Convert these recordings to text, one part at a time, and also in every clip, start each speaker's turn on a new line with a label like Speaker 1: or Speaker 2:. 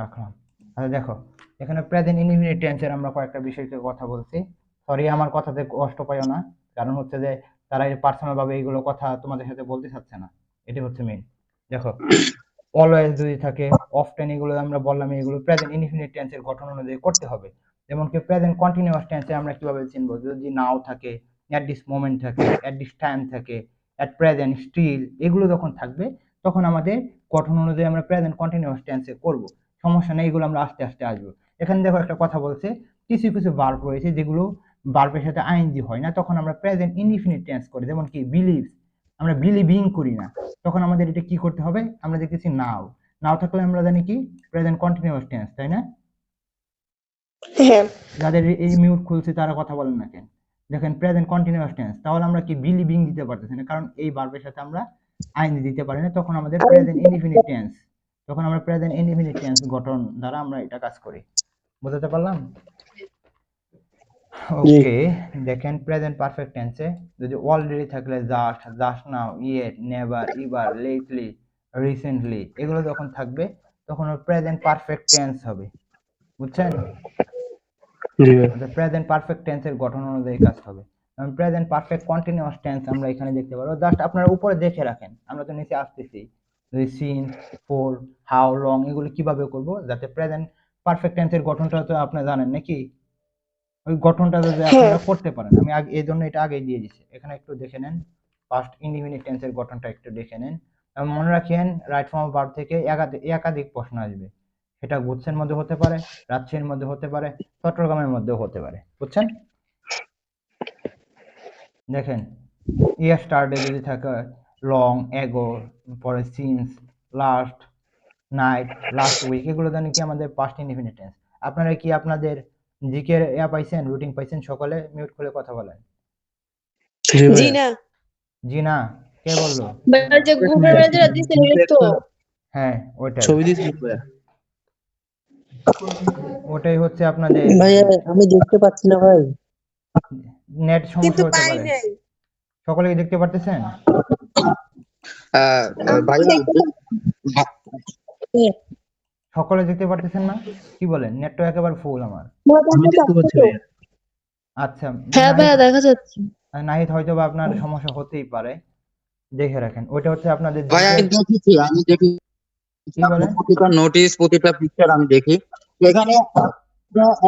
Speaker 1: রাখলাম। আচ্ছা দেখো, এখানে প্রেজেন্ট ইনডিফিনিট টেন্সের আমরা কয়েকটা বিষয়কে কথা বলছি। সরি আমার কথাতে কষ্ট পাইও না, কারণ হচ্ছে যে তারা পার্সোনাল ভাবে এইগুলো কথা তোমাদের সাথে বলতে চাচ্ছে না, এটি হচ্ছে মেইন। দেখো, অলওয়েজ যদি থাকে, অফটেন, এগুলো আমরা বললাম এগুলো প্রেজেন্ট ইনডিফিনিট টেন্সের গঠন অনুযায়ী করতে হবে। যেমন কি প্রেজেন্ট কন্টিনিউয়াস টেন্সে আমরা কিভাবে চিনবো, যদি নাও থাকে, অ্যাট দিস মোমেন্ট থাকে, অ্যাট দিস টাইম থাকে, অ্যাট প্রেজেন্ট, স্টিল, এগুলো যখন থাকবে তখন আমাদের গঠন অনুযায়ী আমরা প্রেজেন্ট কন্টিনিউয়াস টেন্সে করব। সমস্যা নেই, এগুলো আমরা আস্তে আস্তে আসবো। এখানে দেখো একটা কথা বলছে, কিছু কিছু ভার্ব রয়েছে যেগুলো ভার্বের সাথে আইএনজি হয় না, তখন আমরা প্রেজেন্ট ইনডিফিনিট টেন্স করি। যেমন কি বিলিভস, আমরা বিলিভিং করি না, তখন আমাদের এটা কি করতে হবে, আমরা দেখতেছি নাও, নাও থাকলে আমরা জানি কি প্রেজেন্ট কন্টিনিউয়াস টেন্স, তাই না?
Speaker 2: হ্যাঁ
Speaker 1: যাদের এই মিউট খুলছে তারা কথা বলেন না কেন? দেখেন প্রেজেন্ট কন্টিনিউয়াস টেন্স, তাহলে আমরা কি বিলিভিং দিতে পারতেছি না, কারণ এই ভার্বের সাথে আমরা আইএনজি দিতে পারি না, তখন আমাদের প্রেজেন্ট ইনডিফিনিট টেন্স, তখন আমরা প্রেজেন্ট ইনডিফিনিট টেন্স গঠন দ্বারা আমরা এটা কাজ করি। বুঝতে পারলাম?
Speaker 3: জি।
Speaker 1: ওকে, দেখেন প্রেজেন্ট পারফেক্ট টেন্সে যদি অলরেডি থাকলে just, just now, yet, never, ever, lately, recently, এগুলো যখন থাকবে তখন ওর প্রেজেন্ট পারফেক্ট টেন্স হবে। বুঝছেন?
Speaker 3: জি ভাই।
Speaker 1: আমাদের প্রেজেন্ট পারফেক্ট টেন্সের গঠন অনুযায়ী কাজ হবে। প্রেজেন্ট পারফেক্ট কন্টিনিউয়াস টেন্স আমরা এখানে দেখতে পারবো, জাস্ট আপনারা উপরে দেখে রাখেন, আমরা তো নিচে আসতেছি। সিন্স, ফর, হাউ, লং, এগুলো কিভাবে করব যাতে প্রেজেন্ট পারফেক্ট টেন্সের গঠনটা তো আপনি জানেন নাকি, ওই গঠনটা যদি
Speaker 2: হ্যাঁ
Speaker 1: আপনারা করতে পারেন, আমি আগে এই জন্য এটা আগেই দিয়ে দিচ্ছি। এখানে একটু দেখে নেন, ফার্স্ট ইনডিফিনিট টেন্সের গঠনটা একটু দেখে নেন। এবং মনে রাখেন রাইট ফর্ম অফ ভার্ব থেকে একাধিক প্রশ্ন আসবে, সেটা গুচ্ছের মধ্যে হতে পারে, রাজশাহীর মধ্যে হতে পারে, চট্টগ্রামের মধ্যেও হতে পারে। বুঝছেন? দেখেন, স্টারডে যদি থাকে, লং, এগো, পরে since, last night, last week, এগুলো জানি কি আমাদের পাস্ট ইনডিফিনিট টেন্স। আপনারা কি আপনাদের জিকে ইয়া পাইছেন, রুটিন পাইছেন? সকলে মিউট করে কথা বলেন।
Speaker 3: জি
Speaker 2: জি
Speaker 3: ভাই।
Speaker 2: না
Speaker 1: জি না, কে বললো?
Speaker 2: ভাই, যে গ্রুপের ম্যানেজার দিছেন এই তো।
Speaker 1: হ্যাঁ, ওইটাই,
Speaker 3: ছবি দিয়েছি ভাইয়া।
Speaker 1: ওটাই হচ্ছে আপনাদের
Speaker 3: ভাইয়া আমি দেখতে পাচ্ছি না ভাই।
Speaker 1: নেট
Speaker 2: কিন্তু
Speaker 1: সমস্যা হতে
Speaker 2: পাই
Speaker 1: পারে।
Speaker 2: নাই।
Speaker 1: সকলে কি দেখতে পারতেছেন?
Speaker 2: আমি
Speaker 4: ভাইয়া
Speaker 2: দেখতে পাচ্ছি।
Speaker 1: সকলে দেখতে পারতেছেন না? কি বলেন? নেটটা একেবারে ফুল আমার।
Speaker 3: আমি দেখতে পাচ্ছি ভাইয়া।
Speaker 1: আচ্ছা,
Speaker 2: হ্যাঁ
Speaker 1: নাহিদ,
Speaker 2: ভাইয়া দেখা যাচ্ছে।
Speaker 1: নাহিদ হয়তো বা আপনার সমস্যা হতেই পারে, দেখে রাখেন। ওইটা হচ্ছে আপনাদের
Speaker 4: ভাইয়া
Speaker 1: জিকের।
Speaker 4: আমি দেখি
Speaker 1: কি
Speaker 4: আপনার
Speaker 1: বলেন?
Speaker 4: প্রতিটা নোটিশ প্রতিটা পিকচার আমি দেখি। তো এখানে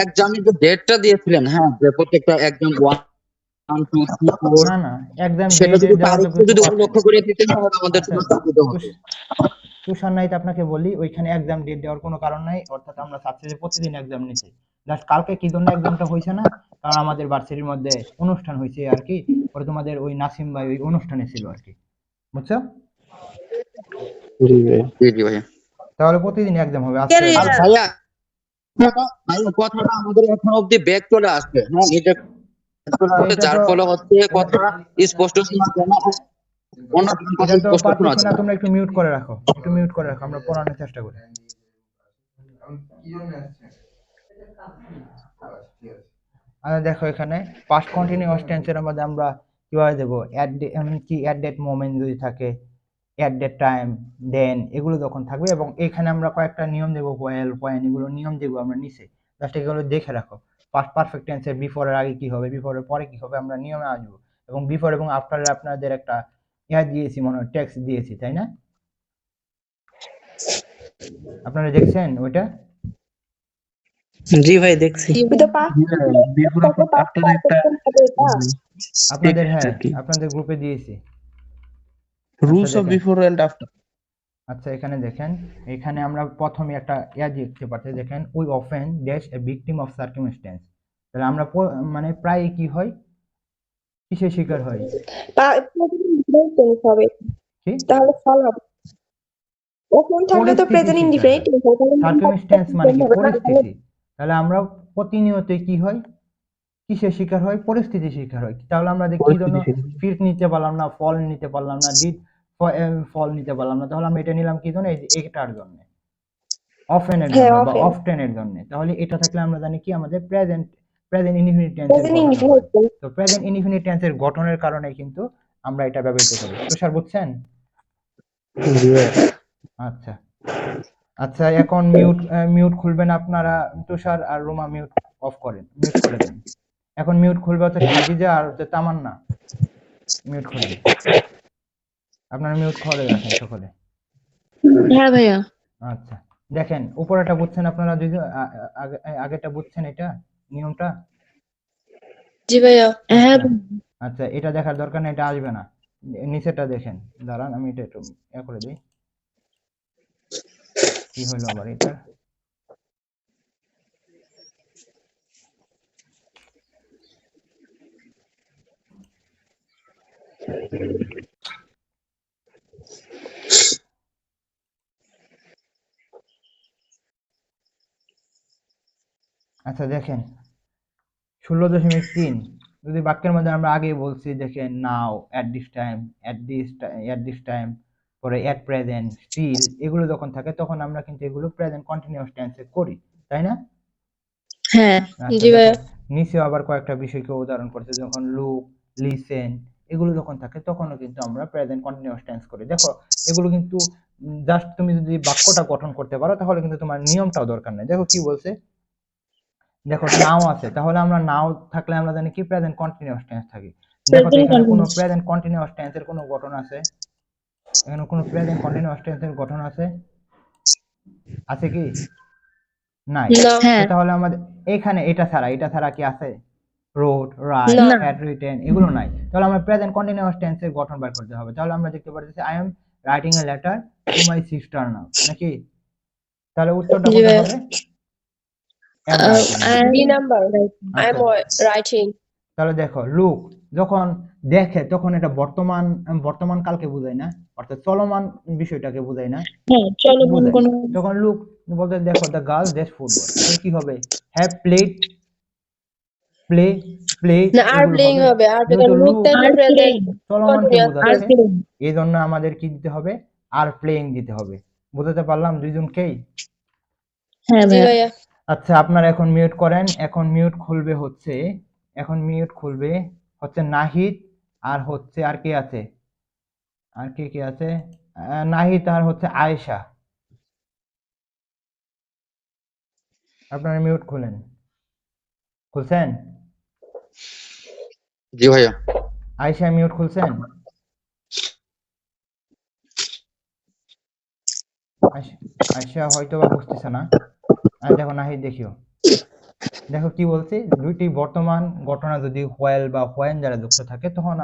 Speaker 4: এক্সামের যে ডেটটা দিয়েছিলেন, হ্যাঁ, যে প্রত্যেকটা এক্সাম 1 2 3 4,
Speaker 1: না না, একদম
Speaker 4: সেটা
Speaker 1: ডেট
Speaker 4: যদি
Speaker 1: দেওয়ার তো
Speaker 4: তারিখটা
Speaker 1: কিছু
Speaker 4: যদি
Speaker 1: কথা
Speaker 4: উল্লেখ
Speaker 1: নেই।
Speaker 4: করে দিতেন তাহলে আমাদের
Speaker 1: আচ্ছা,
Speaker 4: জন্য সুবিধা হতো।
Speaker 1: তুষার নাইত আপনাকে বলি, ওইখানে এক্সাম ডেট দেওয়ার কোনো কারণ নাই, অর্থাৎ আমরা চাচ্ছি যে প্রতিদিন এক্সাম নিচ্ছি। জাস্ট কালকে কি জন্য এক্সামটা হয়েছে না, কারণ আমাদের ভার্সিটির মধ্যে অনুষ্ঠান হয়েছে আর কি, পরে তোমাদের ওই নাসিম ভাই ওই অনুষ্ঠানে ছিল আর কি। বুঝছো?
Speaker 3: জি ভাই।
Speaker 4: জি ভাইয়া।
Speaker 1: তাহলে প্রতিদিন এক্সাম হবে আজকে
Speaker 2: ক্যারিয়ার
Speaker 4: আর ভাইয়া কথাটা আমাদের এখন অব্দি ব্যাক চলে আসবে, হ্যাঁ, এটা চলে আসবে,
Speaker 1: এইটা
Speaker 4: যার
Speaker 1: তো,
Speaker 4: ফলে হচ্ছে কথাটা স্পষ্ট শোনা যায় না, অন্য কথা
Speaker 1: এটা তো
Speaker 4: স্পষ্ট শোনা
Speaker 1: পারতেছি না,
Speaker 4: যায়।
Speaker 1: তোমরা একটু মিউট করে রাখো, একটু মিউট করে রাখো, আমরা পড়ানোর চেষ্টা করি। দেখো এখানে পাস্ট কন্টিনিউয়াস টেন্সের মধ্যে আমরা কিভাবে দেবো, কি অ্যাট ডেট মোমেন্ট যদি থাকে, অ্যাট ডেট টাইম, দেন, এগুলো যখন থাকবে, এবং এখানে আমরা কয়েকটা নিয়ম দেবো, ওয়েল, পয়েন্ট, এগুলো নিয়ম দেবো আমরা নিচে, জাস্ট এগুলো দেখে রাখো। পাস্ট পারফেক্ট টেন্সের বিফোরের আগে কি হবে, বিফোরের পরে কি হবে, আমরা নিয়মে আসবো। এবং বিফোর এবং আফটারে আপনাদের একটা ইয়া দিয়েছি, মনে হয় টেক্সট দিয়েছি, তাই না? আপনারা দেখছেন ওইটা?
Speaker 3: জি ভাই দেখছি।
Speaker 2: কিন্তু পাস
Speaker 3: বিফোর আফটার একটা
Speaker 1: আপনাদের,
Speaker 3: স্টেটমেন্ট
Speaker 1: হ্যাঁ,
Speaker 3: আর কি।
Speaker 1: আপনাদের গ্রুপে দিয়েছি। আচ্ছা
Speaker 3: রুলস অফ
Speaker 1: দেখেন,
Speaker 3: বিফোর এন্ড আফটার।
Speaker 1: আচ্ছা এখানে দেখেন, এখানে আমরা প্রথমে একটা ইয়া দেখতে পাচ্ছি, দেখেন we often dash a victim of circumstance. তাহলে আমরা মানে প্রায় কি হয়, কিসের শিকার হয়?
Speaker 2: প্রতিদিন ডিফারেন্ট টেন্স হবে,
Speaker 1: কি?
Speaker 2: তাহলে ফল হবে। ওপেন থাকলে তো
Speaker 1: পরিস্থিতির
Speaker 2: প্রেজেন্ট
Speaker 1: শিকার
Speaker 2: ইনডিফারেন্ট
Speaker 1: হয়।
Speaker 2: টেন্স হবে, তাহলে
Speaker 1: সার্কামস্ট্যান্স মানে কি?
Speaker 2: হবে না, তাহলে
Speaker 1: পরিস্থিতি। তাহলে আমরা প্রতিনিয়ত কি হয়, কিসের শিকার হয়, পরিস্থিতির শিকার হয়। তাহলে আমরা কি জন্য
Speaker 3: পরিস্থিতি শেখা।
Speaker 1: ফিট নিতে পারলাম না, ফল নিতে পারলাম না, ডিড ফল নিতে পারলাম না, তাহলে আমরা এটা নিলাম কি জন্য, এই যে এটার জন্য, অফেনের
Speaker 2: হ্যাঁ
Speaker 1: জন্য বা
Speaker 2: অফেন
Speaker 1: অফটেনের জন্য। তাহলে এটা থাকলে আমরা জানি কি আমাদের প্রেজেন্ট, প্রেজেন্ট ইনডিফিনিট টেন্সের
Speaker 2: প্রেজেন্ট
Speaker 1: গঠন হয়।
Speaker 2: ইনডিফারেন্ট।
Speaker 1: তো প্রেজেন্ট ইনডিফিনিট টেন্সের গঠনের কারণে কিন্তু আমরা এটা ব্যবহৃত করি। তুষার বুঝছেন?
Speaker 3: জি ভাই।
Speaker 1: আচ্ছা, আচ্ছা, এখন মিউট খুলবেন আপনারা, তুষার আর রুমা মিউট অফ করেন, মিউট করে দেন। এখন মিউট খুলবে হচ্ছে খাদিজা আর হচ্ছে তামান্না, মিউট খুলবে। আপনারা মিউট করে রাখেন সকলে।
Speaker 2: হ্যাঁ ভাইয়া।
Speaker 1: আচ্ছা, দেখেন উপরেটা বুঝছেন আপনারা দুইজন, আগেটা বুঝছেন এটা নিয়মটা?
Speaker 2: জি ভাইয়া। হ্যাঁ
Speaker 1: আচ্ছা আচ্ছা, এটা দেখার দরকার নেই, এটা আসবে না। নিচেরটা দেখেন, দাঁড়ান আমি এটা একটু করে দিই। কি হলো আবার এটা? আচ্ছা দেখেন 16.3, যদি বাক্যের মধ্যে আমরা আগেই বলছি, দেখেন now, at this time, at this time, পরে অ্যাট প্রেজেন্ট, স্টিল, এগুলো যখন থাকে তখন আমরা কিন্তু এগুলো প্রেজেন্ট কন্টিনিউয়াস টেন্সে করি, তাই না?
Speaker 2: হ্যাঁ।
Speaker 1: আচ্ছা
Speaker 2: জি
Speaker 1: দেখো,
Speaker 2: ভাইয়া।
Speaker 1: নিচেও আবার কয়েকটা বিষয়কে উদাহরণ করছে, যখন লুক, লিসেন, এগুলো যখন থাকে তখনও কিন্তু আমরা প্রেজেন্ট কন্টিনিউয়াস টেন্স করি। দেখো এগুলো কিন্তু জাস্ট তুমি যদি বাক্যটা গঠন করতে পারো তাহলে কিন্তু তোমার নিয়মটাও দরকার নেই। দেখো কি বলছে, দেখো নাও আছে, তাহলে আমরা নাও থাকলে আমরা জানি কি প্রেজেন্ট কন্টিনিউয়াস টেন্স থাকে। দেখো তো
Speaker 2: প্রেজেন্ট
Speaker 1: এখানে কোনো
Speaker 2: কন্টিনিউয়াস।
Speaker 1: প্রেজেন্ট কন্টিনিউয়াস টেন্সের কোনো গঠন আছে? এখানে কোনো প্রেজেন্ট কন্টিনিউয়াস টেন্সের গঠন আছে? আছে কি? নাই।
Speaker 2: না।
Speaker 1: তো
Speaker 2: হ্যাঁ।
Speaker 1: তাহলে আমাদের এখানে এটা ছাড়া কি আছে? রোড, রাইট,
Speaker 2: না।
Speaker 1: হ্যাড রিটেন, এগুলো নাই। তাহলে আমরা প্রেজেন্ট কন্টিনিউয়াস টেন্সের গঠন বের করতে হবে। তাহলে আমরা দেখতে পাচ্ছি I am writing a letter to my sister now, নাকি? তাহলে উত্তরটা
Speaker 2: জি
Speaker 1: কোনটা
Speaker 2: ভাইয়া।
Speaker 1: হবে? Am writing.
Speaker 2: B number. I am
Speaker 1: আচ্ছা,
Speaker 2: রাইটিং।
Speaker 1: তাহলে দেখো লুক যখন দেখে তখন এটা বর্তমান বর্তমান কালকে বোঝায় না, অর্থাৎ চলমান বিষয়টাকে বোঝায় না,
Speaker 2: হ্যাঁ, চলো মন
Speaker 1: বোঝায়।
Speaker 2: কোনো।
Speaker 1: তখন লুক বলতে দেখো দ্য গার্ল ডেস ফুটবল, তাহলে কি হবে? হ্যাভ প্লেড, প্লে, প্লে,
Speaker 2: না, আর
Speaker 1: এগুলো
Speaker 2: প্লেইং
Speaker 1: হবে।
Speaker 2: হবে। আর
Speaker 1: যেহেতু
Speaker 2: লুক
Speaker 1: লুক
Speaker 2: থাকলে প্রেজেন্ট
Speaker 1: চলমানকে
Speaker 2: কন্টিনিউয়াস
Speaker 1: বোঝাচ্ছে,
Speaker 2: টেন্স।
Speaker 1: এই জন্য আমাদের কি দিতে হবে? আর প্লেইং দিতে হবে। বুঝাতে পারলাম দুইজনকেই?
Speaker 2: হ্যাঁ জি ভাইয়া।
Speaker 1: আচ্ছা, আপনারা এখন মিউট করেন। এখন মিউট খুলবে হচ্ছে, এখন মিউট খুলবে হচ্ছে নাহিদ, আর হচ্ছে আর কে আছে? আর কে কে আছে? নাহিদ আর হচ্ছে আয়েশা। আপনারা মিউট খুলেন, খুলছেন?
Speaker 4: জি ভাইয়া।
Speaker 1: আয়েশা মিউট খুলছেন? আয়েশা হয়তো বা বুঝতেছে না। আর দেখো নাহিদ, দেখিও, দেখো কি বলছি, দুইটি বর্তমান ঘটনা যদি হোয়েল বা হোয়েন যারা যুক্ত থাকে তখন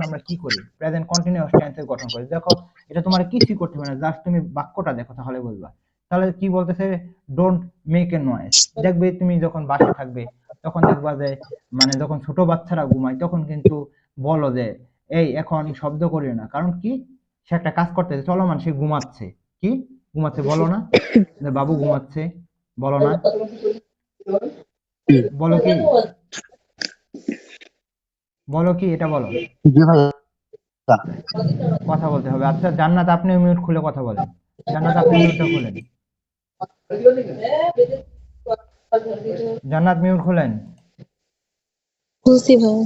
Speaker 1: আমরা কি করি? প্রেজেন্ট কন্টিনিউয়াস টেন্সের গঠন করি। দেখো এটা তোমার কিছুই করতে হবে না, জাস্ট তুমি বাক্যটা দেখো তাহলে বুঝবা। তাহলে কি বলতেছে? Don't make a noise. দেখবে তুমি যখন বাসায় থাকবে তখন দেখবা যে, মানে যখন ছোট বাচ্চারা ঘুমায় তখন কিন্তু বলো যে এই এখন শব্দ করিও না, কারণ কি? সে একটা কাজ করতেছে, চলমান, সে ঘুমাচ্ছে। কি ঘুমাচ্ছে বলো না? যে বাবু ঘুমাচ্ছে, বলো না? বলো কি? বলো কি, এটা বলো।
Speaker 4: জি ভাইয়া।
Speaker 1: কথা বলতে হবে। আচ্ছা জান্নাত, আপনি মিউট খুলে কথা বলেন। জান্নাত, আপনি মিউটটা খুলেন। জান্নাত মিউট খুলেন।
Speaker 2: খুলছি ভাইয়া।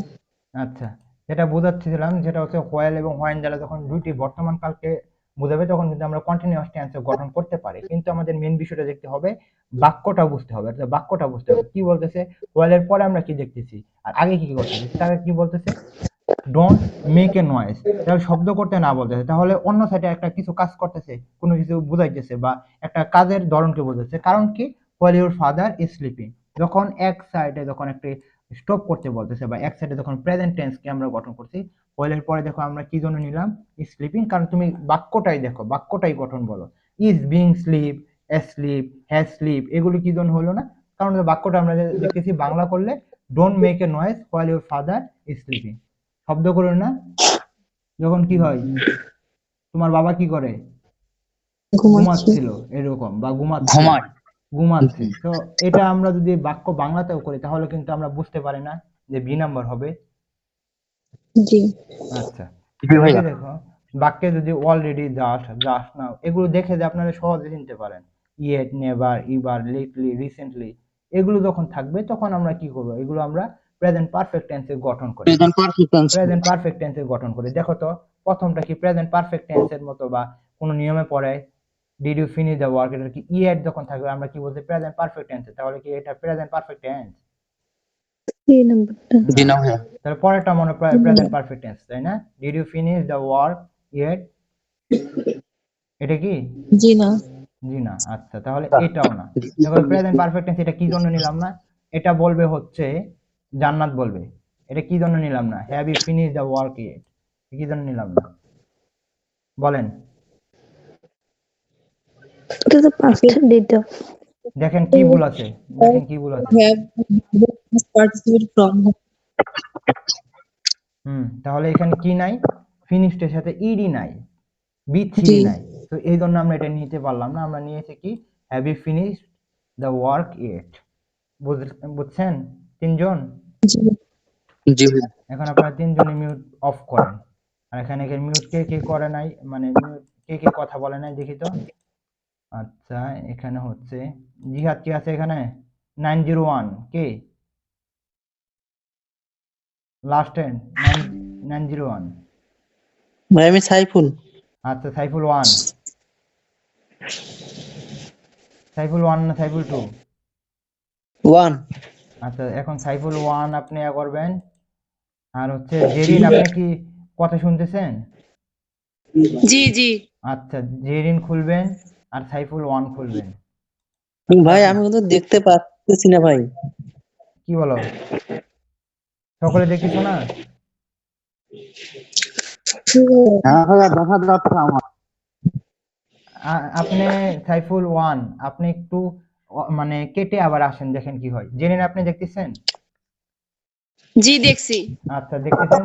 Speaker 1: আচ্ছা, যেটা বোঝাচ্ছিলাম যেটা হচ্ছে হোয়েল এবং হোয়েন যারা যখন দুইটি বর্তমান কালকে বোঝাবে তখন কিন্তু আমরা কন্টিনিউয়াস টেন্সে গঠন করতে পারি, কিন্তু আমাদের মেন বিষয়টা দেখতে হবে, বাক্যটা বুঝতে হবে। অর্থাৎ বাক্যটা বুঝতে হবে কি বলতেছে। হোয়েলের পরে আমরা কি দেখতেছি আর আগে কি করতেছি, তাকে কি বলতেছে? Don't make a noise. তাহলে শব্দ করতে না বলতেছে, তাহলে অন্য সাইডে একটা কিছু কাজ করতেছে, কোনো কিছু বুঝাইতেছে বা একটা কাজের ধরনকে বোঝাচ্ছে। কারণ কি? While your father is sleeping, যখন এক সাইডে যখন একটা স্টপ করতে বলতেছে বা এক সাইডে যখন প্রেজেন্ট টেন্সকে আমরা গঠন করছি, হোয়াইলের পরে দেখো আমরা কি জন্য নিলাম? স্লিপিং। কারণ তুমি বাক্যটাই দেখো, বাক্যটাই গঠন বলো। Is being sleep, sleep, has sleep, এগুলো কি জন্য হলো না? কারণ বাক্যটা আমরা দেখতেছি বাংলা করলে don't make a noise while your father is sleeping, শব্দ করো না। যখন কি হয়? তোমার বাবা কি করে?
Speaker 2: ঘুমাচ্ছি।
Speaker 1: ঘুমাচ্ছিল, এরকম, বা ঘুমাচ্ছে,
Speaker 4: ঘুমায়।
Speaker 1: ঘুমাচ্ছে। তো এটা আমরা যদি বাক্য বাংলাতেও করি তাহলে কিন্তু আমরা বুঝতে পারি না যে বি নাম্বার হবে।
Speaker 2: জি।
Speaker 1: আচ্ছা,
Speaker 4: জি
Speaker 1: এই যে
Speaker 4: ভাইয়া।
Speaker 1: দেখো বাক্যে যদি অলরেডি, জাস্ট, জাস্ট নাও, এগুলো দেখে যে আপনারা সহজে চিনতে পারেন। ইয়েট, নেভার, ইভার, লেটলি, রিসেন্টলি, এগুলো যখন থাকবে তখন আমরা কি করব? এগুলো আমরা প্রেজেন্ট পারফেক্ট টেন্সে গঠন করি।
Speaker 4: Present perfect tense.
Speaker 1: Present perfect টেন্সে গঠন করি। দেখো তো প্রথমটা কি প্রেজেন্ট পারফেক্ট টেন্সের মতো বা কোনো নিয়মে পড়ে? Did you finish the work, এটা কি ইয়েট যখন থাকবে আমরা কি বলতে প্রেজেন্ট পারফেক্ট টেন্সে, তাহলে কি এটা প্রেজেন্ট পারফেক্ট টেন্স?
Speaker 2: এই নাম্বারটা
Speaker 4: জি
Speaker 1: না।
Speaker 4: না ভাইয়া।
Speaker 1: তাহলে পরেরটা মনে প্রেজেন্ট পারফেক্ট টেন্স, তাই না? Did you finish the work yet, এটা কি?
Speaker 2: জি না।
Speaker 1: জি না। আচ্ছা, তাহলে এটাও না। দেখো প্রেজেন্ট পারফেক্ট টেন্স এটা কি জন্য নিলাম না? এটা বলবে হচ্ছে জান্নাত বলবে। এটা কি জন্য নিলাম না? Have you finish the work yet, কি জন্য নিলাম না বলেন?
Speaker 2: এটা তো পাস্ট দিতে
Speaker 1: দেখেন কি ভুল আছে, দেখেন কি ভুল আছে।
Speaker 2: হ্যাভ পার্টিসিপেট ফ্রম
Speaker 1: তাহলে এখানে কি নাই? ফিনিশড এর সাথে ইডি নাই, বিথি
Speaker 2: জি
Speaker 1: নাই। তো এই জন্য আমরা এটা নিতে পারলাম না, আমরা নিয়েছি কি have you finished the work yet. বুঝছেন তিনজন?
Speaker 2: জি
Speaker 4: জি ভাইয়া।
Speaker 1: এখন আপনারা তিনজনে মিউট অফ করেন। আর এখানে মিউট কে কে করে নাই, মানে মিউট কে কে কথা বলে নাই দেখি তো। আচ্ছা, এখানে হচ্ছে জিহাদ কি আছে এখানে? 901 কে? Last and 901।
Speaker 3: ভাই আমি সাইফুল।
Speaker 1: আচ্ছা, সাইফুল 1, সাইফুল 1 না সাইফুল 2?
Speaker 3: 1
Speaker 1: আচ্ছা, এখন সাইফুল 1 আপনি করবেন। আর হচ্ছে জেরিন, আপনি কি কথা শুনতেছেন?
Speaker 2: জি জি
Speaker 1: আচ্ছা, জেরিন খুলবেন আর সাইফুল 1 খুলবেন। আচ্ছা,
Speaker 3: ভাই আমি কিন্তু দেখতে পাচ্ছি না ভাই।
Speaker 1: কি বলো? সকলে দেখতেছো না?
Speaker 4: হ্যাঁ ভাইয়া দেখা যাচ্ছে আমার।
Speaker 1: আপনি সাইফুল 1 আপনি একটু মানে কেটে আবার আসেন, দেখেন কি হয়। জেরিন আপনি দেখতেছেন?
Speaker 2: জি দেখছি।
Speaker 1: আচ্ছা, দেখতেছেন।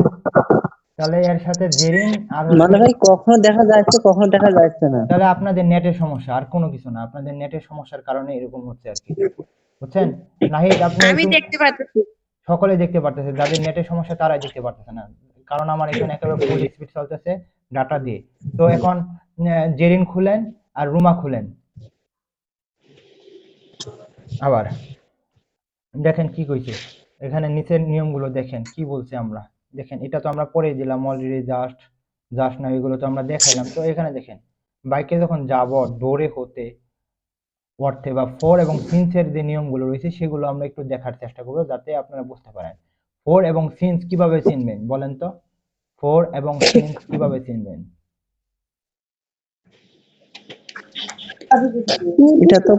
Speaker 1: তাহলে এর সাথে জেরিন আর হচ্ছে,
Speaker 3: মানে ভাই কখনো দেখা যাচ্ছে কখনো দেখা যাচ্ছে না।
Speaker 1: তাহলে আপনাদের নেটের সমস্যা, আর কোনো কিছু না, আপনাদের নেটের সমস্যার কারণে এরকম হচ্ছে আর কি, বুঝছেন? নাহিদ আপনি
Speaker 2: আমি
Speaker 1: একটু,
Speaker 2: দেখতে পাচ্ছি।
Speaker 1: সকলে দেখতে পারতেছে, যাদের নেটের সমস্যা তারাই দেখতে পারতেছে না, কারণ আমার এখানে একেবারে ফুল স্পিড চলতেছে ডাটা দিয়ে। তো এখন জেরিন খুলেন আর রুমা খুলেন আবার, দেখেন কি কইছে। এখানে নিচের নিয়মগুলো দেখেন কি বলছে আমরা, দেখেন এটা তো আমরা পড়ে দিলাম অলরেডি, জাস্ট জাস্ট না এগুলো তো আমরা দেখাইলাম। তো এখানে দেখেন বাইকে যখন যাব দৌড়ে হতে অর্থে বা ফোর এবং সিন্সের যে নিয়মগুলো রয়েছে সেগুলো আমরা একটু দেখার চেষ্টা করবো, যাতে আপনারা বুঝতে পারেন ফোর এবং সিন্স কিভাবে চিনবেন বলেন তো। ফোর এবং সিন্স কিভাবে চিনবেন?
Speaker 3: এটা তো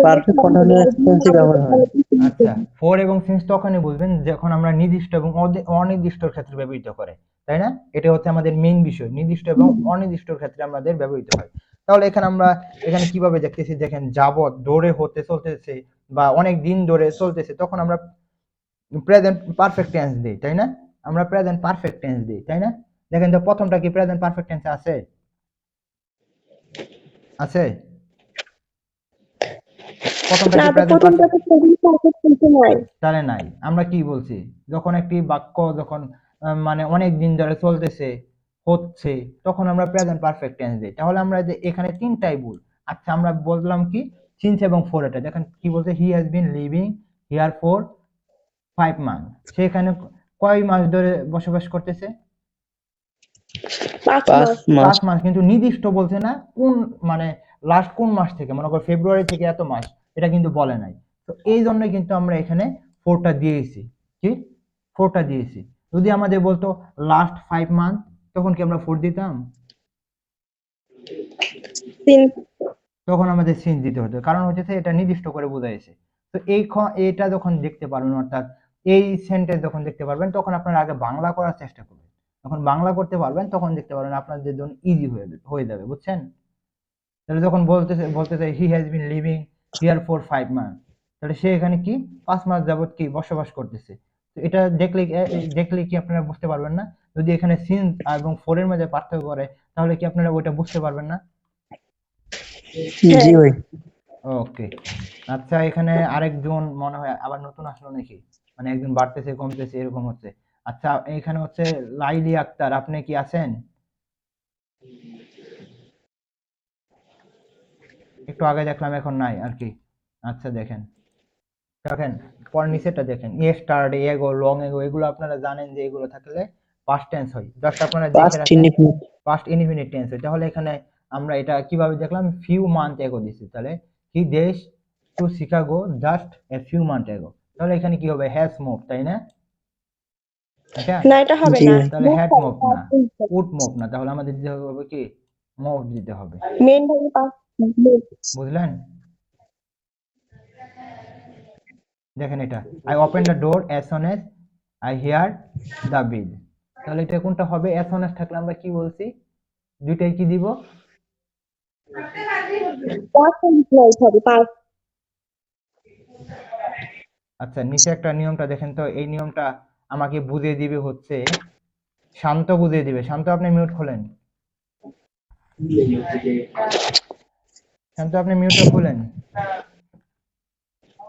Speaker 3: পারফেক্ট কন্টিনিউয়াস টেন্সে ব্যবহার হয়।
Speaker 1: আচ্ছা, ফোর এবং সিন্স তখনই বুঝবেন যখন আমরা নির্দিষ্ট এবং অনির্দিষ্ট ক্ষেত্রে ব্যবহৃত করে, তাই না? এটা হচ্ছে আমাদের মেইন বিষয়, নির্দিষ্ট এবং অনির্দিষ্ট ক্ষেত্রে আমাদের ব্যবহৃত হয়। তাহলে এখানে আমরা এখানে কিভাবে দেখতেছি, দেখেন যাবত দৌড়ে হতে চলতেছে বা অনেক দিন ধরে চলতেছে, তখন আমরা প্রেজেন্ট পারফেক্ট টেন্স দিই, তাই না? আমরা প্রেজেন্ট পারফেক্ট টেন্স দিই, তাই না? দেখেন তো প্রথমটা কি প্রেজেন্ট পারফেক্ট টেন্সে আছে? আছে? প্রথমটা
Speaker 2: না
Speaker 1: কি
Speaker 2: তো
Speaker 1: প্রেজেন্ট
Speaker 2: প্রথমটা
Speaker 1: পারফেক্ট?
Speaker 2: তো প্রেজেন্ট পারফেক্ট টেন্সে নাই।
Speaker 1: তাহলে নাই। আমরা কি বলছি, যখন একটি বাক্য যখন মানে অনেক দিন ধরে চলতেছে হচ্ছে, তখন আমরা প্রেজেন্ট পারফেক্ট টেন্স দিই। তাহলে আমরা যে এখানে তিনটাই ভুল। আচ্ছা, আমরা বললাম কি সিন্স এবং ফর, এটা দেখেন কি বলছে, he has been living here for 5 month. সেখানে কয় মাস ধরে বসবাস করতেছে?
Speaker 2: 5
Speaker 3: 5
Speaker 2: মাস।
Speaker 3: মাস
Speaker 1: 5 মাস, কিন্তু নির্দিষ্ট বলছে না কোন, মানে লাস্ট কোন মাস থেকে, মনে করো ফেব্রুয়ারি থেকে এত মাস, এটা কিন্তু বলে নাই। তো এই জন্যই কিন্তু আমরা এখানে ফোরটা দিয়েছি, কি ফোরটা দিয়েছি। যদি আমাদের বলতো লাস্ট 5 মান্থ, তখন কি আমরা ফোর দিতাম?
Speaker 2: সিন
Speaker 1: তখন আমাদের সিন দিতে হতো, কারণ হচ্ছে এটা নির্দিষ্ট করে বোঝাইছে। তো এটা যখন দেখতে পারবেন, অর্থাৎ এই সেন্টেন্স যখন দেখতে পারবেন, তখন আপনারা আগে বাংলা করার চেষ্টা করবেন। যখন বাংলা করতে পারবেন তখন দেখতে পারবেন আপনাদের জন্য ইজি হয়ে যাবে, বুঝছেন? তাহলে যখন বলতেছে he has been living here for 5 month, তাহলে সে এখানে কি 5 মাস যাবত কি বসবাস করতেছে। তো এটা দেখলে কি আপনারা বুঝতে পারবেন না? যদি এখানে সিন্স এবং ফোর এর মধ্যে পার্থক্য করে, তাহলে কি আপনারা ওইটা বুঝতে পারবেন না?
Speaker 3: জি ভাই।
Speaker 1: ওকে। আচ্ছা, এখানে আরেকজন মনে হয় আবার নতুন আসলো নাকি, মানে একজন বাড়তেছে কমতেছে এরকম হচ্ছে। আচ্ছা, এখানে হচ্ছে লাইলি আক্তার, আপনি কি আছেন? একটু আগে দেখলাম, এখন নাই আর কি। আচ্ছা, দেখেন দেখেন পর নিচেরটা দেখেন, স্টার্ট এগো লং এগো, এগুলো আপনারা জানেন যে এগুলো থাকলে পাস্ট টেন্স হয়, জাস্ট আপনারা দেখে
Speaker 3: পাস্ট
Speaker 1: রাখেন
Speaker 3: ইনডিফিনিট।
Speaker 1: পাস্ট ইনডিফিনিট টেন্স হয়। তাহলে এখানে আমরা এটা কিভাবে দেখলাম, ফিউ মান্থ এগো দিছি, তাহলে he dash to Chicago just a few month ago, তাহলে এখানে কি হবে, হ্যাজ মুভ, তাই না? এটা
Speaker 2: না, এটা হবে
Speaker 3: জি
Speaker 2: না।
Speaker 3: ভাই।
Speaker 1: তাহলে হ্যাড মুভ না, উড মুভ না, তাহলে আমাদের দিতে হবে কি, মুভ দিতে হবে,
Speaker 2: মেন ভাবে past
Speaker 1: বুঝলেন? দেখেন এটা, I open the door as soon as I here the বিল, তাহলে এটা কোনটা হবে, অ্যাজ সুন অ্যাজ থাকলে আমরা কি বলছি, দুইটাই কি দিব?
Speaker 2: past employed হবে past।
Speaker 1: আচ্ছা, নিচে একটা নিয়মটা দেখেন তো, এই নিয়মটা আমাকে বুঝিয়ে দিবে হচ্ছে শান্ত, বুঝিয়ে দিবে। শান্ত, আপনি মিউট খোলেন। শান্ত, আপনি মিউটটা খোলেন।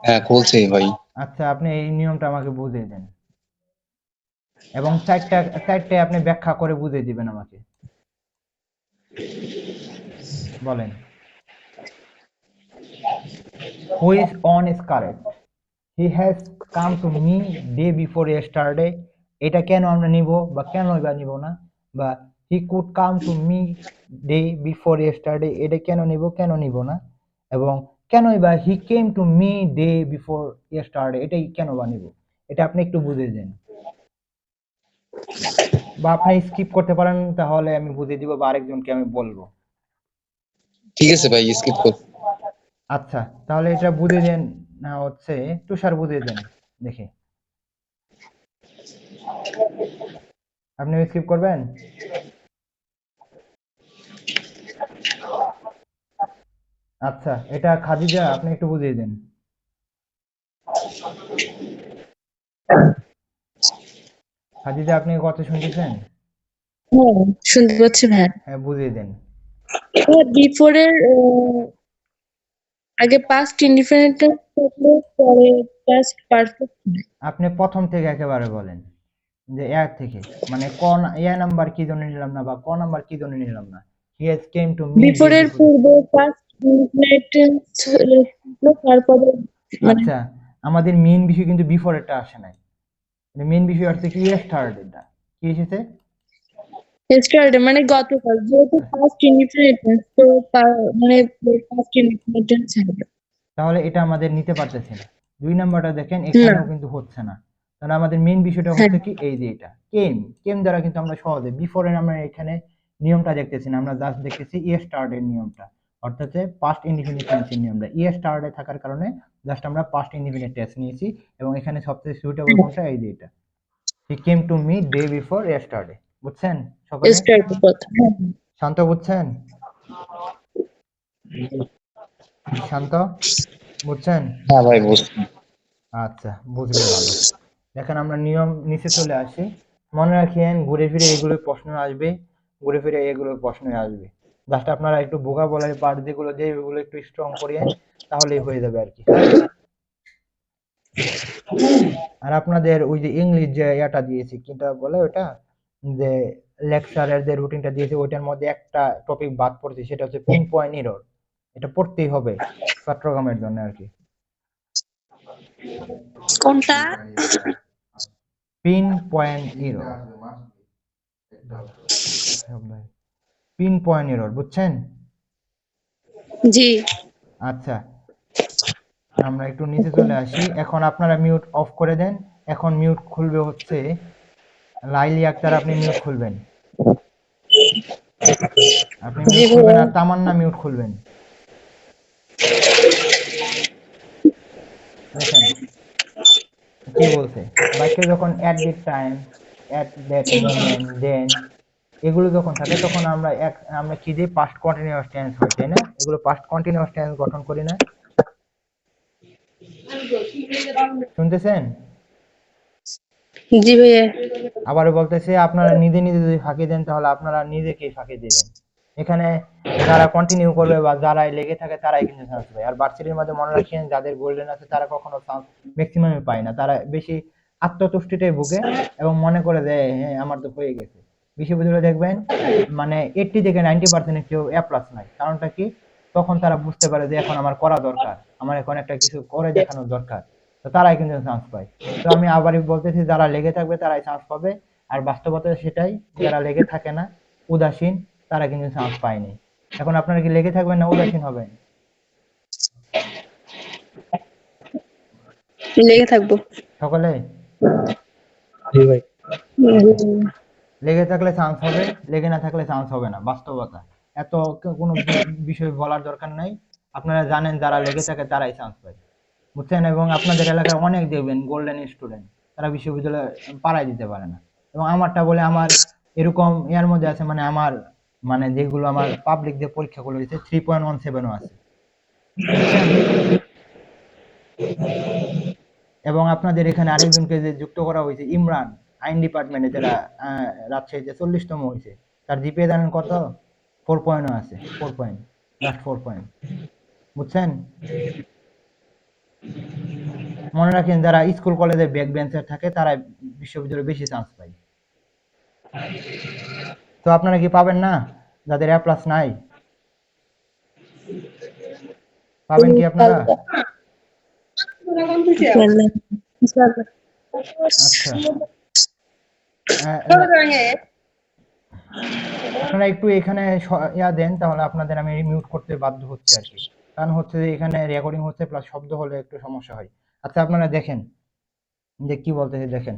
Speaker 5: হ্যাঁ খুলছি ভাই।
Speaker 1: আচ্ছা, আপনি এই নিয়মটা আমাকে বুঝিয়ে দেন এবং চারটে আপনি ব্যাখ্যা করে বুঝিয়ে দিবেন আমাকে, বলেন। Who is on is correct, he has come to me day before yesterday, এটা কেন আমরা নিব বা কেন বা নিব না, বা he could come to me day before yesterday, এটা কেন নিব না, এবং কেনই বা he came to me day before yesterday, এটাই কেন বা নিব, এটা আপনি একটু বুঝিয়ে দেন, বা আপনি স্কিপ করতে পারেন, তাহলে আমি বুঝিয়ে দিব বা আরেকজনকে আমি বলবো।
Speaker 5: ঠিক আছে ভাই, স্কিপ কর।
Speaker 1: আচ্ছা, তাহলে এটা বুঝিয়ে দেন, না হচ্ছে তুষার বুঝিয়ে দেন দেখি, আপনি স্কিপ করবেন? আচ্ছা, এটা খাদিজা, আপনি একটু বুঝিয়ে দেন। খাদিজা, আপনি কথা শুনতেছেন?
Speaker 6: হ্যাঁ, শুনতে পাচ্ছি ভাই।
Speaker 1: হ্যাঁ, বুঝিয়ে দেন।
Speaker 6: বিফোর এর আগে পাস্ট ইনডিফিনিট থাকলে পরে পাস্ট পারফেক্ট।
Speaker 1: আপনি প্রথম থেকে একেবারে বলেন, যে এর থেকে, মানে কোন নাম্বার কি জন্য নিলাম না, বা ক নাম্বার কি জন্য নিলাম না, he has came to me
Speaker 6: before এর পূর্বে পাস্ট ইনডিফিনিট তারপরে মানে
Speaker 1: আচ্ছা, আমাদের মেইন বিষয় কিন্তু বিফোর এটা আসে নাই, মেইন বিষয় আসছে কি ইয়েস্টারডেটা, কি এসেছে?
Speaker 6: ইয়েস্টারডে মানে গতকাল, যেহেতু পাস্ট ইনডিফিনিট তো মানে পাস্ট ইনডিফিনিট থাকবে।
Speaker 1: তাহলে এটা আমাদের নিতে পারতেছি না। ২ নাম্বারটা দেখেন,
Speaker 6: না,
Speaker 1: এখানেও কিন্তু হচ্ছে না। তাহলে আমাদের মেইন বিষয়টা
Speaker 6: হ্যাঁ,
Speaker 1: হচ্ছে কি, এই যে এটা কেম দ্বারা কিন্তু আমরা সহজে বিফোর এর আমরা এখানে নিয়মটা দেখতেছি না, আমরা জাস্ট দেখতেছি স্টার্ট এর নিয়মটা, অর্থাৎ পাস্ট ইনডিফিনিট টেন্সের নিয়মটা স্টার্ট এ থাকার কারণে জাস্ট আমরা পাস্ট ইনডিফিনিট টেন্স নিয়েছি, এবং এখানে সবচেয়ে সুইটেবল কোনটা, এই যে এটা, he came to me day before yesterday. বুঝছেন সকলে?
Speaker 6: ইয়েস্টারডে কথা। হ্যাঁ,
Speaker 1: শান্ত, বুঝছেন? শান্ত, বুঝছেন?
Speaker 5: হ্যাঁ ভাই বুঝছি।
Speaker 1: আচ্ছা, বুঝলে ভালো। দেখেন, আমরা নিয়ম নিচে চলে আসি। মনে রাখেন, ঘুরে ফিরে এগুলো প্রশ্ন আসবে, ঘুরে ফিরে এগুলো প্রশ্ন আসবে। জাস্ট আপনারা একটু ভোকাবুলারি পার্ট যেগুলো যে এগুলো একটু স্ট্রং করিয়েন, তাহলেই হয়ে যাবে আর কি, হ্যাঁ? আর আপনাদের ওই যে ইংলিশ যে ইয়াটা দিয়েছি, কিটা বলে ওটা, যে লেকচারের যে রুটিনটা দিয়েছি, ওইটার মধ্যে একটা টপিক বাদ পড়ছে, সেটা হচ্ছে পিন পয়েন্ট এরর। এটা পড়তেই হবে চট্টগ্রামের জন্য আর কি।
Speaker 6: কোনটা?
Speaker 1: Pin point error, pin point error, বুঝছেন?
Speaker 6: জি।
Speaker 1: আচ্ছা, আমরা একটু নিচে চলে আসি। এখন আপনারা মিউট অফ করে দেন। এখন মিউট খুলবে হচ্ছে লাইলি আক্তার, আপনি মিউট খুলবেন। আপনি
Speaker 6: জি
Speaker 1: মিউট খুলবেন,
Speaker 6: ভাইয়া।
Speaker 1: আর তামান্না মিউট খুলবেন। দেখেন কি বলছে, বাক্যে যখন at this time, at that moment, then, এগুলো যখন থাকে তখন আমরা কি দিই, পাস্ট কন্টিনিউয়াস টেন্স হয়, তাই না? এগুলো পাস্ট কন্টিনিউয়াস টেন্স গঠন করি না? শুনতেছেন?
Speaker 6: জি ভাইয়া।
Speaker 1: আবারও বলতেছে, আপনারা নিজে নিজে যদি ফাঁকি দেন, তাহলে আপনারা নিজেকেই ফাঁকি দিবেন। এখানে যারা কন্টিনিউ করবে বা যারাই লেগে থাকে, তারাই কিন্তু চান্স পায়। আর ভার্সিটির মধ্যে মনে রাখেন, যাদের গোল্ডেন আছে তারা কখনো চান্স ম্যাক্সিমামে পায় না, তারা বেশি আত্মতুষ্টিতেই ভুগে এবং মনে করে যে হ্যাঁ আমার তো হয়ে গেছে। বিশ্ববিদ্যালয়ে দেখবেন, মানে 80 থেকে 90% কেউ এ প্লাস নাই, কারণটা কি, তখন তারা বুঝতে পারে যে এখন আমার করা দরকার, আমার এখন একটা কিছু করে দেখানোর দরকার, তো তারাই কিন্তু চান্স পায়। তো আমি আবারই বলতেছি, যারা লেগে থাকবে তারাই চান্স পাবে। আর বাস্তবতা সেটাই, যারা লেগে থাকে না, উদাসীন, তারা কিন্তু চান্স পায়নি। এখন আপনারা কি লেগে থাকবেন না উদাসীন হবেন?
Speaker 6: লেগে থাকবো।
Speaker 1: সকলে
Speaker 3: জি ভাই।
Speaker 1: লেগে থাকলে চান্স হবে, লেগে না থাকলে চান্স হবে না, বাস্তবতা। এত কোনো বিষয় বলার দরকার নাই। আপনারা জানেন যারা লেগে থাকে তারাই চান্স পায়, বুঝছেন? এবং আপনাদের এলাকায় অনেক দেখবেন গোল্ডেন স্টুডেন্ট, তারা বিশ্ববিদ্যালয়ে পাড়ায় দিতে পারে না। এবং আমারটা বলে আমার এরকম ইয়ার মধ্যে আছে, মানে আমার মানে যেগুলো আমার পাবলিক যে পরীক্ষাগুলো হয়েছে 3.17ও আছে, বুঝছেন? এবং আপনাদের এখানে আরেকজনকে যে যুক্ত করা হয়েছে ইমরান, আইন ডিপার্টমেন্টে, যারা রাজশাহীতে 40তম হয়েছে, তার জিপিএ জানেন কত? 4 আছে, 4 জাস্ট 4, বুঝছেন? মনে রাখেন যারা স্কুল কলেজে ব্যাক বেঞ্চার থাকে তারা বিশ্ববিদ্যালয়ে বেশি চান্স পায়। তো আপনারা কি পাবেন না? যাদের এ প্লাস নাই পাবেন কি আপনারা?
Speaker 6: ইনশাআল্লাহ।
Speaker 1: আচ্ছা, আপনারা একটু এখানে ইয়া দেন, তাহলে আপনাদের আমি মিউট করতে বাধ্য হচ্ছি আর কি। কারণ হচ্ছে যে এখানে রেকর্ডিং হচ্ছে প্লাস শব্দ হলে একটু সমস্যা হয়। আচ্ছা, আপনারা দেখেন যে কি বলতেছে, দেখেন।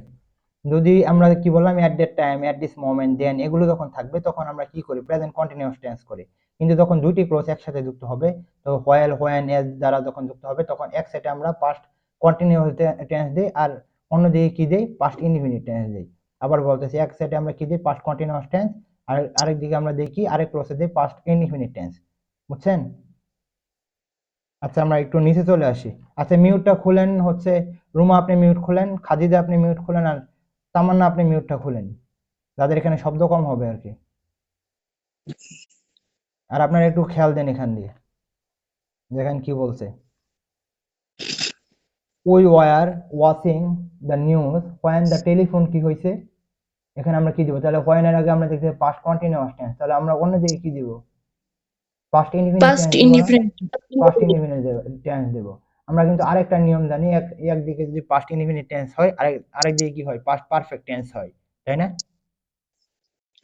Speaker 1: যদি আমরা কি বললাম, at that time, at this moment, then, এগুলো যখন থাকবে তখন আমরা কি করি? প্রেজেন্ট কন্টিনিউয়াস টেন্স করি। কিন্তু যখন দুইটি ক্লজ একসাথে যুক্ত হবে, তো হোয়াইল, হোয়েন, এজ দ্বারা যখন যুক্ত হবে তখন এক সাইডে আমরা পাস্ট কন্টিনিউয়াস টেন্স দিই, আর অন্যদিকে কি দেই? পাস্ট ইনডিফিনিট টেন্স দেই। আবার বলতেছি, এক সাইডে আমরা কি দিই? পাস্ট কন্টিনিউয়াস টেন্স, আর আরেক দিকে আমরা দেখি আরেক ক্লজে দিই পাস্ট ইনডিফিনিট টেন্স, বুঝছেন? আচ্ছা, আমরা একটু নিচে চলে আসি। আচ্ছা, মিউটটা খুলেন হচ্ছে রুমা, আপনি মিউট খুলেন, খাদিজা আপনি মিউট খুলেন, আর তামান্না আপনি মিউটটা খুলেন, যাদের এখানে শব্দ কম হবে আর কি। আর আপনারা একটু খেয়াল দেন এখান দিয়ে, দেখেন কি বলছে। We were watching the news when the telephone, কি হয়েছে? এখানে আমরা কি দিব? তাহলে হোয়েন এর আগে আমরা দেখছি পাস্ট কন্টিনিউয়াস টেন্স, তাহলে আমরা অন্যদিকে কি দিব? পাস্ট ইনডিফিনিট
Speaker 6: Past
Speaker 1: টেন্স দিব না?
Speaker 6: indefinite.
Speaker 1: পাস্ট ইনডিফিনিট টেন্স দেব। আমরা কিন্তু আরেকটা নিয়ম জানি, একদিকে যদি পাস্ট ইনডিফিনিট টেন্স হয়, আরেক দিকে কি হয়? পাস্ট পারফেক্ট টেন্স হয়, তাই না?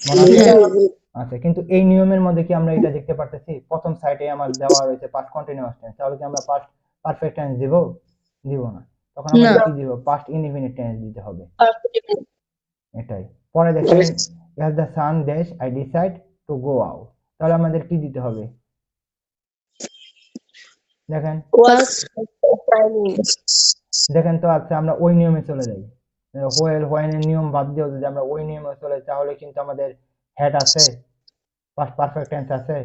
Speaker 1: মনে আছে? আচ্ছা, কিন্তু এই নিয়মের মধ্যে কি আমরা এটা দেখতে পারতেছি? প্রথম সাইডে আমার দেওয়া রয়েছে পাস্ট কন্টিনিউয়াস টেন্স, তাহলে কি আমরা পাস্ট পারফেক্ট টেন্স দিব? দিব না। তখন
Speaker 6: না।
Speaker 1: আমাদের কি দিব? পাস্ট ইনডিফিনিট টেন্স দিতে হবে। এটাই। পরে দেখেন, as the sun dash I decide to go out, তাহলে আমাদের কি দিতে হবে? দেখেন দেখেন তো। আচ্ছা, আমরা ওই নিয়মে চলে যাই। হোয়েন এর নিয়ম বাদ দিয়ে যদি আমরা ওই নিয়মে চলে যাই, তাহলে কিন্তু আমাদের হেড আছে, পাস্ট পারফেক্ট টেন্স আছে?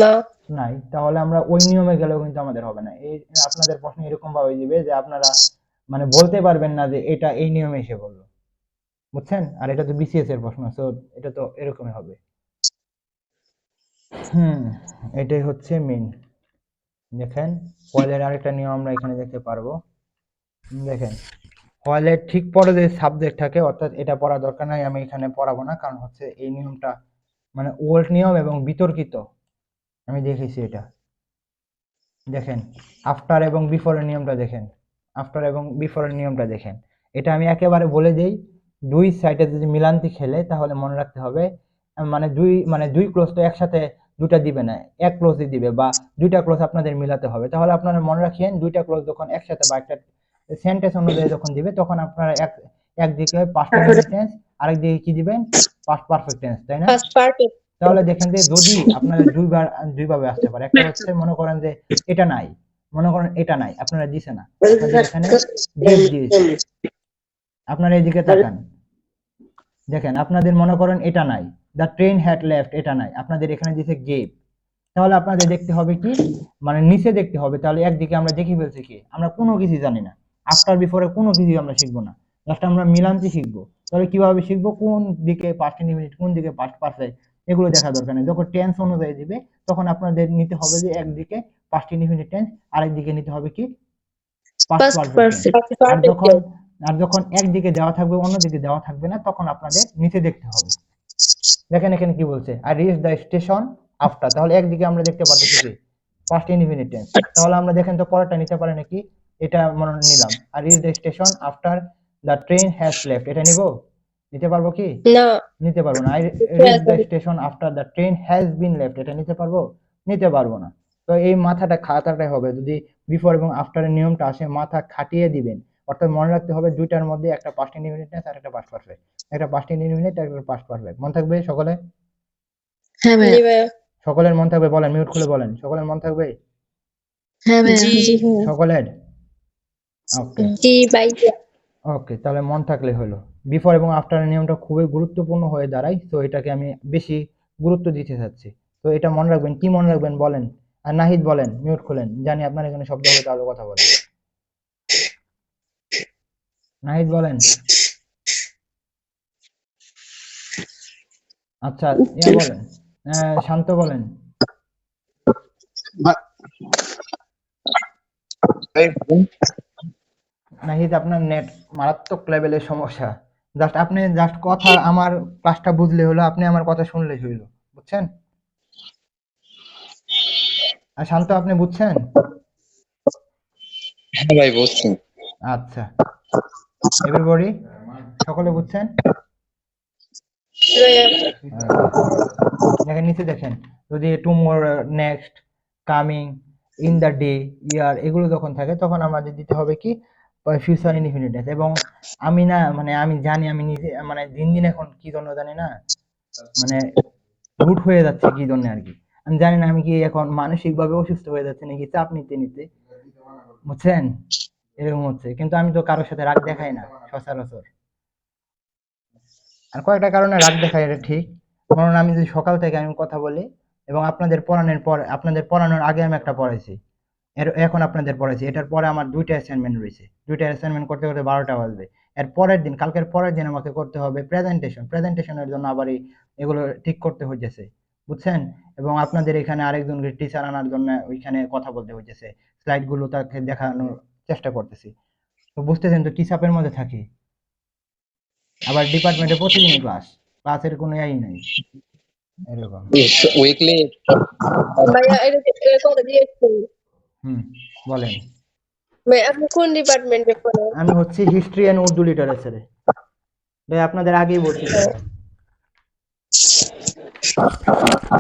Speaker 2: না।
Speaker 1: নাই। তাহলে আমরা ওই নিয়মে গেলেও কিন্তু আমাদের হবে না। এই আপনাদের প্রশ্ন এরকম ভাবে দিবে যে আপনারা মানে বলতে পারবেন না যে এটা এই নিয়মে এসে বললো, বুঝছেন? আর এটা তো বিসিএস এর প্রশ্ন, সো এটা তো এরকমই হবে। এটাই হচ্ছে মেন। দেখেন, হোয়াইলের আরেকটা নিয়ম আমরা এখানে দেখতে পারবো। দেখেন, হোয়াইলের ঠিক পরে যে সাবজেক্ট থাকে, অর্থাৎ এটা পড়া দরকার নাই, আমি এখানে পড়াবো না, কারণ হচ্ছে এই নিয়মটা মানে ওল্ড নিয়ম এবং বিতর্কিত, আমি দেখেছি এটা। দেখেন, আফটার এবং বিফোরের নিয়মটা দেখেন, আফটার এবং বিফোরের নিয়মটা দেখেন। এটা আমি একেবারে বলে দেই, দুই সাইডে যদি মিলান্তি খেলে তাহলে মনে রাখতে হবে, মানে দুই ক্লোজ তো একসাথে দুটা দিবে না, এক ক্লোজই দিবে, বা দুইটা ক্লোজ আপনাদের মিলাতে হবে। তাহলে আপনারা মনে রাখেন, দুইটা ক্লোজ যখন একসাথে বা একটা সেন্টেন্স অনুযায়ী যখন দিবে, তখন আপনারা একদিকে পাস্ট ইনডিফিনিট টেন্স, আরেক দিকে কি দিবেন? পাস্ট পারফেক্ট টেন্স, তাই না?
Speaker 2: Past perfect.
Speaker 1: তাহলে দেখেন যে যদি আপনাদের দুইভাবে আসতে পারে। একটা হচ্ছে মনে করেন যে এটা নাই, মনে করেন এটা নাই, আপনারা দিছে না, আপনাদের এখানে গেট দিয়েছে। আপনারা এদিকে তাকান, দেখেন আপনাদের মনে করেন এটা নাই, দ্য ট্রেন হ্যাড লেফট, এটা নাই, আপনাদের এখানে দিয়েছে গেভ। তাহলে আপনাদের দেখতে হবে কি? মানে নিচে দেখতে হবে। তাহলে একদিকে আমরা দেখি ফেলছি কি? আমরা কোনো কিছু জানি না, আফটার বিফোরে কোনো কিছু আমরা শিখবো না, জাস্ট আমরা মিলান্তি শিখবো। তাহলে কিভাবে শিখবো? কোন দিকে পাস্ট ইনডিফিনিট, কোন দিকে পাস্ট পারফেক্ট, এগুলো দেখা দরকার নেই। যখন টেন্স অনুযায়ী দিবে তখন আপনাদের নিতে হবে যে একদিকে পাস্ট ইনডিফিনিট টেন্স, আরেক দিকে নিতে হবে কি? Past
Speaker 6: Past
Speaker 1: perfect tense.
Speaker 6: perfect.
Speaker 1: আর যখন একদিকে দেওয়া থাকবে অন্যদিকে দেওয়া থাকবে না, তখন আপনাদের নিচে দেখতে হবে। দেখেন এখানে কি বলছে, I reach the station after, তাহলে একদিকে আমরা দেখতে পাচ্ছি কি? Past indefinite tense. তাহলে আমরা দেখেন তো পরেরটা নিতে পারি নাকি? এটা মনে নিলাম, I reach the station after the train has left, এটা নিব? নিতে পারবো কি?
Speaker 2: না
Speaker 1: নিতে পারবো না। I reach the station after the train has been left, এটা নিতে পারবো? নিতে পারবো না। তো এই মাথাটা খাটাটাই হবে, যদি বিফোর এবং আফটারের নিয়মটা আসে মাথা খাটিয়ে দিবেন। অর্থাৎ মনে রাখতে হবে দুইটার মধ্যে একটা পাস্ট ইনডিফিনিট টেন্স আর একটা পাস্ট পারফেক্ট, একটা পাস্ট ইনডিফিনিট আর একটা পাস্ট পারফেক্ট। মন থাকবে সকলে?
Speaker 6: হ্যাঁ
Speaker 2: জি
Speaker 6: ভাইয়া।
Speaker 2: ভাইয়া
Speaker 1: সকলের মন থাকবে? বলেন, মিউট খুলে বলেন, সকলের মন থাকবে?
Speaker 6: হ্যাঁ ভাইয়া।
Speaker 2: জি ভাইয়া
Speaker 1: সকলের? ওকে
Speaker 2: জি ভাইয়া
Speaker 1: ওকে, তাহলে মন থাকলে হলো। বিফোর এবং আফটারের নিয়মটা খুবই গুরুত্বপূর্ণ হয়ে দাঁড়ায়, তো এটাকে আমি বেশি গুরুত্ব দিতে চাচ্ছি। তো এটা মনে রাখবেন। কি মনে রাখবেন বলেন? আর নাহিদ বলেন, মিউট খুলেন, জানি আপনার এখানে শব্দ হবে, তাহলে কথা বলেন। নাহিদ বলেন। আচ্ছা, ইয়া বলেন, শান্ত বলেন।
Speaker 5: ভাই বলুন।
Speaker 1: নাহিদ, আপনার নেট মারাত্মক লেভেলের সমস্যা। আপনি জাস্ট কথা, আমার ক্লাসটা বুঝলে হলো, আপনি আমার কথা শুনলেই হইলো, বুঝছেন? আর শান্ত, আপনি বুঝছেন?
Speaker 5: হ্যাঁ ভাই বুঝছি।
Speaker 1: আচ্ছা, এভরিবডি, সকলে বুঝছেন?
Speaker 2: ভাইয়া
Speaker 1: দেখেন নিচে দেখেন, যদি tomorrow, next, coming, in the day, year, এগুলো যখন থাকে তখন আমাদের দিতে হবে কি ফিউচার ইনডিফিনিট টেন্স। এবং আমি না, মানে আমি জানি, আমি নিজে মানে দিন দিন এখন কি জন্য জানি না, মানে রুট হয়ে যাচ্ছে কি জন্য আর কি। আমি জানি না আমি কি এখন মানসিক ভাবে অসুস্থ হয়ে যাচ্ছে নাকি চাপ নিতে নিতে, বুঝছেন? এরকম হচ্ছে। কিন্তু আমি তো কারোর সাথে রাগ দেখাই না সচরাচর। আর কয়েকটা কারণে রাগ দেখায়, এটা ঠিক। কারণ আমি যদি সকাল থেকে আমি কথা বলি এবং আপনাদের পড়ানোর পর, আপনাদের পড়ানোর আগে আমি একটা পড়াইছি, এখন আপনাদের পড়াইছি, এটার পরে আমার দুইটা অ্যাসাইনমেন্ট রয়েছে, দুইটা অ্যাসাইনমেন্ট করতে করতে 12টা বাজবে। এর পরের দিন, কালকের পরের দিন আমাকে করতে হবে প্রেজেন্টেশন, প্রেজেন্টেশনের জন্য আবার এগুলো ঠিক করতে হইতেছে, বুঝছেন? এবং আপনাদের এখানে আরেকজনকে টিচার আনার জন্য ওইখানে কথা বলতে হইতেছে, স্লাইডগুলো তাকে দেখানোর চেষ্টা করতেছি। তো বুঝতেছেন তো কি চাপের মধ্যে থাকি। আবার ডিপার্টমেন্টে প্রতিদিনই ক্লাস, ক্লাসের কোনো ইয়াই নাই, এরকম।
Speaker 5: উইকলি
Speaker 2: ভাইয়া এটা কথা দিয়েছি
Speaker 1: হুম, বলেন।
Speaker 2: ভাই আপনি কোন ডিপার্টমেন্টে পড়েন
Speaker 1: আমি হচ্ছি হিস্ট্রি অ্যান্ড উর্দু লিটারেচারে। ভাই আপনাদের আগেই বলছি তো,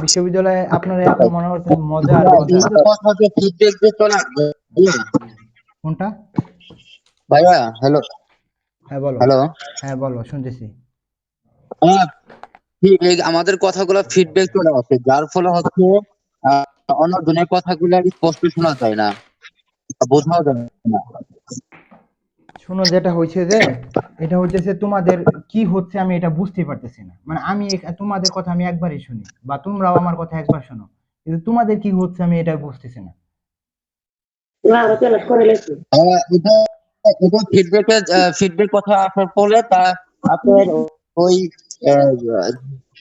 Speaker 1: বিশ্ববিদ্যালয়ে আপনারা এখন মনে করছেন মজার কথা।
Speaker 4: কথা যে ফিডব্যাক দিয়ে চলে আসবে।
Speaker 1: কোনটা?
Speaker 4: ভাইয়া হ্যালো
Speaker 1: হ্যাঁ বলো।
Speaker 4: হ্যালো
Speaker 1: হ্যাঁ বলো, শুনতেছি।
Speaker 4: হ্যাঁ, ঠিক এই আমাদের কথাগুলো ফিডব্যাক চলে আসে, যার ফলে হচ্ছে আহ, অন্য জনের কথাগুলো স্পষ্ট শোনা যায় না, বোঝাও যায় না।
Speaker 1: শোনো, যেটা হয়েছে যে, এটা হচ্ছে তোমাদের কি হচ্ছে আমি এটা বুঝতে পারতেছি না। মানে আমি তোমাদের কথা আমি একবারই শুনি, বা তোমরাও আমার কথা একবার শোনো, কিন্তু তোমাদের কি হচ্ছে আমি এটা বুঝতেছি না।
Speaker 4: এটা এটা ফিডব্যাক কথা আসার ফলে তা আপনার ওই আহ,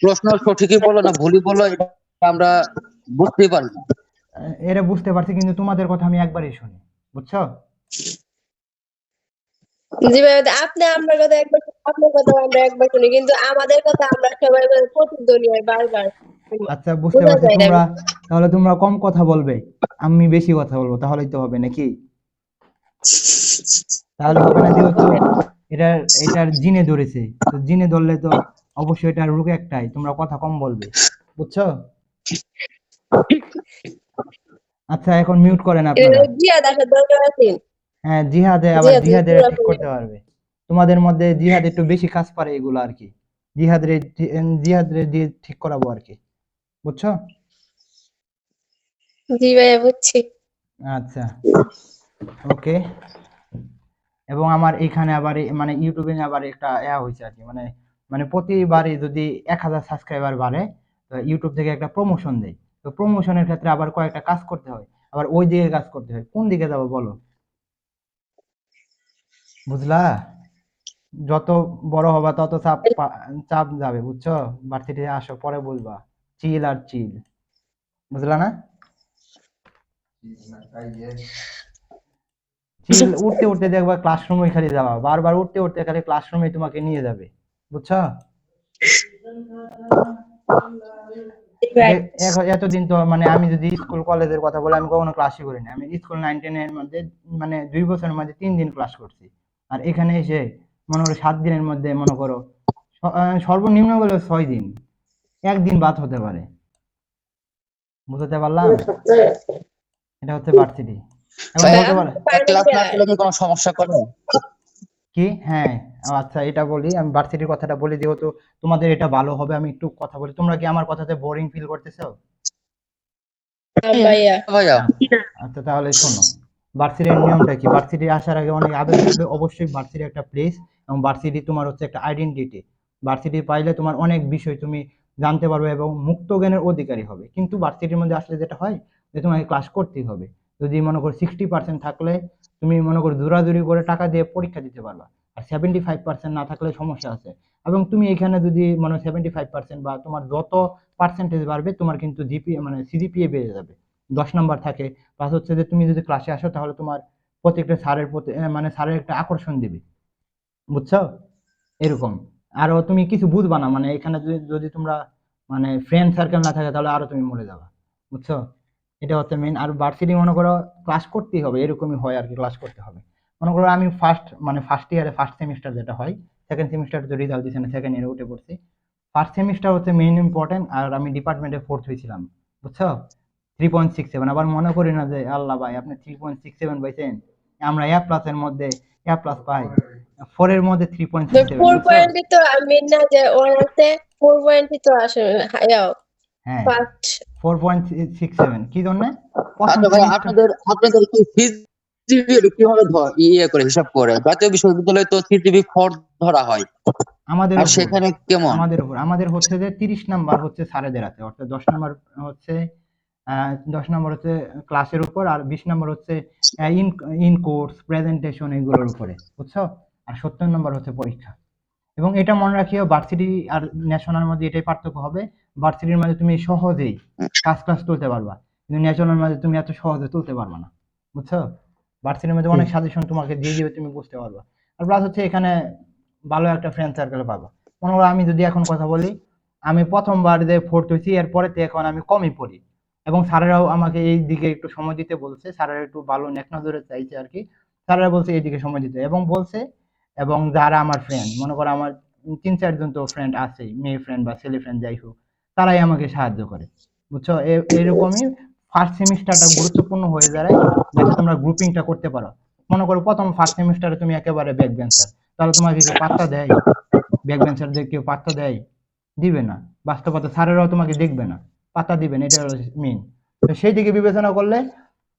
Speaker 4: প্রশ্ন সঠিকই বলো না ভুলই বলো, এটা আমরা বুঝতেই পারি না।
Speaker 1: এটা বুঝতে পারছি, কিন্তু তোমাদের কথা আমি একবারই শুনি, বুঝছো?
Speaker 2: জি ভাইয়া আপনি আমার কথা একবার শুনি, আপনার কথা আমরা একবার শুনি কিন্তু আমাদের কথা আমরা সবাই প্রতিধ্বনি হয় বারবার
Speaker 1: আচ্ছা, বুঝতে
Speaker 2: বোঝা
Speaker 1: পারছি।
Speaker 2: যায় না
Speaker 1: তাহলে তোমরা কম কথা বলবে, আমি বেশি কথা বলবো, তাহলেই তো হবে নাকি? তাহলে হবে না, যেহেতু এটা এটার জিনে ধরেছে, তো জিনে ধরলে তো অবশ্যই এটার রোগ একটাই, তোমরা কথা কম বলবে, বুঝছো? আচ্ছা, এখন মিউট করেন আপনারা।
Speaker 2: জিয়াদ আসার দরকার আছে
Speaker 1: হ্যাঁ, জিহাদে, আবার
Speaker 2: জিয়াদ
Speaker 1: জিহাদের
Speaker 2: পুরা
Speaker 1: ঠিক করতে পারবে। তোমাদের মধ্যে জিহাদ একটু বেশি কাজ পারে এগুলো আর কি, জিহাদরে দিয়ে ঠিক করাবো আর কি, বুঝছো?
Speaker 2: জি ভাইয়া বুঝছি
Speaker 1: আচ্ছা, ওকে। এবং আমার এখানে আবার মানে ইউটিউবে আবার একটা হয়েছে আর কি, মানে মানে প্রতিবারই যদি 1000 সাবস্ক্রাইবার বাড়ে, তো ইউটিউব থেকে একটা প্রমোশন দেয়। তো প্রমোশনের ক্ষেত্রে আবার কয়েকটা কাজ করতে হয়, আবার ওই দিকে কাজ করতে হয়। কোন দিকে যাবো বলো? বুঝলা? যত বড় হবা তত চাপ যাবে, বুঝছো? ভার্সিটি আসো, পরে বুঝবা। চিল আর চিল, বুঝলা না? চিল উঠতে উঠতে দেখবা ক্লাসরুমে খালি যাওয়া, বারবার উঠতে উঠতে খালি ক্লাসরুমে তোমাকে নিয়ে যাবে, বুঝছো?
Speaker 2: জি ভাই
Speaker 1: এতদিন তো মানে আমি যদি স্কুল কলেজের কথা বলি, আমি কখনো ক্লাসই করি না। আমি স্কুল 9-10 এর মধ্যে মানে 2 বছরের মধ্যে 3 দিন ক্লাস করছি। আর এখানে এসে মনে করো 7 দিনের মধ্যে মনে করো সর্বনিম্ন হলো 6 দিন, একদিন বাদ হতে পারে। বুঝতে পারলাম? এটা হচ্ছে ভার্সিটি। এখন
Speaker 4: ভাই,
Speaker 1: বলতে পারে
Speaker 4: এক ক্লাস না করলে কি কোনো সমস্যা করে?
Speaker 1: কি? হ্যাঁ, আচ্ছা এটা বলি, আমি ভার্সিটির কথাটা বলি, যেহেতু তোমাদের এটা ভালো হবে আমি একটু কথা বলি। তোমরা কি আমার কথাতে বোরিং ফিল করতেছো?
Speaker 2: ভাইয়া
Speaker 4: ভাইয়া,
Speaker 1: আচ্ছা তাহলে শোনো, ভার্সিটির নিয়মটা কি। ভার্সিটি আসার আগে অনেক আবেগ থাকবে, অবশ্যই ভার্সিটি একটা প্লেস, এবং ভার্সিটি তোমার হচ্ছে একটা আইডেন্টিটি। ভার্সিটি পাইলে তোমার অনেক বিষয় তুমি জানতে পারবে এবং মুক্ত জ্ঞানের অধিকারী হবে। কিন্তু ভার্সিটির মধ্যে আসলে যেটা হয় যে তোমাকে ক্লাস করতেই হবে। যদি মনে করো 60% থাকলে তুমি মনে করো দৌড়াদৌড়ি করে টাকা দিয়ে পরীক্ষা দিতে পারবা, আর 75% না থাকলে সমস্যা আছে। এবং তুমি এখানে যদি মনে 75% বা তোমার যত পার্সেন্টেজ বাড়বে তোমার কিন্তু জিপিএ মানে সিজিপিএ বেড়ে যাবে। 10 নাম্বার থাকে, প্লাস হচ্ছে যে তুমি যদি ক্লাসে আসো তাহলে তোমার প্রত্যেকটা স্যারের প্রতি মানে স্যারের একটা আকর্ষণ দিবে, বুঝছো? এরকম। আরো তুমি কিছু বুঝবা না, মানে এখানে যদি যদি তোমরা মানে ফ্রেন্ড সার্কেল না থাকে তাহলে আরো তুমি মরে যাবা, বুঝছো? এটা হচ্ছে মেইন। আর ভার্সিটি মনে করো ক্লাস করতেই হবে, এরকমই হয় আর কি, ক্লাস করতে হবে। মনে করো আমি ফার্স্ট ইয়ারে ফার্স্ট সেমিস্টার যেটা হয়, সেকেন্ড সেমিস্টার তো রেজাল্ট দিচ্ছে না, সেকেন্ড ইয়ারে উঠে পড়ছি। ফার্স্ট সেমিস্টার হচ্ছে মেইন ইম্পর্টেন্ট, আর আমি ডিপার্টমেন্টে ফোর্থ হয়েছিলাম, বুঝছো? 3.67। আবার মনে করি না যে আল্লাহ ভাই আপনি 3.67 পাইছেন, আমরা এ প্লাসের মধ্যে এ প্লাস পাই, 4 এর মধ্যে 3.67,
Speaker 2: 4
Speaker 1: বুঝছো?
Speaker 2: পয়েন্টই তো আমি না যে অনার্সে 4 পয়েন্টই তো আসে
Speaker 1: হ্যাঁ,
Speaker 2: ফার্স্ট
Speaker 1: 4.67 কি জন্য? প্রথম
Speaker 4: আচ্ছা ভাই,
Speaker 1: সেমিস্টার।
Speaker 4: আপনাদের কি সিজিপিএ কিভাবে করে হিসাব করে? জাতীয় বিশ্ববিদ্যালয়ে তো সিজিপি 4 ধরা হয়,
Speaker 1: আমাদের
Speaker 4: আর
Speaker 1: উপর
Speaker 4: সেখানে কেমন?
Speaker 1: আমাদের হচ্ছে যে 30 নাম্বার হচ্ছে স্যারেদের হাতে, অর্থাৎ 10 নাম্বার হচ্ছে 10 নাম্বার হচ্ছে ক্লাসের উপর, আর 20 নাম্বার হচ্ছে ইন ইন কোর্স প্রেজেন্টেশন এগুলোর উপরে, বুঝছো? আর 70 নাম্বার হচ্ছে পরীক্ষা। এবং এটা মনে রাখিও, ভার্সিটি আর ন্যাশনাল মধ্যে এটাই পার্থক্য হবে, ভার্সিটির মধ্যে তুমি সহজেই ক্লাস তুলতে পারবা, কিন্তু ন্যাশনাল মধ্যে তুমি এত সহজে তুলতে পারবা না, বুঝছো? ভার্সিটির মধ্যে অনেক সাজেশন তোমাকে দিয়ে দিবে, তুমি বুঝতে পারবা। আর প্লাস হচ্ছে এখানে ভালো একটা ফ্রেন্ড সার্কেল পাবা। মনে করো আমি যদি এখন কথা বলি, আমি প্রথমবার যে ফোর্থ হয়েছি এরপরে তো এখন আমি কমই পড়ি, এবং স্যারেরাও আমাকে এই দিকে একটু সময় দিতে বলছে, স্যারেরা একটু ভালো নেক নজরে চাইছে আর কি। স্যারেরা বলছে এই দিকে সময় দিতে, এবং বলছে, এবং যারা আমার ফ্রেন্ড মনে করো আমার 3-4 জন তো ফ্রেন্ড আছেই, মেয়ে ফ্রেন্ড বা ছেলে ফ্রেন্ড যাই হোক, তারাই আমাকে সাহায্য করে, বুঝছো? এরকমই ফার্স্ট সেমিস্টারটা গুরুত্বপূর্ণ হয়ে দাঁড়ায়, যাতে তোমরা গ্রুপিংটা করতে পারো। মনে করো প্রথম ফার্স্ট সেমিস্টারে তুমি একেবারে ব্যাক বেঞ্চার, তাহলে তোমাকে কেউ পাত্তা দেয়? ব্যাক বেঞ্চারদের কেউ পাত্তা দেয়? দিবে না। বাস্তবতা স্যারেরাও তোমাকে দেখবে না, পাত্তা দিবে না, এটা হলো মেইন। তো সেই দিকে বিবেচনা করলে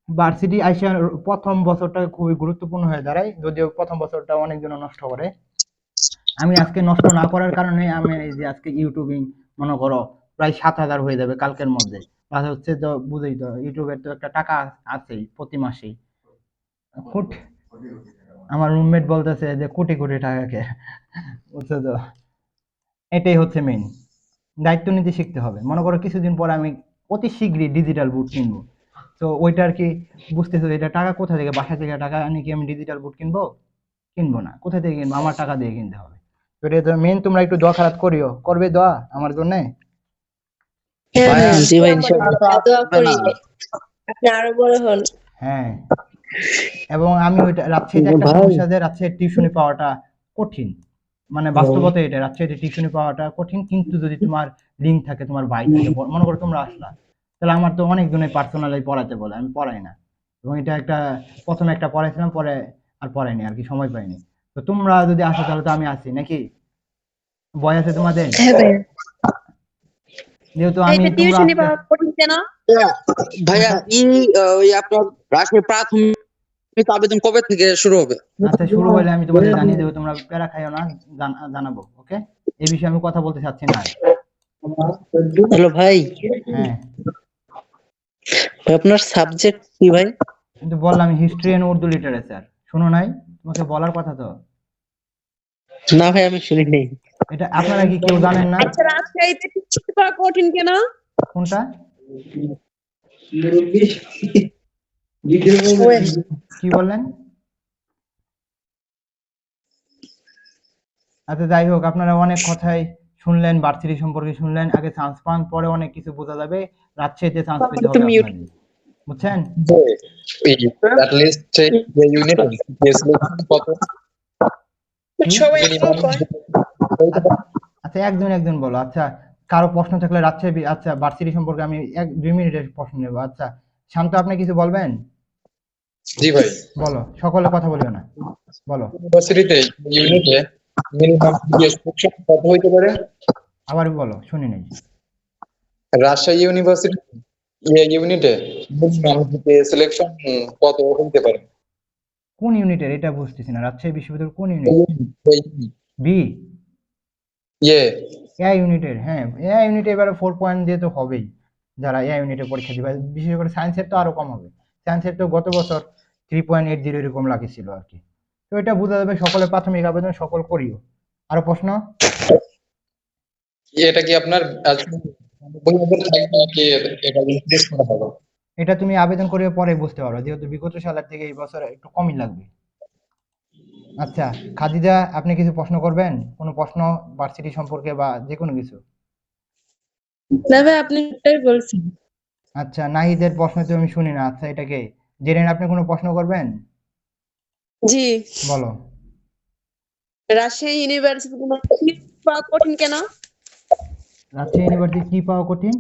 Speaker 1: ভার্সিটি আইসা প্রথম বছরটা খুবই গুরুত্বপূর্ণ হয়ে দাঁড়ায়, যদিও প্রথম বছরটা অনেকজন নষ্ট করে। আমি আজকে নষ্ট না করার কারণে আমি এই যে আজকে ইউটিউবিং মনে করো প্রায় 7,000 হয়ে যাবে কালকের মধ্যে। প্লাস হচ্ছে তো বুঝেই তো ইউটিউবের তো একটা টাকা আছেই প্রতি মাসেই। কোট আমার রুমমেট বলতেছে যে কোটি কোটি টাকা কে, বুঝছো তো? এটাই হচ্ছে মেইন, দায়িত্ব নিতে শিখতে হবে। মনে করো কিছুদিন পর আমি অতি শীঘ্রই ডিজিটাল বুট কিনবো, তো ওইটা আর কি বুঝতেছো, এটা টাকা কোথা থেকে, বাসা থেকে টাকা আনি কি আমি ডিজিটাল বুট কিনবো? কিনবো না। কোথা থেকে কিনবো? আমার টাকা দিয়ে কিনতে হবে। তো এটা মেইন, তোমরা একটু দোয়া খারাপ করিও, করবে দোয়া আমার জন্য।
Speaker 6: হ্যাঁ
Speaker 4: ভাইয়া,
Speaker 6: ভাই
Speaker 3: জি ভাই,
Speaker 2: দোয়া করি,
Speaker 3: ইনশাআল্লাহ।
Speaker 2: দোয়া
Speaker 4: আসবে
Speaker 2: করি
Speaker 4: না।
Speaker 2: আপনি আরো বড় হন।
Speaker 1: হ্যাঁ, এবং আমি ওইটা রাজশাহীতে একটা
Speaker 3: ভাই,
Speaker 1: সমস্যা, যে রাজশাহীর টিউশনি পাওয়াটা কঠিন, মানে বাস্তবতা এটা, রাজশাহীতে টিউশনি পাওয়াটা কঠিন। কিন্তু যদি তোমার লিঙ্ক থাকে, তোমার ভাই থাকে, মনে করো তোমরা আসলা, তাহলে আমার তো অনেক জনের পার্সোনালি পড়াতে বলে, আমি পড়াই না। এবং এটা একটা প্রথমে একটা পড়াইছিলাম, পরে আর পড়াইনি আর কি, সময় পাইনি। তো তোমরা যদি আসো তাহলে তো আমি আছি নাকি, ভয় আছে তোমাদের?
Speaker 6: হ্যাঁ ভাই।
Speaker 1: যেহেতু আমি তোমরা আসলে
Speaker 6: কঠিন কেন?
Speaker 4: ভাইয়া, ওই আপনার রাষ্ট্রীয় প্রাথমিক আবেদন কবে থেকে শুরু হবে?
Speaker 1: আচ্ছা শুরু হলে আমি তোমাদের জানিয়ে দেবো, তোমরা প্যারা খাইও না, জানাবো, ওকে? এই বিষয়ে আমি কথা বলতে চাচ্ছি না আর।
Speaker 3: হ্যালো ভাই,
Speaker 1: হ্যাঁ,
Speaker 3: আপনার সাবজেক্ট কি ভাই?
Speaker 1: কিন্তু বললাম হিস্ট্রি এন্ড উর্দু লিটারেচার, শোনো নাই? তোমাকে বলার কথা তো।
Speaker 3: না ভাই, আমি শুনি নাই।
Speaker 1: এটা আপনারা কি কেউ জানেন না?
Speaker 6: আচ্ছা রাজশাহীতে টিউশন পড়া কঠিন কেন?
Speaker 1: কোনটা? কি বললেন? আচ্ছা যাই হোক, আপনারা অনেক কথাই শুনলেন, ভার্সিটি সম্পর্কে শুনলেন, আগে চান্স পান, পরে অনেক কিছু বোঝা যাবে। রাজশাহীতে চান্স পেতে
Speaker 6: তো
Speaker 1: হবে
Speaker 6: মিউট।
Speaker 1: আপনাদের, বুঝছেন?
Speaker 5: at least check the unit and CPS কত
Speaker 1: কি?
Speaker 6: সবাই
Speaker 5: minimum
Speaker 1: আচ্ছা একজন একজন বলো। আচ্ছা কারো প্রশ্ন থাকলে রাজশাহী আচ্ছা ভার্সিটি সম্পর্কে আমি 1-2 মিনিটের প্রশ্ন নেবো। আচ্ছা শান্ত, আপনি কিছু বলবেন?
Speaker 5: জি ভাই,
Speaker 1: বলো, সকলে কথা বলিও না, বলো।
Speaker 5: ইউনিভার্সিটিতে ইউনিটে মিনিমাম সিলেকশন কত হইতে পারে?
Speaker 1: আবার বলো, শুনি নাই।
Speaker 5: রাজশাহী ইউনিভার্সিটি ইউনিটে মিনিমাম সিলেকশন কত হইতে পারে?
Speaker 1: কোন ইউনিটের এটা বুঝতেছি না, রাজশাহী বিশ্ববিদ্যালয়ের কোন ইউনিট? বি?
Speaker 5: ইয়ে
Speaker 1: এ ইউনিটের, হ্যাঁ এ ইউনিটে এবারে 4 পয়েন্ট দিয়ে তো হবেই, যারা এ ইউনিটে পরীক্ষা দিবে। বিশেষ করে সায়েন্সের তো আরো কম হবে। সায়েন্সের তো গত বছর 3.80 এরকম লাগেছিল আর কি। তো এটা বোঝা যাবে, সকলের প্রাথমিক আবেদন সকল করিও। আরো প্রশ্ন?
Speaker 5: এটা কি আপনার 90,000 থাকবে নাকি এটা ইনক্রিজ করা হবে?
Speaker 1: এটা তুমি আবেদন করে পরে বুঝতে পারবে, যেহেতু বিগত সালের থেকে এই বছর একটু কমই লাগবে। আচ্ছা খাদিজা, আপনি কিছু প্রশ্ন করবেন? কোনো প্রশ্ন ভার্সিটি সম্পর্কে বা যে কোনো কিছু?
Speaker 6: না ভাই, আপনি এটাই বলছেন।
Speaker 1: আচ্ছা নাহিদের প্রশ্ন তো আমি শুনি না। আচ্ছা এটাকে জেনে আপনি কোনো প্রশ্ন করবেন?
Speaker 7: জি,
Speaker 1: বলো।
Speaker 7: রাজশাহী ইউনিভার্সিটি পাওয়া কঠিন কেন?
Speaker 1: রাজশাহী ইউনিভার্সিটি কি পাওয়া কঠিন?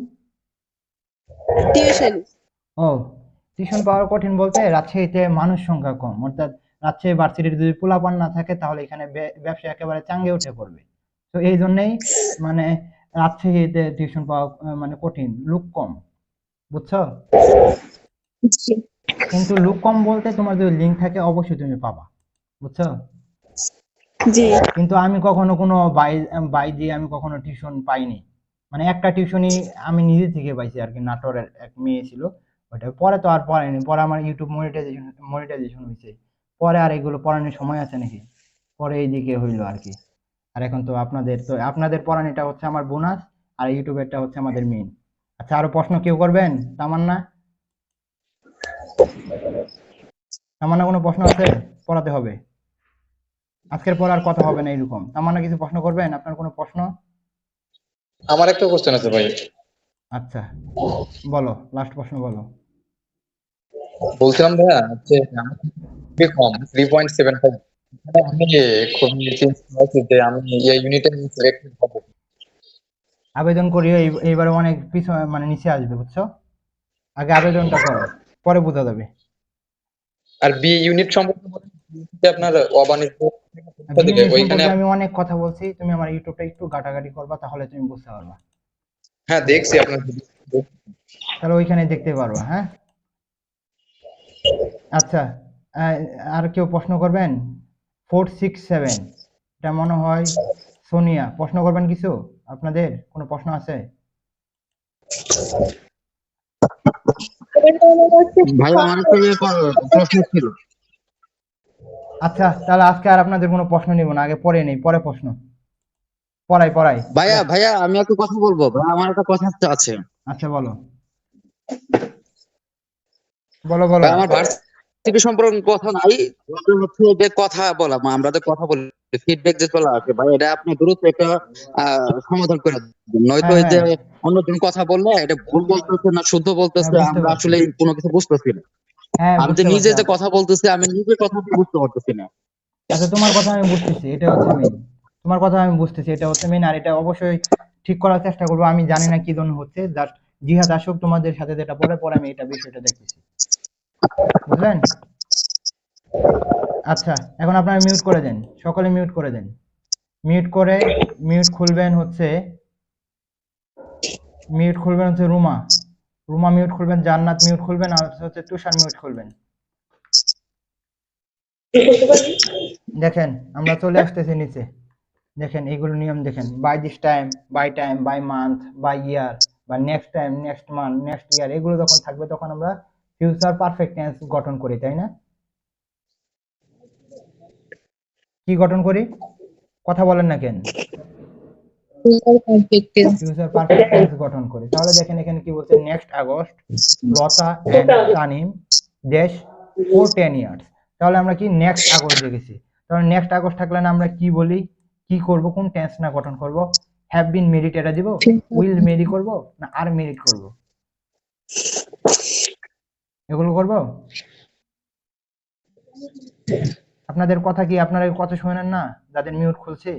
Speaker 7: টিউশন।
Speaker 1: ও, টিউশন পাওয়া কঠিন বলতে রাজশাহীতে মানুষ সংখ্যা কম, অর্থাৎ রাজশাহী ভার্সিটির যদি পোলাপান না থাকে তাহলে এখানে ব্যবসা একেবারে চাঙ্গে উঠে পড়বে। তো এই জন্যই মানে রাজশাহীতে টিউশন পাওয়া মানে কঠিন, লোক কম, বুঝছো?
Speaker 6: জি।
Speaker 1: কিন্তু লোক কম বলতে তোমার যদি লিঙ্ক থাকে অবশ্যই তুমি পাবা, বুঝছো?
Speaker 6: জি।
Speaker 1: কিন্তু আমি কখনো কোনো বাই দিয়ে আমি কখনো টিউশন পাইনি। মানে একটা টিউশনই আমি নিজে থেকে পাইছি আর কি, নাটোরের এক মেয়ে ছিল ওটা। পরে তো আর পড়াইনি, পরে আমার ইউটিউব মনিটাইজেশন হয়েছে। পরে আর এগুলো পড়ানোর সময় আছে নাকি? পরে এইদিকে হইলো আর কি। আর এখন তো আপনাদের পড়ানিটা হচ্ছে আমার বোনাস, আর ইউটিউবেরটা হচ্ছে আমাদের মেইন। আচ্ছা আরো প্রশ্ন কেউ করবেন? তামান্না, তামান্না কোনো প্রশ্ন আছে? পড়াতে হবে, আজকের পর আর কথা হবে না এরকম। তামান্না কিছু প্রশ্ন করবেন? আপনার কোনো প্রশ্ন?
Speaker 5: আমার একটা কোশ্চেন আছে ভাই।
Speaker 1: আচ্ছা বলো, লাস্ট প্রশ্ন বলো।
Speaker 5: বলছিলাম ভাইয়া হচ্ছে আমার খুবই কম 3.75। আমি খুবই চিন্তিত আছি যে আমি এই ইউনিটে সিলেক্টেড হবো।
Speaker 1: আবেদন করিও, এইবারে অনেক মানে নিচে আসবে, বুঝছো? আগে আবেদনটা করো, পরে বোঝা যাবে।
Speaker 5: আর বি ইউনিট সম্পর্কে বলেন, যে আপনার অবাণিজ্য পরীক্ষা দিবে
Speaker 1: বিএনএ
Speaker 5: ওইখানে
Speaker 1: সম্পর্কে আমি অনেক কথা বলছি, তুমি আমার ইউটিউবটা একটু ঘাটাঘাটি করবা, তাহলে তুমি বুঝতে পারবা।
Speaker 5: হ্যাঁ দেখছি আপনার video।
Speaker 1: তাহলে ওইখানে দেখতে পারবা, হ্যাঁ। আচ্ছা আহ, আর কেউ প্রশ্ন করবেন? 467, এটা মনে হয় সোনিয়া। প্রশ্ন করবেন কিছু? আপনাদের কোনো প্রশ্ন আছে?
Speaker 4: ভাই আমার একটা প্রশ্ন ছিল।
Speaker 1: আচ্ছা তাহলে আজকে আর আপনাদের কোনো প্রশ্ন নিব না, আগে পরে নেই, পরে প্রশ্ন। পড়াই পড়াই।
Speaker 4: ভাইয়া ভাইয়া আমি একটা কথা বলবো ভাই, আমার একটা কথা আছে।
Speaker 1: আচ্ছা বলো, বলো বলো।
Speaker 4: ভাই আমার ভার্সিটি সম্পর্কে কথা নাই, আমাদের হচ্ছে যে কথা বলা, আমাদের কথা বলি, ফিডব্যাক যে চলে আসে ভাই, এটা আপনি দ্রুত একটা সমাধান করে দিন, নয়তো
Speaker 1: হ্যাঁ
Speaker 4: এই যে
Speaker 1: হ্যাঁ
Speaker 4: অন্যজন কথা বললে এটা ভুল বলতেছে না শুদ্ধ
Speaker 1: হ্যাঁ,
Speaker 4: বলতেছে,
Speaker 1: বুঝতে
Speaker 4: আমরা
Speaker 1: পারছি।
Speaker 4: আসলে কোনো কিছু বুঝতেছি না।
Speaker 1: হ্যাঁ
Speaker 4: আমি যে
Speaker 1: বুঝতে
Speaker 4: নিজে
Speaker 1: পারছি
Speaker 4: যে কথা বলতেছি, আমি নিজে কথা বুঝতে পারতেছি না।
Speaker 1: আচ্ছা তোমার কথা আমি বুঝতেছি, এটা হচ্ছে মেইন। তোমার কথা আমি বুঝতেছি, এটা হচ্ছে মেইন। আর এটা অবশ্যই ঠিক করার চেষ্টা করবো। আমি জানি না কি জন্য হচ্ছে, জাস্ট জিহাদ আসুক তোমাদের সাথে, যেটা পরে পরে আমি এটা বিষয়টা দেখতেছি, বুঝলেন? আচ্ছা এখন আপনারা মিউট করে দেন, সকলে মিউট করে দেন। মিউট করে মিউট খুলবেন হচ্ছে, রুমা, মিউট খুলবেন, জান্নাত মিউট খুলবেন, আর হচ্ছে তুষার মিউট খুলবেন। দেখেন আমরা চলে আসতেছি নিচে। দেখেন এইগুলো নিয়ম দেখেন, by this time, by month, by year, বা next time, next month, next year, এগুলো যখন থাকবে তখন আমরা ফিউচার পারফেক্ট টেন্স গঠন করি, তাই না? কি গঠন করি? কথা বলেন না কেন? ফিউচার পারফেক্ট টেন্স গঠন করি। তাহলে দেখেন এখানে কি বলছে, next August Lata and Tanim dash for 10 years. তাহলে আমরা কি নেক্সট আগস্ট দেখেছি। তাহলে নেক্সট আগস্ট থাকলে না আমরা কি বলি, কি করব, কোন টেন্স না গঠন করব? হ্যাভ বিন মেরিট এটা দিব, উইল মেরি করব, না আর মেরিট করব? এগুলো করব। আপনাদের কথা কি, আপনারা কথা শুনেন না যাদের মিউট খুলছে?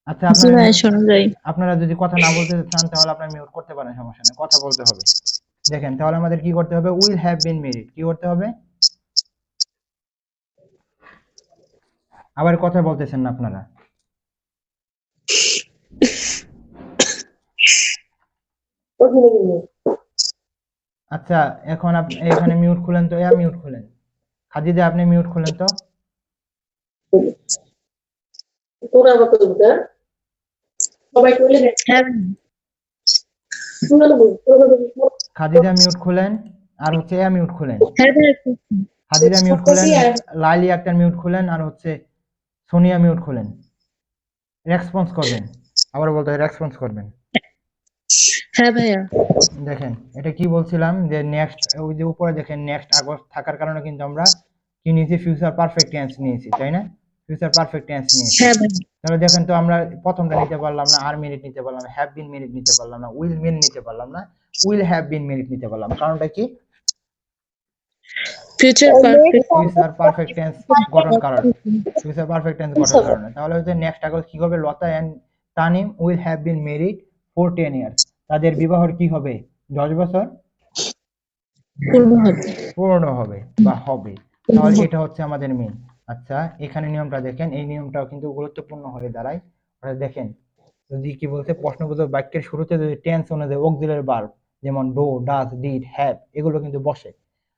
Speaker 1: আচ্ছা
Speaker 6: জি
Speaker 1: আপনারা
Speaker 6: ভাইয়া শোনা যায়।
Speaker 1: আপনারা যদি কথা না বলতে চান তাহলে আপনারা মিউট করতে পারেন, সমস্যা নেই, কথা বলতে হবে। দেখেন তাহলে আমাদের কি করতে হবে, উইল হ্যাভ বিন মেরিড কি করতে হবে, আবার কথা বলতেছেন না আপনারা। আচ্ছা এখন এখানে মিউট খুলেন তো, মিউট খুলেন, খাদিজা আপনি মিউট খুলেন তো।
Speaker 6: হ্যাঁ
Speaker 1: খাদিজা মিউট খুলেন, আর হচ্ছে মিউট খুলেন,
Speaker 6: হ্যাঁ ভাইয়া
Speaker 1: খাদিজা মিউট খুলেন, লাইলি আক্তার মিউট খুলেন, আর হচ্ছে সোনিয়া মিউট খুলেন। রেসপন্স করবেন, আবার বলতে হয় রেসপন্স করবেন।
Speaker 6: হ্যাঁ ভাইয়া
Speaker 1: দেখেন এটা কি বলছিলাম যে নেক্সট, ওই যে উপরে দেখেন নেক্সট আগস্ট থাকার কারণে কিন্তু আমরা কি নিয়েছি, ফিউচার পারফেক্ট টেন্স নিয়েছি, তাই না? ফিউচার পারফেক্ট টেন্স নিয়েছি।
Speaker 6: হ্যাঁ ভাইয়া
Speaker 1: তাহলে দেখেন তো আমরা প্রথমটা নিতে পারলাম না, আর মিনিট নিতে পারলাম না, হ্যাভ বিন মিনিট নিতে পারলাম না, উইল মিন নিতে পারলাম না, উইল হ্যাভ বিন মিনিট নিতে পারলাম। কারণটা কি?
Speaker 6: Future perfect
Speaker 1: future perfect tense গঠন কারণ, ফিউচার পারফেক্ট টেন্স গঠন কারণে। তাহলে হচ্ছে নেক্সট আগস্ট কি হবে, Lata and Tanim will have been married for 10 years, তাদের বিবাহর কি হবে, 10 বছর
Speaker 6: পূর্ণ হবে।
Speaker 1: পূর্ণ হবে বা হবে। তাহলে এটা হচ্ছে আমাদের মেইন। আচ্ছা এখানে নিয়মটা দেখেন, এই নিয়মটাও কিন্তু গুরুত্বপূর্ণ হয়ে দাঁড়ায়। দেখেন যদি কি বলছে, প্রশ্নবোধক বাক্যের শুরুতে যদি টেন্স অনুযায়ী অক্সিলারি ভার্ব যেমন ডু, ডাজ, ডিড, হ্যাভ এগুলো কিন্তু বসে,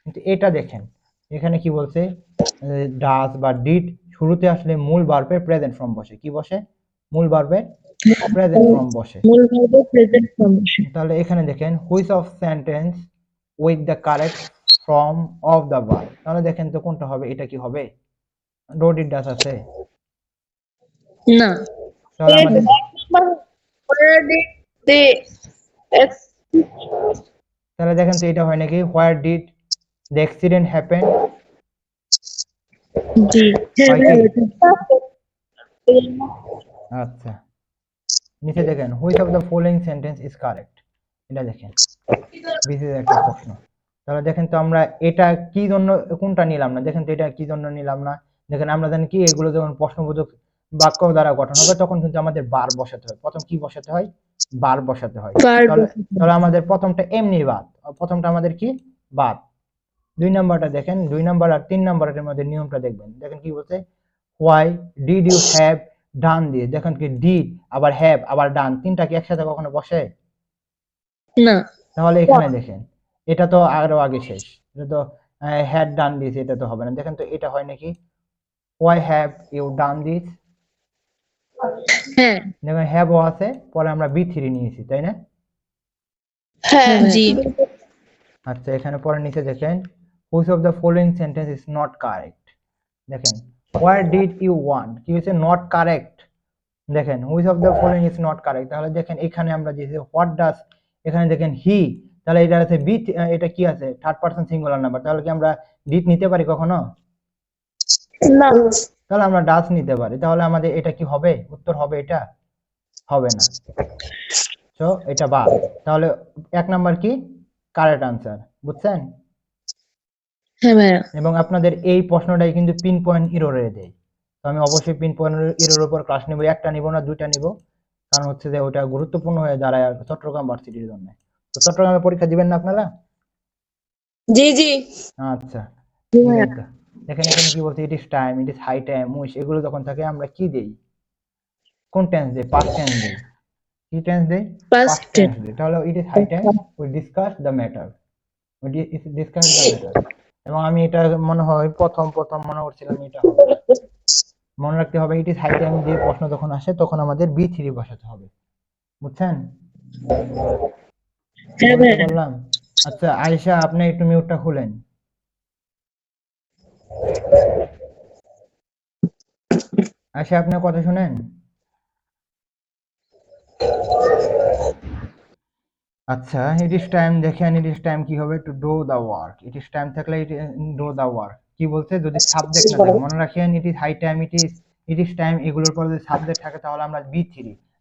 Speaker 1: কিন্তু এটা দেখেন এখানে কি বলছে, ডাজ বা ডিড শুরুতে আসলে মূল ভার্বের প্রেজেন্ট ফর্ম বসে, কি বসে, মূল ভার্বের প্রেজেন্ট ফর্ম বসে।
Speaker 6: মূল ভার্ব প্রেজেন্ট ফর্ম বসে।
Speaker 1: তাহলে এখানে দেখেন which of sentence with the correct form of the verb, তাহলে দেখেন তো কোনটা হবে, এটা কি হবে, ডু, ডিড, ডাজ আছে,
Speaker 6: না
Speaker 1: তাহলে আমাদের তাহলে দেখেন তো এটা হয় নাকি, where did the accident happen,
Speaker 6: জি হ্যাঁ
Speaker 1: হয় কি?
Speaker 6: ভাইয়া
Speaker 1: আচ্ছা নিচে দেখেন which of the following sentence is correct, এটা দেখেন বিশেষ একটা প্রশ্ন। তাহলে দেখেন তো আমরা এটা কি জন্য কোনটা নিলাম না, দেখেন তো এটা কি জন্য নিলাম না। দেখেন আমরা জানি কি এগুলো যখন প্রশ্নবোধক বাক্য দ্বারা গঠন হবে তখন কিন্তু আমাদের বার বসাতে হয়, প্রথম কি বসাতে হয়, বার বসাতে হয়। তাহলে তাহলে আমাদের প্রথমটা এমনি বাদ, প্রথমটা আমাদের কি বাদ। 2 নাম্বারটা দেখেন, 2 নাম্বার আর 3 নাম্বারের মধ্যে নিয়মটা দেখবেন, দেখেন কি বলছে, why did you have done দিয়ে, দেখেন কি ডিড আবার হ্যাভ আবার ডান তিনটা কি একসাথে কখনো বসে,
Speaker 6: না
Speaker 1: তাহলে এখানে দেখেন এটা তো আরো আগে শেষ, এটা তো হ্যাড ডান দিস, এটা তো হবে না। দেখেন তো এটা হয় নাকি, why have you done this,
Speaker 6: হ্যাঁ
Speaker 1: দেখেন হ্যাভও আছে, পরে আমরা বি3 নিয়েছি, তাই না?
Speaker 6: হ্যাঁ জি
Speaker 1: আচ্ছা এখানে পরে নিচে দেখেন which of the following sentence is not correct, দেখেন হোয়ার ডিড ইউ ওয়ান্ট কি হয়েছে, নট কারেক্ট। দেখেন which of the following is not correct, তাহলে দেখেন এখানে আমরা দিয়েছি হোয়াট ডাজ, এখানে দেখেন হি, তাহলে এটা আছে বি, এটা কি আছে থার্ড পারসন সিঙ্গুলার নাম্বার, তাহলে কি আমরা ডিড নিতে পারি কখনো,
Speaker 6: না
Speaker 1: তাহলে আমরা ডাজ নিতে পারি, তাহলে আমাদের এটা কি হবে, উত্তর হবে এটা হবে না, তো এটা বাদ। তাহলে 1 নাম্বার কি কারেক্ট আনসার, বুঝছেন?
Speaker 6: হ্যাঁ ভাইয়া
Speaker 1: এবং আপনাদের এই প্রশ্নটাই কিন্তু পিন পয়েন্ট এররে দেয়, তো আমি অবশ্যই পিন পয়েন্ট এররের উপর ক্লাস নেব, একটা নিব না দুইটা নিব, কারণ হচ্ছে যে ওটা গুরুত্বপূর্ণ হয়ে দাঁড়ায় চট্টগ্রাম ভার্সিটির জন্য। তো চট্টগ্রামে পরীক্ষা দিবেন না আপনারা?
Speaker 7: জি জি
Speaker 1: আচ্ছা
Speaker 6: জি
Speaker 1: দিবেন
Speaker 6: ভাইয়া
Speaker 1: তো। দেখেন এখানে কি বলছে, it is time, it is high time, wish এগুলো যখন থাকে আমরা কি দেই, কোন টেন্স দেই, পাস্ট টেন্স দেই, কি টেন্স দেই,
Speaker 6: পাস্ট
Speaker 1: পাস্ট টেন্স দেই। তাহলে it is high time we discuss the matter, we discuss the matter. এবং আমি এটা মনে হয় প্রথম মনে করছিলাম এটা হবে, মনে রাখতে হবে ইট ইজ হাই টাইম দিয়ে প্রশ্ন যখন আসে তখন আমাদের বি3 বসাতে হবে, বুঝছেন?
Speaker 6: হ্যাঁ
Speaker 1: বলতে
Speaker 6: ভাইয়া
Speaker 1: পারলাম? আচ্ছা আয়েশা আপনি একটু মিউটটা খুলেন। আয়েশা আপনার কথা শুনেন? আচ্ছা ইট ইজ টাইম, দেখেন ইট ইজ টাইম কি হবে, to do the work, it is time থাকলে ডু দ্য ওয়ার্ক কি বলছে, যদি সাবজেক্ট না থাকে মনে রাখেন, it is high time, it is time এগুলোর পরে যদি সাবজেক্ট থাকে তাহলে আমরা বি3,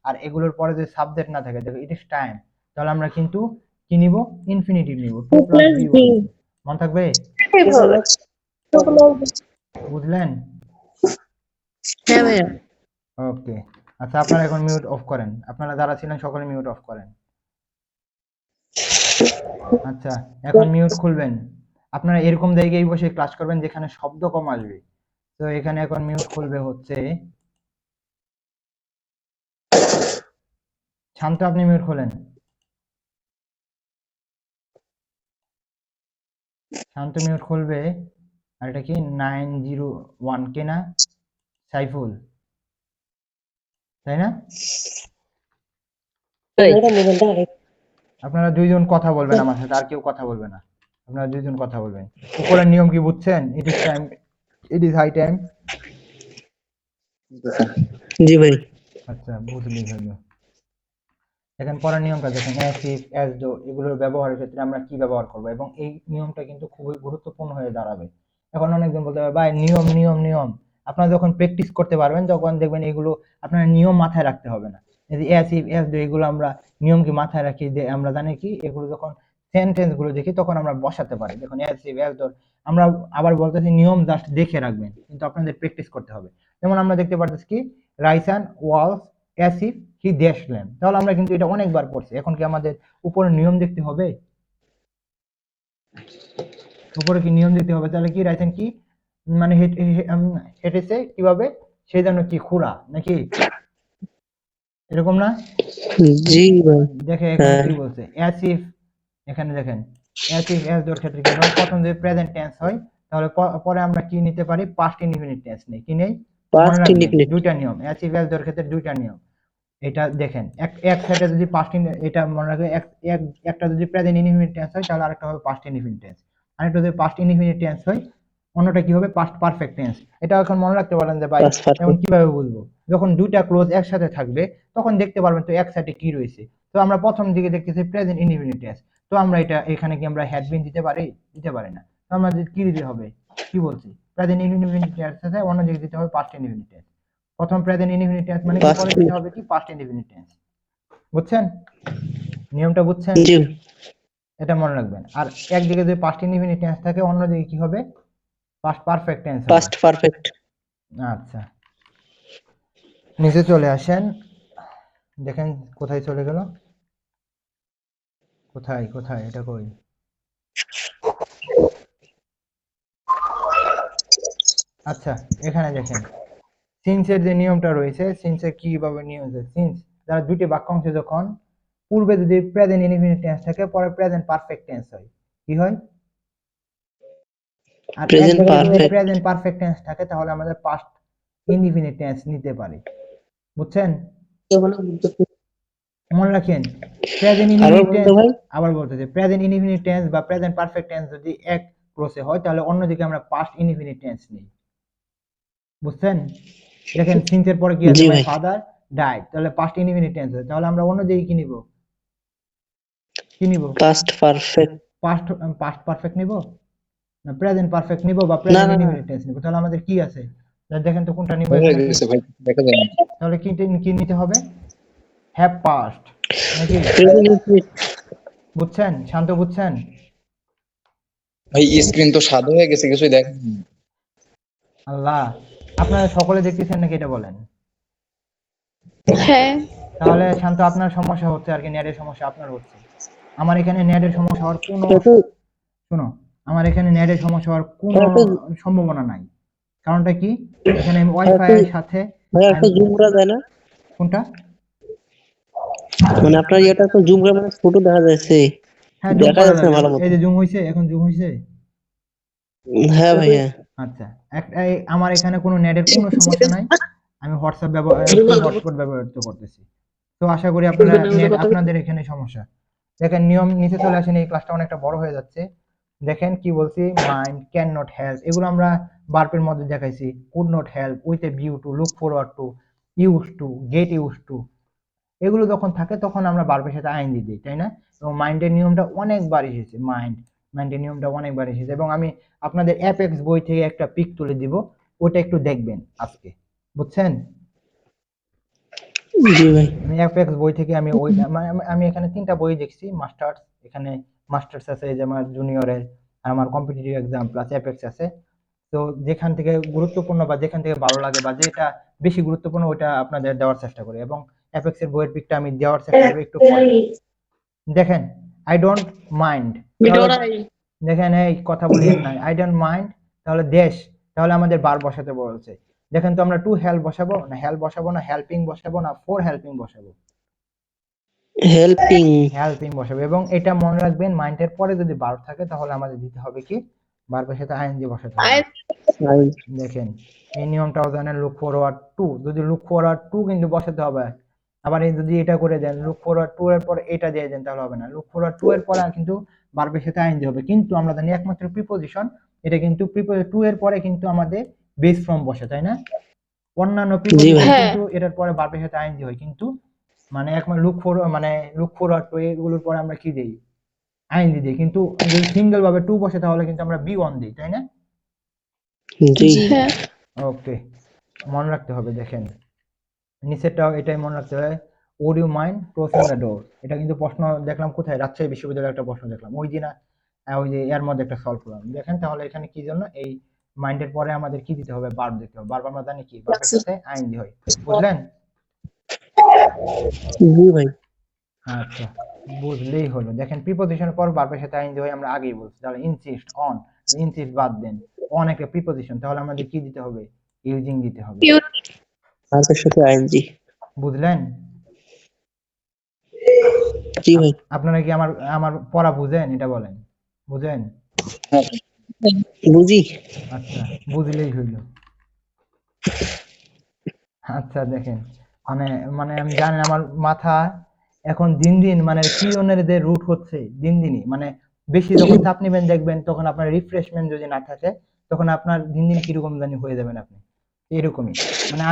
Speaker 1: আর এগুলোর পরে যদি সাবজেক্ট না থাকে, দেখো ইট ইজ টাইম, তাহলে আমরা কিন্তু কি নিব, ইনফিনিটিভ নিব, 2 +
Speaker 6: প্লাস
Speaker 1: বি1,
Speaker 6: বি
Speaker 1: মনে থাকবে? বুঝলেন?
Speaker 6: হ্যাঁ ভাইয়া
Speaker 1: ওকে আচ্ছা, আপনারা এখন মিউট অফ করেন। আপনারা যারা ছিলেন সকলে মিউট অফ করেন। আচ্ছা, এখন মিউট খুলবেন। আপনারা এরকম জায়গায় বসে ক্লাস করবেন যেখানে শব্দ কম আসবে। তো এখানে এখন মিউট খুলবে হচ্ছে শান্ত, আপনি মিউট খোলেন। শান্ত মিউট খুলবে। আর এটা কি 901 কে না? সাইফুল, তাই না? আপনারা দুইজন কথা বলবেন আমার সাথে, আর কেউ কথা বলবে না। আপনারা দুইজন কথা বলবেন। উপরের নিয়ম কি বুঝছেন? It is time, it is high time.
Speaker 3: জি ভাই।
Speaker 1: আচ্ছা, বুঝলি হলো। এখন পরের নিয়মটা দেখেন, অ্যাজ ইফ, অ্যাজ দো, এগুলোর ব্যবহারের ক্ষেত্রে আমরা কি ব্যবহার করব, এবং এই নিয়মটা কিন্তু খুবই গুরুত্বপূর্ণ হয়ে দাঁড়াবে। এখন অনেকজন বলতে পারে, ভাই নিয়ম নিয়ম নিয়ম। আপনারা যখন প্র্যাকটিস করতে পারবেন তখন দেখবেন এগুলো আপনার নিয়ম মাথায় রাখতে হবে না। এই যে অ্যাজ ইফ, অ্যাজ দো, এগুলো আমরা নিয়ম কি মাথায় রাখি যে আমরা জানি কি এগুলো যখন সেন্টেন্স গুলো দেখি তখন আমরা বসাতে পারি। দেখুন অ্যাজ ইফ, অ্যাজ দো, আমরা আবার বলতেছি নিয়ম জাস্ট দেখে রাখবেন, কিন্তু আপনাদের প্র্যাকটিস করতে হবে। যেমন আমরা দেখতে পারতেছি কি Raisan walks as if he dash lamp, তাহলে আমরা কিন্তু এটা অনেকবার পড়ছি। এখন কি আমাদের উপরে নিয়ম দেখতে হবে? উপরে কি নিয়ম দেখতে হবে? তাহলে কি রাইসেন কি মানে হেঁটেছে কিভাবে, সে যেন কি খুড়া নাকি এরকম না?
Speaker 3: জি ভাই।
Speaker 1: দেখে এখানে
Speaker 3: হ্যাঁ।
Speaker 1: কি বলছে, অ্যাজ ইফ। এখানে দেখেন অ্যাজ ইফ, অ্যাজ দোর ক্ষেত্রে কি হয়, প্রথম যদি প্রেজেন্ট টেন্স হয় তাহলে পরে আমরা কি নিতে পারি, পাস্ট ইনডিফিনিট টেন্স নেই। কি নেই? মনে
Speaker 3: পাস্ট
Speaker 1: রাখবেন
Speaker 3: ইনডিফিনিট।
Speaker 1: দুইটা নিয়ম, অ্যাজ ইফ, অ্যাজ দোর ক্ষেত্রে দুইটা নিয়ম। এটা দেখেন এক সাইডে যদি পাস্ট এটা মনে রাখবে, একটা যদি প্রেজেন্ট ইনডিফিনিট টেন্স হয় তাহলে আরেকটা হবে পাস্ট ইনডিফিনিট টেন্স। আরেকটা যদি পাস্ট ইনডিফিনিট টেন্স হয় অন্যটা কি হবে, পাস্ট পারফেক্ট টেন্স। এটা এখন মনে রাখতে পারেন যে ভাই
Speaker 3: পাস্ট
Speaker 1: এখন
Speaker 3: পারফেক্ট।
Speaker 1: কিভাবে বুঝবো, যখন দুইটা ক্লোজ একসাথে থাকবে তখন দেখতে পারবেন তো এক সাইডে কি রয়েছে। তো আমরা প্রথম দিকে দেখতেছি প্রেজেন্ট ইনডিফিনিট টেন্স, তো আমরা এটা এখানে কি আমরা হ্যাড বিন দিতে পারি? দিতে পারি না। তো আমাদের কি দিতে হবে, কি বলছি, প্রেজেন্ট ইনডিফিনিট টেন্স আছে, অন্যদিকে দিতে হবে পাস্ট ইনডিফিনিট টেন্স। প্রথম প্রেজেন্ট ইনডিফিনিট টেন্স মানে কি,
Speaker 3: পাস্ট।
Speaker 1: পরে দিতে হবে কি পাস্ট ইনডিফিনিট টেন্স। বুঝছেন? নিয়মটা বুঝছেন?
Speaker 3: জি।
Speaker 1: এটা মনে রাখবেন। আর একদিকে যদি পাস্ট ইনডিফিনিট টেন্স থাকে অন্যদিকে কি হবে, পাস্ট পারফেক্ট টেন্স হবে।
Speaker 3: Past perfect.
Speaker 1: আচ্ছা, নিচে চলে আসেন। দেখেন কোথায় চলে গেল, কোথায় কোথায় এটা কই? আচ্ছা, এখানে দেখেন সিন্সের যে নিয়মটা রয়েছে, সিন্সের কিভাবে নিয়ম আছে। সিন্স যারা দুইটি বাক্যাংশে যখন পূর্বে যদি প্রেজেন্ট ইনডিফিনিট টেন্স থাকে পরে প্রেজেন্ট পারফেক্ট টেন্স হয়, কি হয়? আর
Speaker 3: প্রেজেন্ট
Speaker 1: একদিকে যদি
Speaker 3: পারফেক্ট।
Speaker 1: প্রেজেন্ট পারফেক্ট টেন্স থাকে তাহলে আমাদের পাস্ট ইনডিফিনিট টেন্স নিতে পারি। বুঝছেন? মনে রাখেন প্রেজেন্ট
Speaker 3: আরো
Speaker 1: ইনডিফিনিট
Speaker 3: বলতো
Speaker 1: টেন্স,
Speaker 3: ভাই।
Speaker 1: আবার বলতেছি প্রেজেন্ট ইনডিফিনিট টেন্স বা প্রেজেন্ট পারফেক্ট টেন্স যদি এক ক্লোজে হয় তাহলে অন্যদিকে আমরা পাস্ট ইনডিফিনিট টেন্স নিই। বুঝছেন? দেখেন সিন্সের পরে কি আছে,
Speaker 3: জি
Speaker 1: মাই
Speaker 3: ভাই।
Speaker 1: ফাদার ডাইড, তাহলে পাস্ট ইনডিফিনিট টেন্স হয়, তাহলে আমরা অন্যদিকে কি নিব, কি নিব,
Speaker 3: past perfect.
Speaker 1: Past past perfect নিব না প্রেজেন্ট পারফেক্ট নিব বা
Speaker 3: না
Speaker 1: প্রেজেন্ট
Speaker 3: না না।
Speaker 1: ইনডিফিনিট টেন্স নিব? তাহলে আমাদের কি আছে, দেখেন তো কোনটা নিব
Speaker 5: হয়ে
Speaker 1: এখানে কি?
Speaker 5: গেছে ভাই, দেখা যায় না।
Speaker 1: তাহলে কি কি নিতে হবে, হ্যাভ পাস্ট নাকি?
Speaker 3: Present infinite.
Speaker 1: বুঝছেন? শান্ত বুঝছেন?
Speaker 5: ভাই স্ক্রিন তো সাদা হয়ে গেছে, কিছুই দেখা যায় না।
Speaker 1: আল্লাহ, আপনারা সকলে দেখতেছেন নাকি এটা বলেন?
Speaker 6: হ্যাঁ।
Speaker 1: তাহলে শান্ত আপনার সমস্যা হচ্ছে আর কি, নেটের সমস্যা আপনার হচ্ছে। আমার এখানে নেটের সমস্যা হওয়ার কোনো,
Speaker 3: একটু
Speaker 1: শোনো, আমার এখানে নেটের সমস্যা হওয়ার কোনো
Speaker 3: একটু
Speaker 1: সম্ভাবনা নাই। কারণটা কি, এখানে আমি
Speaker 3: একটু
Speaker 1: ওয়াইফাই এর সাথে
Speaker 3: ভাই একটু জুম করা যায় না?
Speaker 1: কোনটা?
Speaker 3: মানে আপনার ইয়েটা একটু জুম করে, মানে ছোট দেখা যাচ্ছে।
Speaker 1: হ্যাঁ জুম
Speaker 3: দেখা
Speaker 1: করা
Speaker 3: যাচ্ছে না
Speaker 1: যাবে,
Speaker 3: ভালো মতো।
Speaker 1: এই যে জুম হইছে, এখন জুম হইছে।
Speaker 3: হ্যাঁ ভাই হ্যাঁ।
Speaker 1: আচ্ছা, আমার এখানে কোনো নেটের কোনো সমস্যা নাই। আমি হোয়াটসঅ্যাপ ব্যবহার, ফুল হটস্পট ব্যবহৃত করতেছি। তো আশা করি আপনারা নেট, আপনাদের এখানে সমস্যা। দেখেন নিয়ম নিচে চলে আসেন, এই ক্লাসটা অনেকটা বড় হয়ে যাচ্ছে। দেখেন কি বলছি, মাইন্ড, ক্যান নট হেল্প, এগুলো আমরা ভার্বের মধ্যে দেখাইছি। Could not help, with a view to, look forward to, use to, get use to, এগুলো যখন থাকে তখন আমরা ভার্বের সাথে আইএনজি দিই, তাই না? এবং মাইন্ডের নিয়মটা অনেকবার এসেছে, মাইন্ডের নিয়মটা অনেকবার এসেছে, এবং আমি আপনাদের অ্যাপেক্স বই থেকে একটা পিক তুলে দিব, ওটা একটু দেখবেন আজকে। বুঝছেন?
Speaker 3: জি ভাই।
Speaker 1: আমি অ্যাপেক্স বই থেকে আমি ওই আমি এখানে 3টা বই দেখছি মাস্টার্স, এখানে মাস্টার্স আছে এই যে আমার জুনিয়রের, আর আমার কম্পিটিটিভ এক্সাম প্লাস অ্যাপেক্স আছে। তো যেখান থেকে গুরুত্বপূর্ণ বা যেখান থেকে ভালো লাগে বা যেটা বেশি গুরুত্বপূর্ণ ওটা আপনাদের দেওয়ার চেষ্টা করি, এবং অ্যাপেক্সের বইয়ের পিকটা আমি দেওয়ার চেষ্টা করবো একটু পরে। দেখেন আই ডোন্ট মাইন্ড,
Speaker 6: ডরাই।
Speaker 1: দেখেন এই কথা বলিয়েন না, আই ডোন্ট মাইন্ড, তাহলে দেশ, তাহলে আমাদের বার বসাতে বলছে। দেখেন তো আমরা টু হেল্প বসাবো না হেল্প বসাবো না হেল্পিং বসাবো না ফর হেল্পিং বসাবো?
Speaker 3: হেল্পিং।
Speaker 1: হেল্পিং বসাবো। এবং এটা মনে রাখবেন মাইন্ডের পরে যদি বার থাকে তাহলে আমাদের দিতে হবে কি, বারবার সাথে আইএনজি বসাতে হবে। দেখেন এই নিয়মটাও জানেন, লুক ফরওয়ার্ড টু, যদি লুক ফরওয়ার্ড টু কিন্তু বসাতে হবে। আবার এই যদি এটা করে দেন লুক ফরওয়ার্ড টু এর পরে এটা দিয়ে দেন তাহলে হবে না, লুক ফরওয়ার্ড টু এর পরে কিন্তু বারবার সাথে আইএনজি হবে। কিন্তু আমরা জানি একমাত্র প্রিপোজিশন এটা কিন্তু টু এর পরে কিন্তু আমাদের বেস ফর্ম বসে, তাই না? অন্যান্য প্রিপোজিশন
Speaker 6: হ্যাঁ।
Speaker 1: কিন্তু এটার পরে বারবার সাথে আইএনজি হয়, কিন্তু মানে একমাত্র লুক ফরওয়ার্ড টু এগুলোর পরে আমরা কি দেই, আইএনজি দিই। কিন্তু যদি সিঙ্গেল ভাবে টু বসে তাহলে কিন্তু আমরা বি ওয়ান দিই, তাই না?
Speaker 3: জি।
Speaker 6: হ্যাঁ।
Speaker 1: ওকে, মনে রাখতে হবে। দেখেন নিচেরটাও এটাই মনে রাখতে হবে, would you mind closing the door? এটা কিন্তু প্রশ্ন দেখলাম কোথায়, রাজশাহী বিশ্ববিদ্যালয়ের একটা প্রশ্ন দেখলাম ওই দিন, ওই যে এর মধ্যে একটা সলভ করলাম। দেখেন তাহলে এখানে কি জন্য এই মাইন্ডের পরে আমাদের কি দিতে হবে, ভার্ব দিতে হবে। ভার্ব আমরা জানি কি, ভার্বের সাথে আইএনজি হয়, বুঝলেন?
Speaker 3: জি ভাই।
Speaker 1: আচ্ছা, বুঝলেই হলো। দেখেন প্রিপোজিশনের পর ভার্বের সাথে আইএনজি হয়, আমরা আগেই বলছি। তাহলে ইনসিস্ট অন, ইনসিস্ট বাদ দেন, অন একটা প্রিপোজিশন, তাহলে আমাদের কি দিতে হবে, ইউজিং দিতে হবে,
Speaker 3: ভার্বের সাথে আইএনজি।
Speaker 1: বুঝলেন?
Speaker 3: জি ভাই।
Speaker 1: আপনারা কি আমার আমার পড়া বুঝেন, এটা বলেন, বুঝেন?
Speaker 3: বুঝি।
Speaker 1: আচ্ছা, বুঝলেই হইল। আচ্ছা দেখেন, মানে মানে আমি জানি আমার মাথা এখন দিন দিন মানে কিরণের যে রুট হচ্ছে দিন দিনই, মানে বেশি যখন চাপ নেবেন দেখবেন তখন আপনার রিফ্রেশমেন্ট যদি না থাকে তখন আপনার দিন দিন কিরকম জানি হয়ে যাবেন আপনি, এরকমই। মানে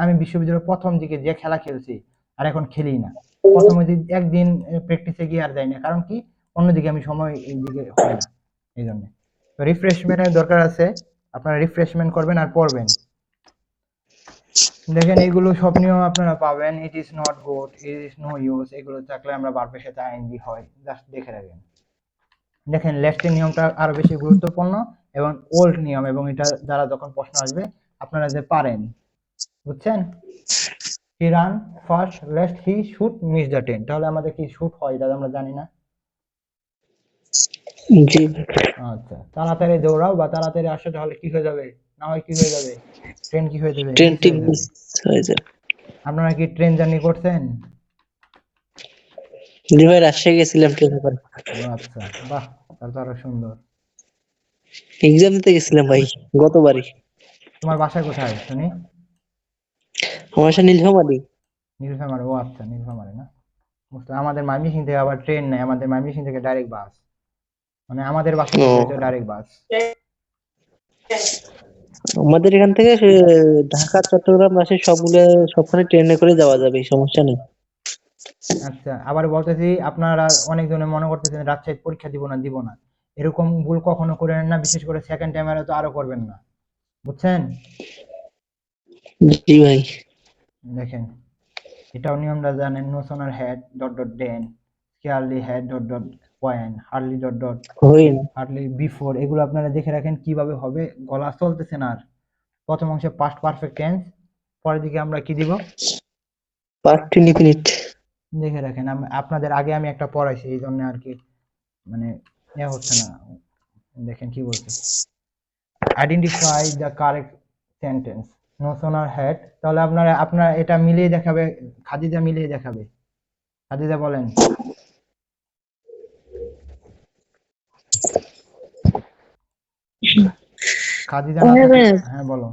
Speaker 1: আমি বিশ্ববিদ্যালয়ের প্রথম দিকে যে খেলা খেলছি আর এখন খেলি না। প্রথমে যে একদিন প্র্যাকটিসে গিয়ে আর যাই না, কারণ কি অন্যদিকে আমি সময় এইদিকে হয় না, এই জন্য। তো রিফ্রেশমেন্টের দরকার আছে, আপনারা রিফ্রেশমেন্ট করবেন আর পড়বেন। দেখেন এগুলো সব নিয়ম আপনারা পাবেন, it is not good, it is no use, এগুলো থাকলে আমরা ভার্বের সাথে আইএনজি হয়, জাস্ট দেখে রাখবেন। দেখেন লেফটের নিয়মটা আরো বেশি গুরুত্বপূর্ণ এবং ওল্ড নিয়ম, এবং এটা যারা যখন প্রশ্ন আসবে আপনারা যে পারেন, বুঝছেন? He run fast lest he should miss the train, তাহলে আমাদের কি শুট হয় এটা আমরা জানি না।
Speaker 3: জি।
Speaker 1: আচ্ছা, তাড়াতাড়ি দৌড়াও বা তাড়াতাড়ি আসো, তাহলে কি হয়ে যাবে, না হয় কি হয়ে যাবে, ট্রেন কি হয়ে যাবে, মিস
Speaker 3: ট্রেনটি
Speaker 1: হয়ে যাবে।
Speaker 3: মিস হয়ে যায়।
Speaker 1: আপনারা কি ট্রেন জার্নি করছেন?
Speaker 3: জি ভাই, রাজশাহী গেছিলাম ট্রেনে করে।
Speaker 1: ও আচ্ছা, বাহ, তাহলে তো আরো সুন্দর।
Speaker 3: এক্সাম দিতে গেছিলাম ভাই গতবারই।
Speaker 1: তোমার বাসা কোথায় শুনি?
Speaker 3: আমার বাসা নীলফামারী।
Speaker 1: নীলফামারী, ও আচ্ছা নীলফামারী না, বুঝতে। আমাদের ময়মনসিংহ থেকে আবার ট্রেন নেই, আমাদের ময়মনসিংহ থেকে ডাইরেক্ট বাস, মানে আমাদের বাসা
Speaker 3: ও,
Speaker 1: থেকে হচ্ছে ডাইরেক্ট বাস।
Speaker 3: আমাদের এখান থেকে ঢাকা চট্টগ্রাম বাসে সবখানে ট্রেনে করে যাওয়া যাবে, সমস্যা নেই।
Speaker 1: আচ্ছা, আবার বলতেছি আপনারা অনেকজনে মনে করতেছেন রাজশাহীতে পরীক্ষা দিব না, এরকম ভুল কখনো করেন না, বিশেষ করে সেকেন্ড টাইমারে তো আরো করবেন না, বুঝছেন?
Speaker 3: জি ভাই।
Speaker 1: দেখেন এটাও নিয়মটা জানেন, no sooner had dot dot then, scarcely had dot dot point, hardly dot dot,
Speaker 3: হইন।
Speaker 1: হার্ডলি বিফোর, এগুলো আপনারা দেখে রাখেন কিভাবে হবে। গলা চলতেছে না, আর প্রথম অংশে পাস্ট পারফেক্ট টেন্স, পরের দিকে আমরা কি দিব,
Speaker 3: পার্ট ইনডিফিনিট।
Speaker 1: দেখে রাখেন। আপনাদের আগে আমি একটা পড়াইছি এই জন্য আর কি, মানে হচ্ছে না। দেখেন কি বলছে, identify the correct sentence, no sooner had, তাহলে আপনারা এটা মিলিয়ে দেখাবে, খাদিজা মিলিয়ে দেখাবে। খাদিজা বলেন। খাদিজা না থাকলে, হ্যাঁ বলো,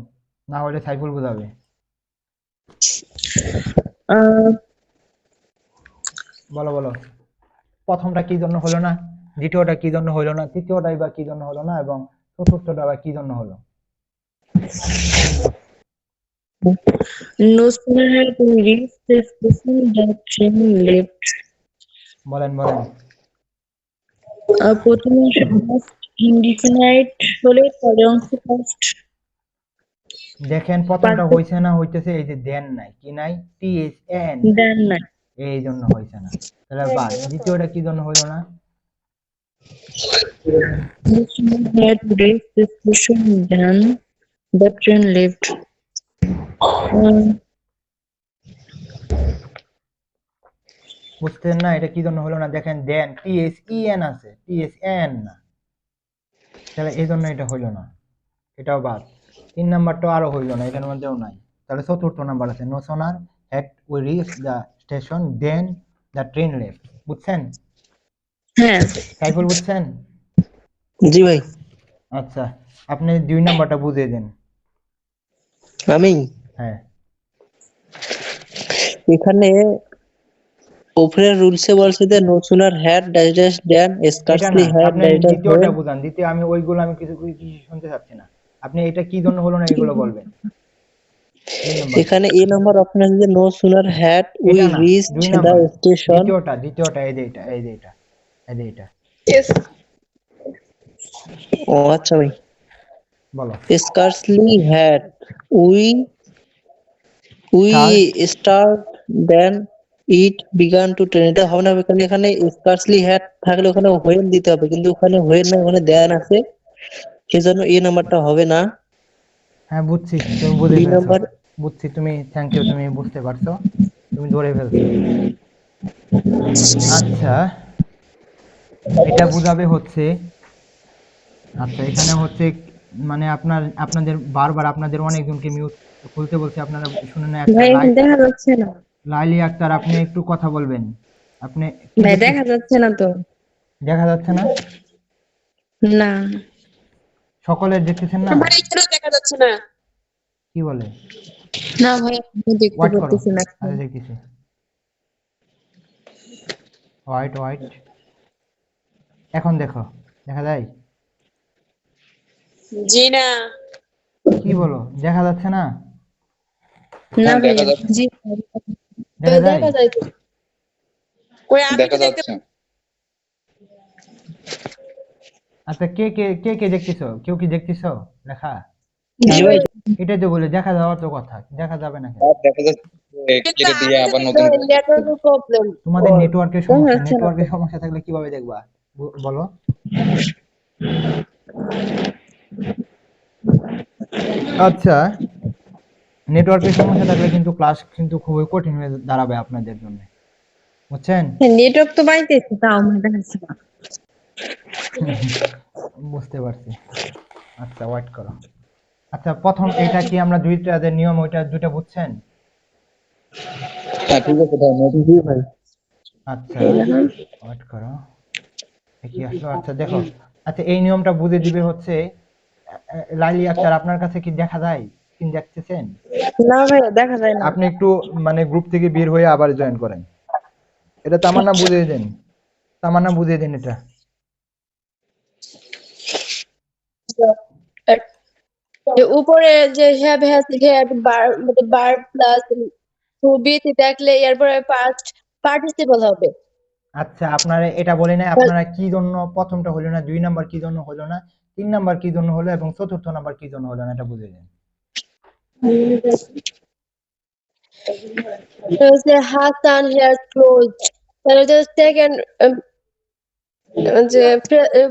Speaker 1: না হলে সাইফুল বোঝাবে। বলো বলো, প্রথমটা কি জন্য হলো না, দ্বিতীয়টা কি জন্য হলো না, তৃতীয়টাই বা কি জন্য হলো না, এবং চতুর্থটা বা কি জন্য হলো।
Speaker 6: No sooner had we reached the station that train left.
Speaker 1: বলেন বলেন।
Speaker 6: প্রথমে past indefinite হলে পরের অংশ past
Speaker 1: দেখেন প্রথমটা
Speaker 6: perfect
Speaker 1: হইছে না, হইতেছে এই যে দেন নাই, কি নাই, THN,
Speaker 6: then নাই।
Speaker 1: এই জন্য হইছে না, তাহলে বাদ। দ্বিতীয়টা কি জন্য হইলো না,
Speaker 6: The train had reached the station, then the train left.
Speaker 1: বুঝতেন না এটা কি জন্য হলো না? দেখেন দেন TSEN আছে, TSN না, তাহলে এই জন্য এটা হইলো না, এটাও বাদ। 3 নাম্বারটাও আরো হইলো না, এটার মধ্যেও নাই। তাহলে চতুর্থ নাম্বার আছে, no sooner had we reach the station then the train left. বুঝছেন?
Speaker 6: হ্যাঁ,
Speaker 1: সাইফুল বুঝছেন?
Speaker 3: জি ভাই।
Speaker 1: আচ্ছা, আপনি 2 নাম্বারটা বুঝিয়ে দেন।
Speaker 3: আমি
Speaker 1: হ্যাঁ,
Speaker 3: এখানে উপরের রুলসে বলছে যে no sooner had dash dash then
Speaker 1: এটা
Speaker 3: স্কার্সলি
Speaker 1: না,
Speaker 3: হ্যাড
Speaker 1: আপনি
Speaker 3: ড্যাশ ড্যাশ
Speaker 1: দ্বিতীয়টা
Speaker 3: দেন।
Speaker 1: বুঝান। দ্বিতীয় আমি ওইগুলো আমি কিছু কিছু শুনতে চাচ্ছি না। আপনি এটা কি জন্য হলো না এগুলো বলবেন। 2 নাম্বার,
Speaker 3: এখানে এ নাম্বার অপশন আছে যে নো সুনার হ্যাড উই
Speaker 1: এটা না,
Speaker 3: রিচড
Speaker 1: 2
Speaker 3: দ্য
Speaker 1: নাম্বার,
Speaker 3: স্টেশন।
Speaker 1: দ্বিতীয়টা এই যে এটা, এই যে এটা, এই যে এটা,
Speaker 2: Yes.
Speaker 3: ও আচ্ছা ভাই।
Speaker 1: বলো।
Speaker 3: Scarcely had we we
Speaker 1: Start,
Speaker 3: start then it began to train. এটা হবে না, এখানে এখানে স্কার্সলি হ্যাড থাকলে ওখানে হোয়েন দিতে হবে, কিন্তু ওখানে হোয়েন না, ওখানে দেন আছে, সেজন্য এই নাম্বারটা হবে না।
Speaker 1: হ্যাঁ বুঝছি, তুমি বুঝে
Speaker 3: বি
Speaker 1: ফেলছো।
Speaker 3: নাম্বার
Speaker 1: বুঝছি, তুমি থ্যাংক ইউ, তুমি বুঝতে পারছো, তুমি ধরে ফেলছো। আচ্ছা, এটা বুঝাবে হচ্ছে, আচ্ছা এখানে হচ্ছে মানে আপনাদের বারবার আপনাদের অনেকজনকে মিউট খুলতে বলছে, আপনারা শুনে না। একটা
Speaker 6: ভাই এখন দেখা যাচ্ছে না।
Speaker 1: লাইলি আক্তার, আপনি একটু কথা বলবেন। আপনি কি
Speaker 6: ভাই
Speaker 1: দেখতে
Speaker 6: দেখা যাচ্ছে না তো।
Speaker 1: দেখা যাচ্ছে না?
Speaker 6: না,
Speaker 1: সকলের দেখতেছেন না?
Speaker 7: ভাই কেন দেখা যাচ্ছে না?
Speaker 1: কি বলে?
Speaker 6: না ভাই আমি দেখতে
Speaker 1: ওয়াইট করো,
Speaker 6: পারতেছি না।
Speaker 1: আরে দেখতেছি, হোয়াইট হোয়াইট, এখন দেখো, দেখা যায়?
Speaker 7: জি না।
Speaker 1: কি বলো, দেখা যাচ্ছে না?
Speaker 6: না
Speaker 5: হ্যাঁ দেখা
Speaker 6: ভাইয়া,
Speaker 5: যাচ্ছে,
Speaker 6: জি
Speaker 1: দেখা যায়?
Speaker 2: দেখা যায় তো।
Speaker 7: কই আমি
Speaker 5: দেখা
Speaker 7: তো দেখতে
Speaker 5: যাচ্ছে।
Speaker 1: আচ্ছা, কে কে কে কে দেখতেছো? কেউ কি দেখতেছো লেখা?
Speaker 3: জি ভাই।
Speaker 1: এটাই তো বলে দেখা যাওয়ার তো কথা, দেখা যাবে না কেন?
Speaker 5: আর দেখা যাচ্ছে যে
Speaker 7: কিন্তু
Speaker 5: কেটে দিয়ে
Speaker 7: আমি তো
Speaker 5: আবার
Speaker 7: দেখতে
Speaker 5: নতুন করে
Speaker 2: নেটওয়ার্কের প্রবলেম।
Speaker 1: তোমাদের নেটওয়ার্কের
Speaker 6: দেখা
Speaker 1: সমস্যা,
Speaker 6: যাচ্ছে না তো।
Speaker 1: নেটওয়ার্কের সমস্যা থাকলে কিভাবে দেখবা? বলো। আচ্ছা, নেটওয়ার্কের সমস্যা থাকলে কিন্তু ক্লাস কিন্তু খুবই কঠিন হয়ে দাঁড়াবে আপনাদের জন্য, বুঝছেন?
Speaker 6: নেটওয়ার্ক তো পাইতেছি, তাও আমার দেখা যাচ্ছে না।
Speaker 1: বুঝতে পারছি। আচ্ছা, ওয়েট করো। আচ্ছা, প্রথম এটা কি আমরা দুইটা যে নিয়ম ওইটা দুইটা বুঝছেন?
Speaker 5: হ্যাঁ ঠিক আছে ভাই,
Speaker 3: জি ভাই।
Speaker 1: আচ্ছা, ওয়েট করো, এ কি আসলো? আচ্ছা দেখো, আচ্ছা এই নিয়মটা বুঝে দিবে হচ্ছে লাইলি আক্তার, আপনার কাছে কি দেখা যায়? স্ক্রিন দেখতেছেন?
Speaker 6: না ভাইয়া দেখা যায় না।
Speaker 1: আপনি একটু মানে গ্রুপ থেকে বের হয়ে আবার জয়েন করেন। এটা তামান্না বুঝিয়ে দেন, তামান্না বুঝিয়ে দেন এটা।
Speaker 2: যে উপরে যে হ্যাভ হ্যাজ হ্যাড বার মানে বার প্লাস টু বি থাকলে এরপরে পাস্ট পার্টিসিপল হবে।
Speaker 1: আচ্ছা, আপনারা এটা বলে নাই আপনারা কি জন্য প্রথমটা হলো না, 2 নাম্বার কি জন্য হলো না, 3 নাম্বার কি জন্য হলো এবং চতুর্থ নাম্বার কি জন্য হলো না, এটা বুঝিয়ে দেন।
Speaker 2: হচ্ছে হাসান হেয়ার ক্লোজ, তাহলে যে সেকেন্ড যে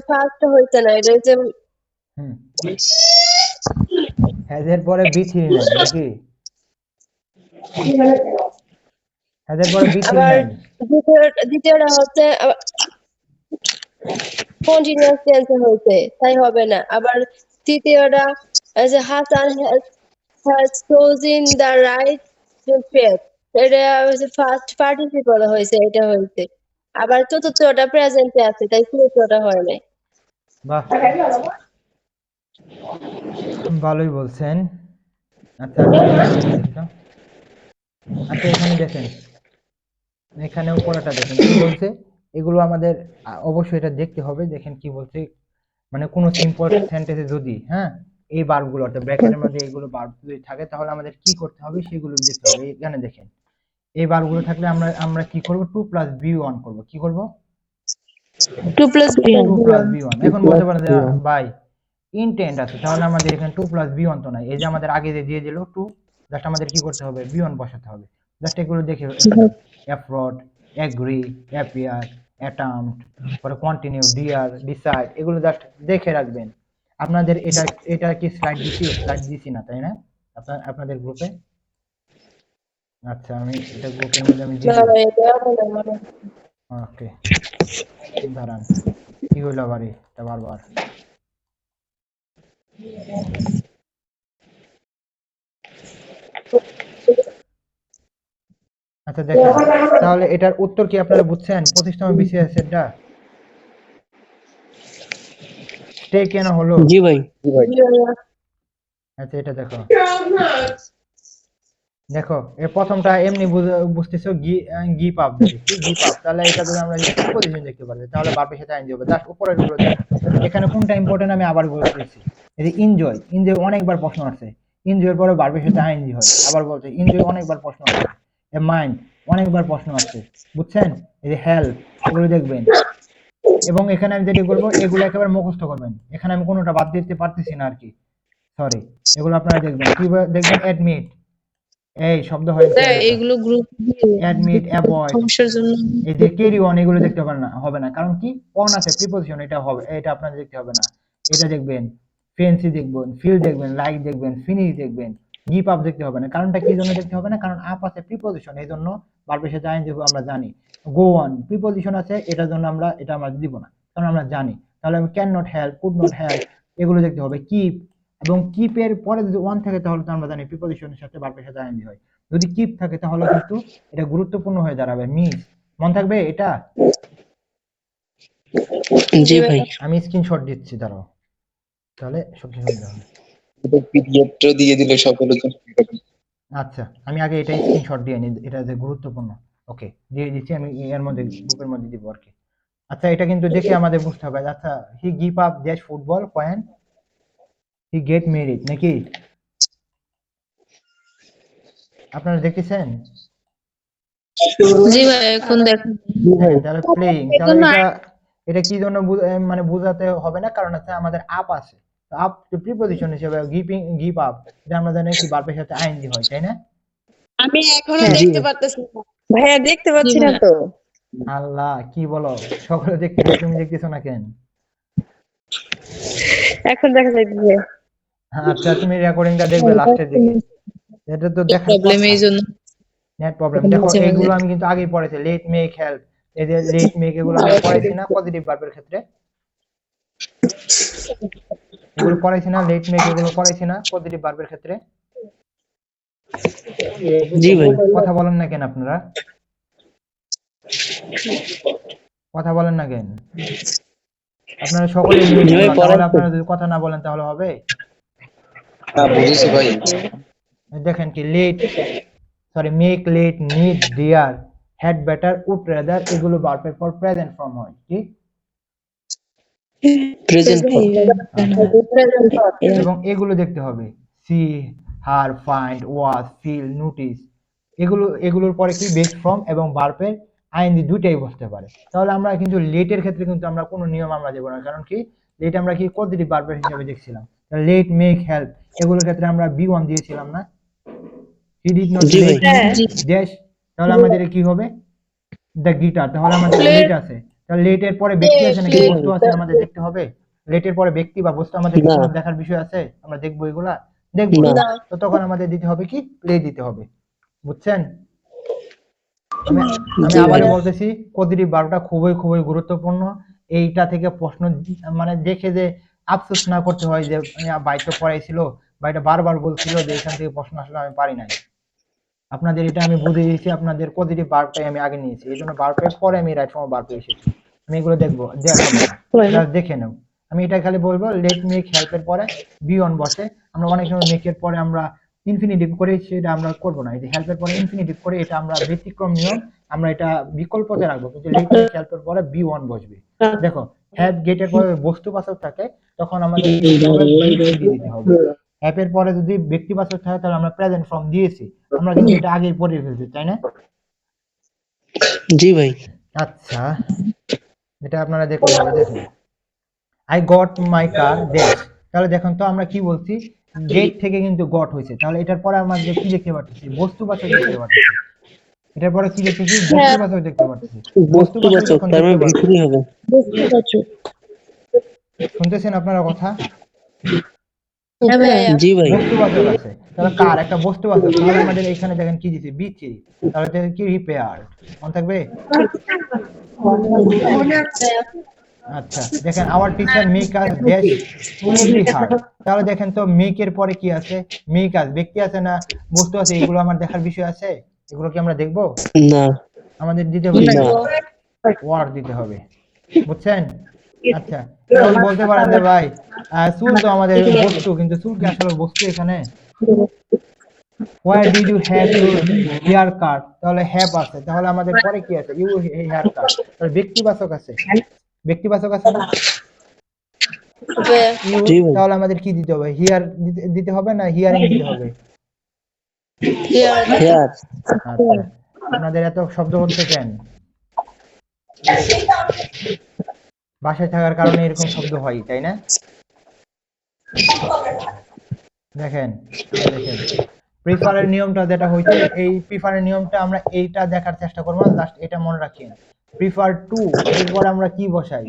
Speaker 2: ফার্স্ট হইছে না, এটা যে
Speaker 1: হুম, হ্যাজের পরে বি3 নাই নাকি? হ্যাজের পরে বি3
Speaker 2: আবার
Speaker 1: নাই।
Speaker 2: দ্বিতীয়টা হচ্ছে কন্টিনিউয়াস টেন্সে হয়েছে, তাই হবে না। আবার তৃতীয়টা যে Hasan has chosen the right path, এটা হচ্ছে ফার্স্ট পার্টিসিপল হয়েছে, এটা হয়েছে। আবার চতুর্থটা প্রেজেন্টে আছে, তাই চতুর্থটা হয় নাই।
Speaker 1: বাহ, ভালোই বলছেন। আচ্ছা, আমি একটা জিনিস দেখি তো। আচ্ছা, এখানে দেখেন, এখানে উপরেটা দেখেন কি বলছে, এগুলো আমাদের অবশ্যই এটা দেখতে হবে। দেখেন কি বলছে, মানে কোনো সিম্পল সেন্টেন্সে যদি হ্যাঁ এই বার্বগুলো অর্থাৎ ব্র্যাকেটের মধ্যে এইগুলো বার্ব যদি থাকে তাহলে আমাদের কি করতে হবে সেগুলো দেখতে হবে। এখানে দেখেন এই বার্বগুলো থাকলে আমরা আমরা কি করব, 2+b1 করব। কি করব?
Speaker 6: 2+B1।
Speaker 1: 2+b1। এখন বলতে পারেন যে
Speaker 3: B1।
Speaker 1: ভাই ইনটেন্ট আছে, তাহলে আমাদের এখানে 2+b1 তো নাই, এই যে আমাদের আগে যে দিয়ে দিল 2, জাস্ট আমাদের কি করতে হবে, b1 বসাতে হবে। জাস্ট এগুলো দেখে অ্যাপ্রড, এগ্রি, অ্যাপিয়ার, অ্যাটাম্পট, পরে কন্টিনিউ, ডিয়ার, ডিসাইড, এগুলো জাস্ট দেখে রাখবেন। আপনাদের এটা কি স্লাইড দিছি না, তাই না? আপনাদের গ্রুপে? আচ্ছা, আমি এটা গ্রুপের মধ্যে আমি দিয়ে
Speaker 2: না
Speaker 1: দিই।
Speaker 2: ভাই দেওয়া হবে না আমার।
Speaker 1: ওকে, দাঁড়ান, কি হইলো আবার এটা বারবার? আচ্ছা দেখেন, তাহলে এটার উত্তর কি আপনারা বুঝছেন? 25তম বিসিএস এরটা স্টে কেন হলো?
Speaker 3: জি ভাই।
Speaker 1: আচ্ছা, এটা দেখো, দেখো এর প্রথমটা এমনি বুঝতেছো, গিভ আপ, কি গিভ আপ, তাহলে এটা যদি আমরা প্রিপজিশন দেখতে পারি তাহলে ভার্বের সাথে আইএনজি হবে। জাস্ট উপরের গুলো দেখো, এখানে কোনটা ইম্পর্টেন্ট আমি আবার বলতেছি। এই যে এনজয়, অনেকবার প্রশ্ন আসছে, এনজয়ের পরে ভার্বের সাথে আইএনজি হয়। আবার বলতে এনজয় অনেকবার প্রশ্ন আসছে। এ মাইন্ড অনেকবার প্রশ্ন আসছে, বুঝছেন? এই যে হেল্প, এগুলো দেখবেন। এবং এখানে আমি যেটা বলবো এগুলো একেবারে মুখস্থ করবেন, এখানে আমি কোনোটা বাদ দিতে পারতেছি না আর কি, সরি। এগুলো আপনারা দেখবেন, কিভাবে দেখবেন? অ্যাডমিট, এই শব্দ হয়
Speaker 6: স্যার এগুলো গ্রুপ
Speaker 1: অ্যাডমিট, অ্যাভয়েড,
Speaker 6: সমস্যার জন্য
Speaker 1: এই যে ক্যারি অন, এগুলো দেখতে হবে না, কারণ কি অন আছে প্রিপজিশন, এটা হবে, এটা আপনাদের দেখতে হবে না। এটা দেখবেন, ফেন্সি দেখবেন, ফিল দেখবেন, লাইক দেখবেন, ফিনিশ দেখবেন, গিভ আপ দেখতে হবে না। কারণটা কি জন্য দেখতে হবে না? কারণ আপ আছে প্রিপজিশন, এই জন্য ভার্বের সাথে আইএনজি আমরা জানি। গো অন প্রিপজিশন আছে, এটার জন্য এটা আমরা দিব না, কারণ আমরা জানি। তাহলে আমি can not help, could not help, এগুলো দেখতে হবে। কিপ, এবং কিপের পরে যদি ওয়ান থাকে তাহলে তো আমরা জানি প্রিপজিশনের সাথে ভার্বের সাথে আইএনজি হয়। যদি কিপ থাকে তাহলে কিন্তু এটা গুরুত্বপূর্ণ হয়ে দাঁড়াবে। মিস, মন থাকবে এটা?
Speaker 3: জি ভাই।
Speaker 1: আমি স্ক্রিনশট দিচ্ছি, দাঁড়াও, তাহলে সবকিছু হয়ে যাবে।
Speaker 5: পিডিএফটা দিয়ে দিলে সকলের জন্য।
Speaker 1: আচ্ছা, আমি আগে এটা স্ক্রিনশট দিয়ে নিই, এটা যে গুরুত্বপূর্ণ। ওকে, দিয়ে দিচ্ছি আমি, এর মধ্যে গ্রুপের মধ্যে দিব আর কি। আচ্ছা, এটা কিন্তু দেখে আমাদের বুঝতে হবে। আচ্ছা, হি give up that football when he get married, নাকি? আপনারা দেখতেছেন?
Speaker 6: জি ভাই এখন দেখুন
Speaker 1: দেখেন, তাহলে প্লেইং, তাহলে
Speaker 6: এজন্য
Speaker 1: এটা কি জন্য মানে বোঝাতে হবে না, কারণ হচ্ছে আমাদের আপ আছে। আপ প্রিপজিশন হিসেবে গিভ আপ, এটা আমরা জানি কি ভার্বের সাথে আইএনজি হয়, তাই না?
Speaker 7: আমি এখনো
Speaker 6: হ্যাঁ।
Speaker 7: দেখতে পারতেছি না।
Speaker 2: ভাইয়া দেখতে
Speaker 6: জি
Speaker 2: পাচ্ছি না
Speaker 6: ভাইয়া।
Speaker 2: তো।
Speaker 1: আল্লাহ, কি বলো, সকলে দেখতেছে, তুমি দেখতেছো না কেন?
Speaker 2: এখন দেখা যাচ্ছে।
Speaker 1: আচ্ছা, তুমি রেকর্ডিংটা দেখবে লাস্টের দিকে, এটা তো দেখার
Speaker 6: প্রবলেম
Speaker 1: কথা।
Speaker 6: এই জন্য
Speaker 1: নেট প্রবলেম, দেখো
Speaker 6: মাঝে মাঝে
Speaker 1: এগুলো আমি কিন্তু আগেই পড়েছি, লেট মেক হেল্প, এই যে লেট মেক, এগুলো আমি পড়াইছি না পজিটিভ ভার্বের ক্ষেত্রে? এগুলো পড়াইছি না, লেট মেক, এগুলো পড়াইছি না পজিটিভ ভার্বের ক্ষেত্রে?
Speaker 3: জি ভাই।
Speaker 1: কথা বলেন না কেন আপনারা? কথা বলেন না কেন? আপনারা সকলে মিউট
Speaker 3: জি ভাই,
Speaker 1: তাহলে
Speaker 3: পড়াচ্ছি।
Speaker 1: আপনারা যদি কথা না বলেন তাহলে হবে?
Speaker 5: হ্যাঁ, বুঝেছি ভাই।
Speaker 1: দেখেন কি let, sorry, make, let, need, dare, had better, would rather, এগুলো ভার্বের পর প্রেজেন্ট ফর্ম হয়, কি?
Speaker 3: Present form.
Speaker 1: এবং এগুলো দেখতে হবে, see, hear, find, watch, feel, notice, এগুলোর পরে কি বেস্ট ফর্ম এবং ভার্বের আইএনজি দুইটাই বসতে পারে। তাহলে আমরা কিন্তু লেটের ক্ষেত্রে কিন্তু আমরা কোনো নিয়ম আমরা দেবো না, কারণ কি লেট আমরা কি পজিটিভ ভার্বের হিসেবে দেখছিলাম। লেট, মেক, হেল্প, এগুলোর ক্ষেত্রে আমরা বি ওয়ান দিয়েছিলাম না? হি ডিড নট
Speaker 3: জি ভাই।
Speaker 1: লেট মি ড্যাশ, তাহলে আমাদের কি হবে? দ্য গিটার, তাহলে আমাদের লেট আছে, তাহলে লেটের পরে ব্যক্তি আছে নাকি বস্তু আছে আমাদের দেখতে হবে? লেটের পরে ব্যক্তি বা বস্তু আমাদের কি
Speaker 3: না।
Speaker 1: কোনো দেখার বিষয় আছে? আমরা দেখবো এগুলা? দেখবো
Speaker 3: না।
Speaker 1: না। তো তখন আমাদের দিতে হবে কি, প্লে দিতে হবে, বুঝছেন? আমি আমি
Speaker 3: জি ভাই।
Speaker 1: আবারও বলতেছি, পজিটিভ ভার্বটা খুবই খুবই গুরুত্বপূর্ণ। এইটা থেকে প্রশ্ন মানে দেখে যে আফসোস না করতে হয় যে ভাই তো পড়াইছিল, ভাইটা বারবার বলছিল যে এখান থেকে প্রশ্ন আসলে আমি পারি নাই। আপনাদের এটা আমি বুঝিয়ে দিয়েছি, আপনাদের পজিটিভ ভার্বটাই আমি আগে নিয়েছি, এই জন্য ভার্বের পরে আমি রাইট ফর্ম ভার্বে এসেছি। আমি এগুলো দেখাবো না, জাস্ট দেখে নেব। আমি এটা খালি বলবো লেট মেক হেল্পের পরে বি অন বসে, আমরা অনেক সময় মেকের পরে আমরা ইনফিনিটিভ করে, সেটা আমরা করবো না। এই যে হেল্পের পরে ইনফিনিটিভ করে, এটা আমরা ব্যতিক্রম নিয়ম, আমরা এটা বিকল্পতে রাখবো, কিন্তু লেট মেক হেল্পের পরে বি ওয়ান বসবে। দেখো, হ্যাভ গেটের পরে বস্তুবাচক থাকে, তখন আমাদের কি দিতে হবে? বি থ্রি দিতে হবে। হ্যাপের পরে যদি ব্যক্তিবাচক থাকে তাহলে আমরা প্রেজেন্ট ফর্ম দিয়েছি, আমরা কিন্তু এটা আগেই পড়ে ফেলছি, তাই না?
Speaker 3: জি ভাই।
Speaker 1: আচ্ছা, এটা আপনারা দেখতে হবে। দেখেন, I got my car dash, তাহলে দেখেন তো আমরা কি বলছি, গেট থেকে কিন্তু গট হয়েছে, তাহলে এটার পরে আমাদের কি দেখতে পাচ্ছি? বস্তুবাচক দেখতে পাচ্ছি। এটার পরে কি দেখতেছি?
Speaker 2: হ্যাঁ।
Speaker 1: বস্তুবাচক দেখতে পাচ্ছি।
Speaker 3: বস্তুবাচক
Speaker 1: যখন
Speaker 3: তার মানে
Speaker 1: দেখতে পাচ্ছি,
Speaker 3: ভিতরি হবে।
Speaker 6: বস্তুবাচক।
Speaker 1: শুনতেছেন আপনারা কথা?
Speaker 6: হ্যাঁ ভাইয়া।
Speaker 2: ভাইয়া
Speaker 3: জি ভাই।
Speaker 1: বস্তুবাচক আছে, তাহলে কার একটা বস্তুবাচক, তাহলে আমাদের এখানে দেখেন কি দিচ্ছে? বিচ্ছিরি, তাহলে এটা কি? রিপেয়ার। মনে থাকবে? আচ্ছা, দেখেন our teacher make us dash every hard, তাহলে দেখেন তো মেক এর পরে কি আছে? মেক আস, ব্যক্তি আছে না বস্তু আছে? এগুলো আমার দেখার বিষয় আছে? এগুলো কি আমরা দেখবো?
Speaker 3: না
Speaker 1: আমাদের দিতে হবে
Speaker 3: না।
Speaker 1: ওয়ার্ড দিতে হবে, বুঝছেন? আচ্ছা, এখন বলতে পারেন যে ভাই চুল তো আমাদের বস্তু, কিন্তু চুল কি আসলে বস্তু এখানে? Where did you have your hair cut, তাহলে হ্যাভ আছে, তাহলে আমাদের পরে কি আছে? ইউ হেয়ার কাট, তাহলে ব্যক্তিবাচক আছে, ব্যক্তিবাচক আছে না?
Speaker 2: ভাইয়া
Speaker 1: ইউ,
Speaker 3: জি ভাই।
Speaker 1: তাহলে আমাদের কি দিতে হবে? হিয়ার দিতে হবে না হিয়ারিং দিতে হবে?
Speaker 2: Hear
Speaker 3: hair.
Speaker 1: আচ্ছা, আপনাদের এত শব্দ হচ্ছে কেন? বাসায় থাকার কারণে এরকম শব্দ হয়, তাই না? দেখেন, দেখেন প্রিফারের নিয়মটা যেটা হইছে, এই প্রিফারের নিয়মটা আমরা এইটা দেখার চেষ্টা করবো, লাস্ট এটা মনে রাখেন। প্রিফার টু, এরপর আমরা কি বসাই?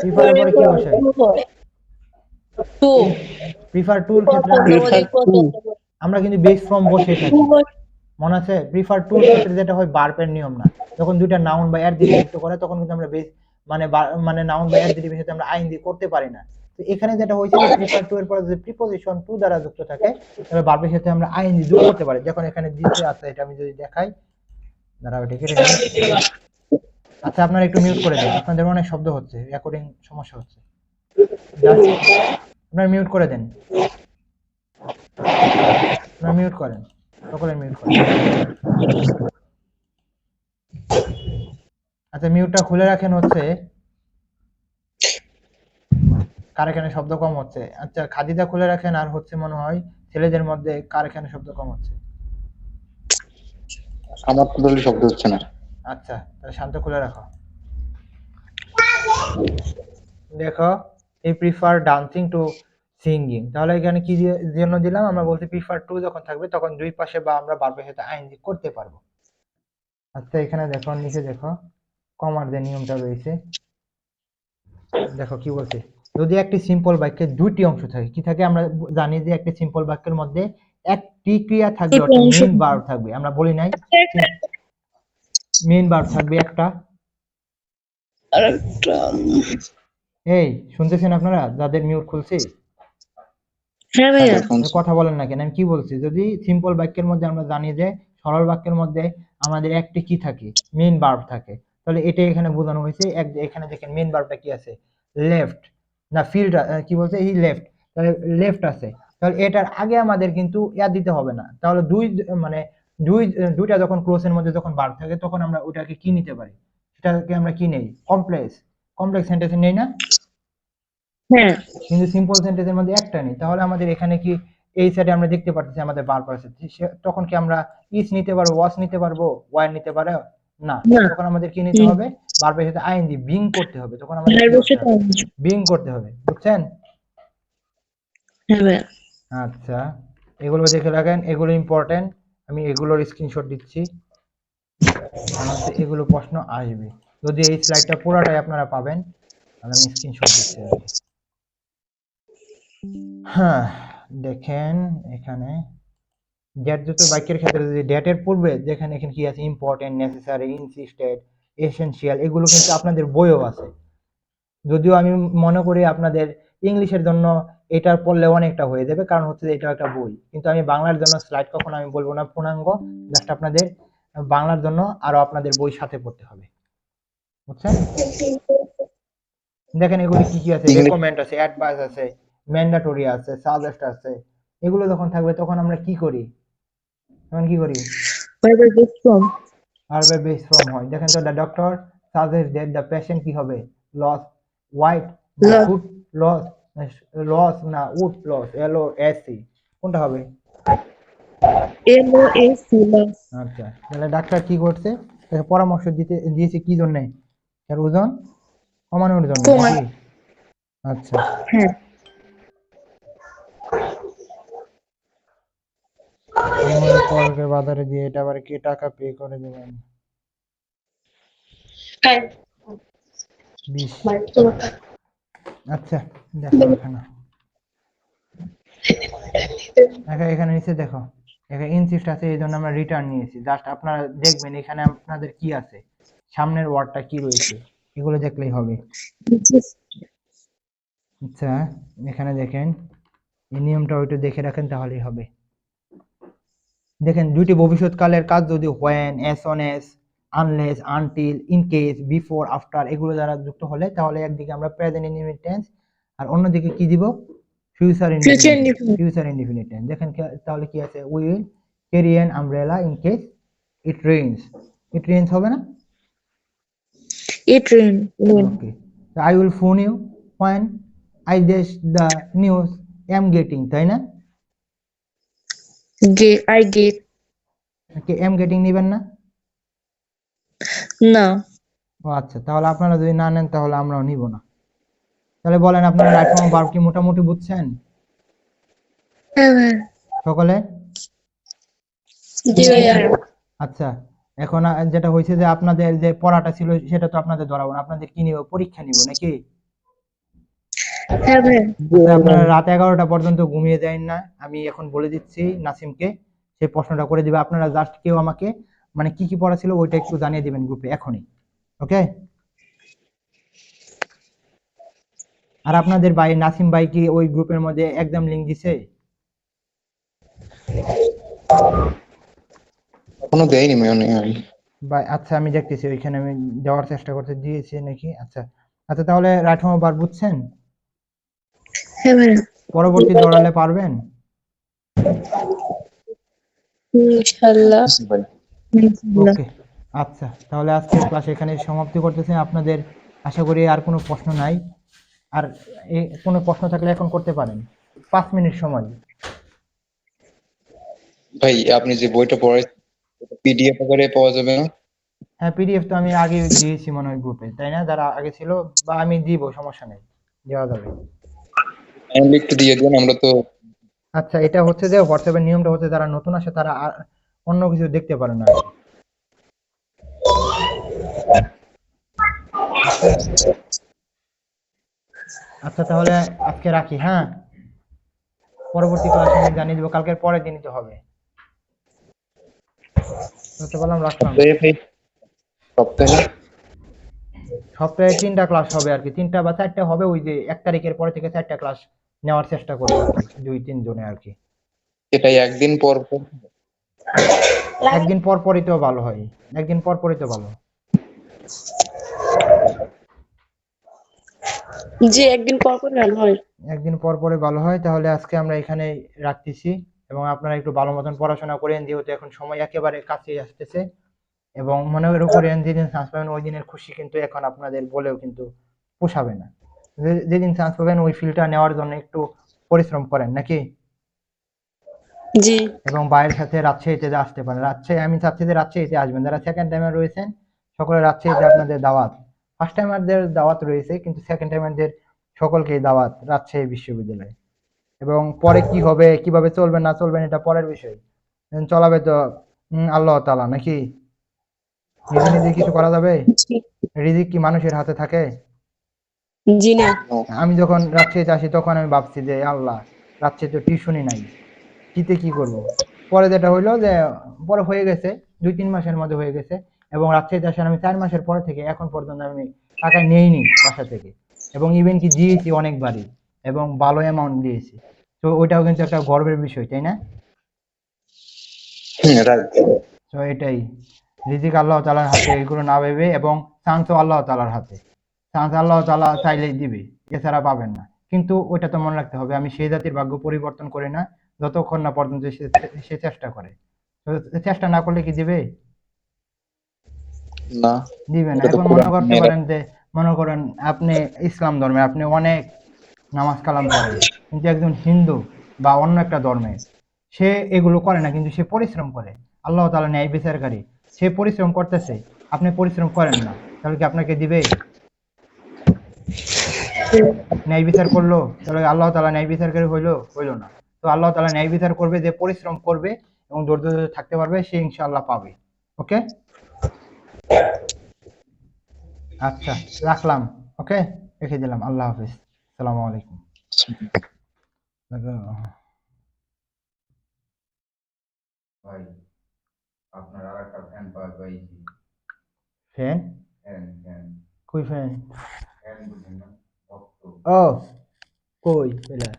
Speaker 1: প্রিফারের পরে কি বসাই?
Speaker 2: টু
Speaker 1: প্রিফার টুর ক্ষেত্রে আমরা
Speaker 3: প্রিফার টু।
Speaker 1: আমরা কিন্তু বেস ফর্ম বসিয়ে থাকি, মনে আছে? প্রিফার টুর ক্ষেত্রে যেটা হয় বার্বের নিয়ম না, যখন দুইটা নাউন বা অ্যাডজেক্টিভ যুক্ত করে তখন কিন্তু আমরা বেস মানে নাউন বা অ্যাডজেক্টিভের সাথে আমরা আইএনজি করতে পারি না। তো এখানে যেটা হয়েছে যে প্রিফার টু এর পরে যদি প্রিপোজিশন টু দ্বারা যুক্ত থাকে, তাহলে বার্বের সাথে আমরা আইএনজি যোগ করতে পারি। যখন এখানে দিতে আছে, এটা আমি যদি দেখাই, দাঁড়াও এটা কেটে নিই। আচ্ছা, আপনারা একটু মিউট করে দেন, আপনাদের অনেক শব্দ হচ্ছে, রেকর্ডিং সমস্যা হচ্ছে। জাস্ট আপনারা মিউট করে দেন। আচ্ছা, আপনারা মিউট করেন, সকলে মিউট করেন। আচ্ছা, মিউটটা খুলে রাখেন। হচ্ছে কার এখানে শব্দ কম হচ্ছে? আচ্ছা, খাদিজা খুলে রাখেন। আর হচ্ছে মনে হয় ছেলেদের মধ্যে কার এখানে শব্দ কম হচ্ছে?
Speaker 5: আমার তো দলীয় শব্দ হচ্ছে না।
Speaker 1: আচ্ছা, তাহলে শান্ত খুলে রাখো। দেখো, এই প্রিফার ডান্সিং টু সিঙ্গিং, তাহলে এখানে কি জন্য দিলাম? আমরা বলছি প্রিফার টু যখন থাকবে তখন দুই পাশে বা আমরা বারবার সাথে আইএনজি করতে পারবো। আচ্ছা, এখানে দেখো, নিচে দেখো কমার যে নিয়মটা রয়েছে, দেখো কি বলছে। যদি একটি সিম্পল বাক্যের দুইটি অংশ থাকে, কি থাকে? আমরা জানি যে একটি সিম্পল বাক্যের মধ্যে একটি ক্রিয়া থাকবে,
Speaker 6: দুটো
Speaker 1: অর্থাৎ
Speaker 6: অংশ।
Speaker 1: মেইন ভার্ব থাকবে। আমরা বলি নাই মেইন ভার্ব থাকবে একটা। এই শুনতেছেন আপনারা যাদের মিউট খুলছে?
Speaker 6: হ্যাঁ ভাইয়া।
Speaker 5: শুনছি।
Speaker 1: কথা বলেন না কেন? আমি কি বলছি, যদি সিম্পল বাক্যের মধ্যে আমরা জানি যে সরল বাক্যের মধ্যে আমাদের একটি কি থাকে? মেইন ভার্ব থাকে, তাহলে এটা এখানে বোঝানো হয়েছে। এখানে দেখেন মেইন ভার্বটা কি আছে? লেফট, না ফিল্ড, কি বলছে? হি লেফট, তাহলে লেফট আছে, তাহলে এটার আগে আমাদের কিন্তু দিতে হবে না। তাহলে মানে দুইটা যখন ক্লোজের মধ্যে যখন ভার্ব থাকে, তখন আমরা ওটাকে কি নিতে পারি? সেটাকে আমরা কি নেই? কমপ্লেক্স সেন্টেন্স নেই না?
Speaker 6: হ্যাঁ।
Speaker 1: কিন্তু সিম্পল সেন্টেন্সের মধ্যে একটা নেই। তাহলে আমাদের এখানে কি এই সাইডে আমরা দেখতে পাচ্ছি আমাদের ভার্ব আছে, তখন কি আমরা ইজ নিতে পারবো, ওয়াজ নিতে পারবো, ওয়ার নিতে পারো না?
Speaker 6: না।
Speaker 1: তখন আমাদের কি নিতে হবে? ভার্বের সাথে আইএনজি বিং করতে হবে, তখন আমাদের কি
Speaker 6: ভার্বের
Speaker 1: করতে
Speaker 6: সাথে
Speaker 1: হবে?
Speaker 6: অংশ।
Speaker 1: বিং করতে হবে, বুঝছেন?
Speaker 6: হ্যাঁ ভাইয়া।
Speaker 1: আচ্ছা, এগুলো দেখে রাখেন, এগুলো ইম্পর্টেন্ট। আমি এগুলোর স্ক্রিনশট দিচ্ছি, কারণ হচ্ছে এগুলো প্রশ্ন আসবে। যদি এই স্লাইডটা পুরাটাই আপনারা পাবেন, তাহলে আমি স্ক্রিনশট দিচ্ছি আর কি। হ্যাঁ, দেখেন এখানে জ্ঞাতযুক্ত বাক্যের ক্ষেত্রে যদি ডেটের পূর্বে যেখানে এখানে কি আছে? ইম্পর্টেন্ট, নেসেসারি, ইনসিস্টেড, এসেনশিয়াল, এগুলো কিন্তু আপনাদের বইও আছে। যদিও আমি মনে করি আপনাদের ইংলিশের জন্য এটা পড়লে অনেকটা হয়ে যাবে, কারণ হচ্ছে যে এটা একটা বই। কিন্তু আমি বাংলার জন্য স্লাইড কখনো আমি বলবো না পূর্ণাঙ্গ, জাস্ট আপনাদের বাংলার জন্য আরো আপনাদের বই সাথে পড়তে হবে, বুঝছেন? দেখেন এগুলি কি কি আছে?
Speaker 5: ইংলিশ
Speaker 1: রেকমেন্ড আছে, অ্যাডভাইস আছে, ম্যান্ডেটরি আছে, সাজেস্ট আছে। এগুলো যখন থাকবে তখন আমরা কি করি? তখন কি করি?
Speaker 6: ভার্বের বেস ফর্ম।
Speaker 1: ভার্বে বেস ফর্ম হয়। দেখেন তো, the doctor suggest that the patient কি হবে? লস হোয়াইট না
Speaker 6: লস।
Speaker 1: শুড লস, লস না উড লস, LOSC, কোনটা হবে?
Speaker 6: LOSC lose.
Speaker 1: আচ্ছা, তাহলে ডাক্তার কি করছে? তাকে পরামর্শ দিয়েছে কি জন্য? তার ওজন কমানোর জন্য
Speaker 6: কমান।
Speaker 1: নাকি? আচ্ছা,
Speaker 6: হ্যাঁ।
Speaker 1: সাময়িক পরকে বাজারে দিয়ে এটা আবার কে টাকা পে করে দেবেন? 20। আচ্ছা দেখো এখানে এখানে নিচে দেখো, এখানে ইনসিস্ট আছে, এই জন্য আমরা রিটার্ন নিয়েছি। জাস্ট আপনারা দেখবেন এখানে আপনাদের কি আছে, সামনের ওয়ার্ডটা কি রয়েছে, এগুলো দেখলেই হবে। আচ্ছা এখানে দেখেন, এই নিয়মটা ওইটা দেখে রাখেন তাহলেই হবে। দেখেন দুইটি ভবিষ্যৎকালের কাজ যদি when, S on S, unless, until, in case, before, after এগুলো দ্বারা যুক্ত হলে তাহলে একদিকে আমরা প্রেজেন্ট ইনডিফিনিট টেন্স আর অন্যদিকে কি দিব, future
Speaker 6: Future
Speaker 1: indefinite
Speaker 6: indefinite.
Speaker 1: Future indefinite tense. দেখেন তাহলে কি আছে, we will carry an umbrella in case it rains. It rains হবে না?
Speaker 6: It rain.
Speaker 1: Okay, I will phone you when I get the news am getting, তাই না?
Speaker 6: I get.
Speaker 1: Am getting নিবেন না?
Speaker 6: No.
Speaker 1: ও আচ্ছা, তাহলে আপনারা যদি না নেন তাহলে আমরাও নিব না। তাহলে বলেন আপনারা রাইট ফর্ম ভার্ব কি মোটামুটি বুঝছেন
Speaker 6: Heaven.
Speaker 1: সকলে?
Speaker 2: জি ভাইয়া।
Speaker 1: আচ্ছা, এখন যেটা হয়েছে যে আপনাদের যে পড়াটা ছিল সেটা তো আপনাদের ধরাবো না, আপনাদের কি নিব, পরীক্ষা নিব নাকি?
Speaker 6: Heaven.
Speaker 1: আচ্ছা, আপনারা রাত 11টা পর্যন্ত ঘুমিয়ে যান না, আমি এখন বলে দিচ্ছি নাসিমকে, সে প্রশ্নটা করে দিবে। আপনারা জাস্ট কেউ আমাকে মানে কি কি পড়া ছিল ওইটা একটু জানিয়ে দিবেন গ্রুপে এখনই, ওকে? আর আপনাদের ভাই নাসিম ভাই কি ওই গ্রুপের মধ্যে এক্সাম লিংক দিছে?
Speaker 5: এখনো দেয়নি মনে হয়।
Speaker 1: ভাই আচ্ছা আমি দেখতেছি ওইখানে, আমি দেওয়ার চেষ্টা করতে দিয়েছি নাকি। আচ্ছা আচ্ছা, তাহলে রাইট ফর্ম বার বুঝছেন?
Speaker 6: Heaven.
Speaker 1: পরবর্তী দৌড়ালে পারবেন?
Speaker 2: ইনশাআল্লাহ।
Speaker 5: ভাই
Speaker 1: ওকে আচ্ছা, তাহলে আজকের ক্লাস এখানে সমাপ্তি করতেছি। আপনাদের আশা করি আর কোনো প্রশ্ন নাই, আর কোনো প্রশ্ন থাকলে এখন করতে পারেন, 5 মিনিট সময়।
Speaker 5: ভাই আপনি যে বইটা পড়াইছেন পিডিএফ আকারে পাওয়া যাবে না?
Speaker 1: হ্যাঁ পিডিএফ তো আমি আগে দিয়েছি মনে হয় গ্রুপে, তাই না? যারা আগে ছিল, বা আমি দিব, সমস্যা নেই, দেওয়া যাবে।
Speaker 5: কাইন্ডলি একটু দিয়ে দেন, আমরা তো
Speaker 1: আচ্ছা, এটা হচ্ছে যে হোয়াটসঅ্যাপের নিয়মটা হচ্ছে যারা নতুন আসে তারা অন্য কিছু দেখতে পারে না। আচ্ছা তাহলে আজকে রাখি, হ্যাঁ? পরবর্তী ক্লাসে আমি জানিয়ে দেবো, কালকের পরের দিনই তো হবে। বুঝতে পারলাম, রাখলাম।
Speaker 5: ভাই সপ্তাহে
Speaker 1: সপ্তাহে 3টা ক্লাস হবে আর কি, 3টা বা 4টা হবে, ওই যে 1 তারিখের পরে থেকে 4টা ক্লাস নেওয়ার চেষ্টা করবো আর কি, 2-3 জনে আর কি।
Speaker 5: এটাই একদিন পর পর
Speaker 1: একদিন পর পরই তো ভালো হয়, একদিন পর পরই তো ভালো।
Speaker 2: জি একদিন পর পর রান হয়।
Speaker 1: একদিন পর পরে ভালো হয়। তাহলে আজকে আমরা এখানে রাখতেছি, এবং আপনারা একটু ভালো মতন পড়াশোনা করেন, যেহেতু এখন সময় একেবারে কাছেই আসতেছে। এবং মনে করেন যেদিন চান্স পাবেন ওই দিনের খুশি কিন্তু এখন আপনাদের বলেও কিন্তু পোষাবে না। যেদিন চান্স পাবেন ওই ফিল্ডটা নেওয়ার জন্য একটু পরিশ্রম করেন নাকি?
Speaker 2: জি
Speaker 1: এবং বাইরের সাথে রাজশাহীতে যে আসতে পারেন, রাজশাহী আমি চাচ্ছি যে রাজশাহীতে আসবেন, যারা সেকেন্ড টাইমে রয়েছেন সকলে রাজশাহীতে আপনাদের দাওয়াত। ফার্স্ট টাইমারদের দাওয়াত রয়েছে, কিন্তু সেকেন্ড টাইমারদের সকলকেই দাওয়াত রাজশাহী বিশ্ববিদ্যালয়ে। এবং পরে কি হবে, কিভাবে চলবেন না চলবেন এটা পরের বিষয়, চলাবে তো আল্লাহ তাআলা নাকি? নিজে নিজে কিছু করা যাবে? রিজিক কি মানুষের হাতে থাকে?
Speaker 2: জি না।
Speaker 1: আমি যখন রাজশাহীতে আসি তখন আমি ভাবছি যে আল্লাহ, রাজশাহীতে টিউশনই নাই, শীতে কি করব। পরে যেটা হইলো যে পরে হয়ে গেছে, 2-3 মাসের মধ্যে হয়ে গেছে। এবং রাজশাহীতে আসার আমি 4 মাসের পরে থেকে এখন পর্যন্ত আমি টাকা নেইনি বাসা থেকে, এবং ইভেন কি দিয়েছি অনেকবারই, এবং ভালো অ্যামাউন্ট দিয়েছি। তো ওইটাও কিন্তু একটা গর্বের বিষয়, তাই না?
Speaker 5: রাইট।
Speaker 1: তো এটাই, রিজিক আল্লাহ তাআলার হাতে, এগুলো না ভেবে, এবং চান্সও আল্লাহ তাআলার হাতে। চান্স আল্লাহ তাআলা চাইলেই দিবে, এছাড়া পাবেন না। কিন্তু ওইটা তো মনে রাখতে হবে, আমি সেই জাতির ভাগ্য পরিবর্তন করি না যতক্ষণ না পর্যন্ত সে চেষ্টা করে। তো চেষ্টা না করলে কি দিবে?
Speaker 5: না
Speaker 1: দিবে না।
Speaker 5: এটা তো
Speaker 1: এখন
Speaker 5: পুরো
Speaker 1: মনে করতে পারেন যে, মনে করেন আপনি ইসলাম ধর্মে আপনি অনেক নামাজ কালাম পড়েন, কিন্তু একজন হিন্দু বা অন্য একটা ধর্মে সে এগুলো করে না, কিন্তু সে পরিশ্রম করে। আল্লাহ তাআলা ন্যায় বিচারকারী, সে পরিশ্রম করতেছে, আপনি পরিশ্রম করেন না, তাহলে কি আপনাকে দিবে? ন্যায় বিচার করলো, তাহলে আল্লাহ তাআলা ন্যায় বিচারকারী হইলো না। তো আল্লাহ তাআলা ন্যায় বিচার করবে যে পরিশ্রম করবে এবং ধৈর্য ধরে থাকতে পারবে সে ইনশাআল্লাহ পাবে। ওকে, আচ্ছা রাখলাম। ওকে, রেখে দিলাম। আল্লাহ হাফিজ। আসসালামু আলাইকুম। ভাই আপনার আর একটা ফ্যান পাওয়া পাইছি। ফ্যান? ফ্যান ফ্যান কই ফ্যান? ফ্যান বুঝেন না, ভক্ত। ও কই পেলা?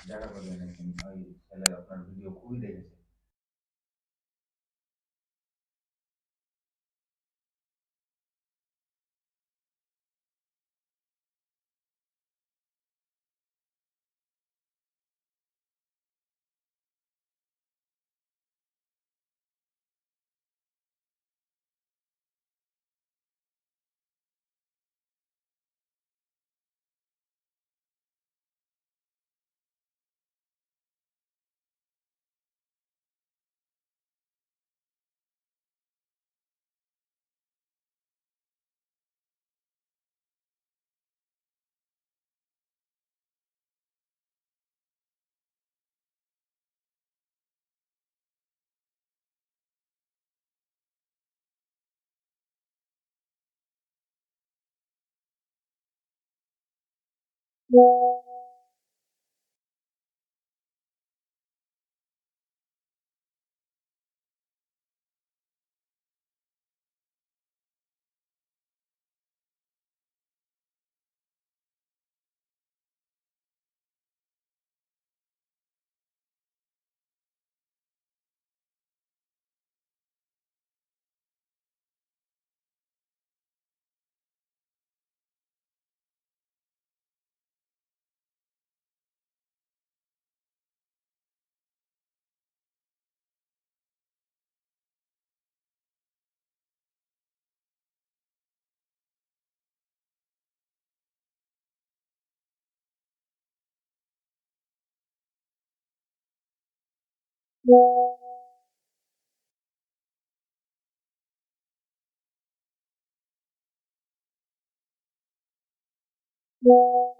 Speaker 1: দেখা করবেন একদিন, ওই ছেলের আপনার ভিডিও খুবই দেখেছে। Yeah.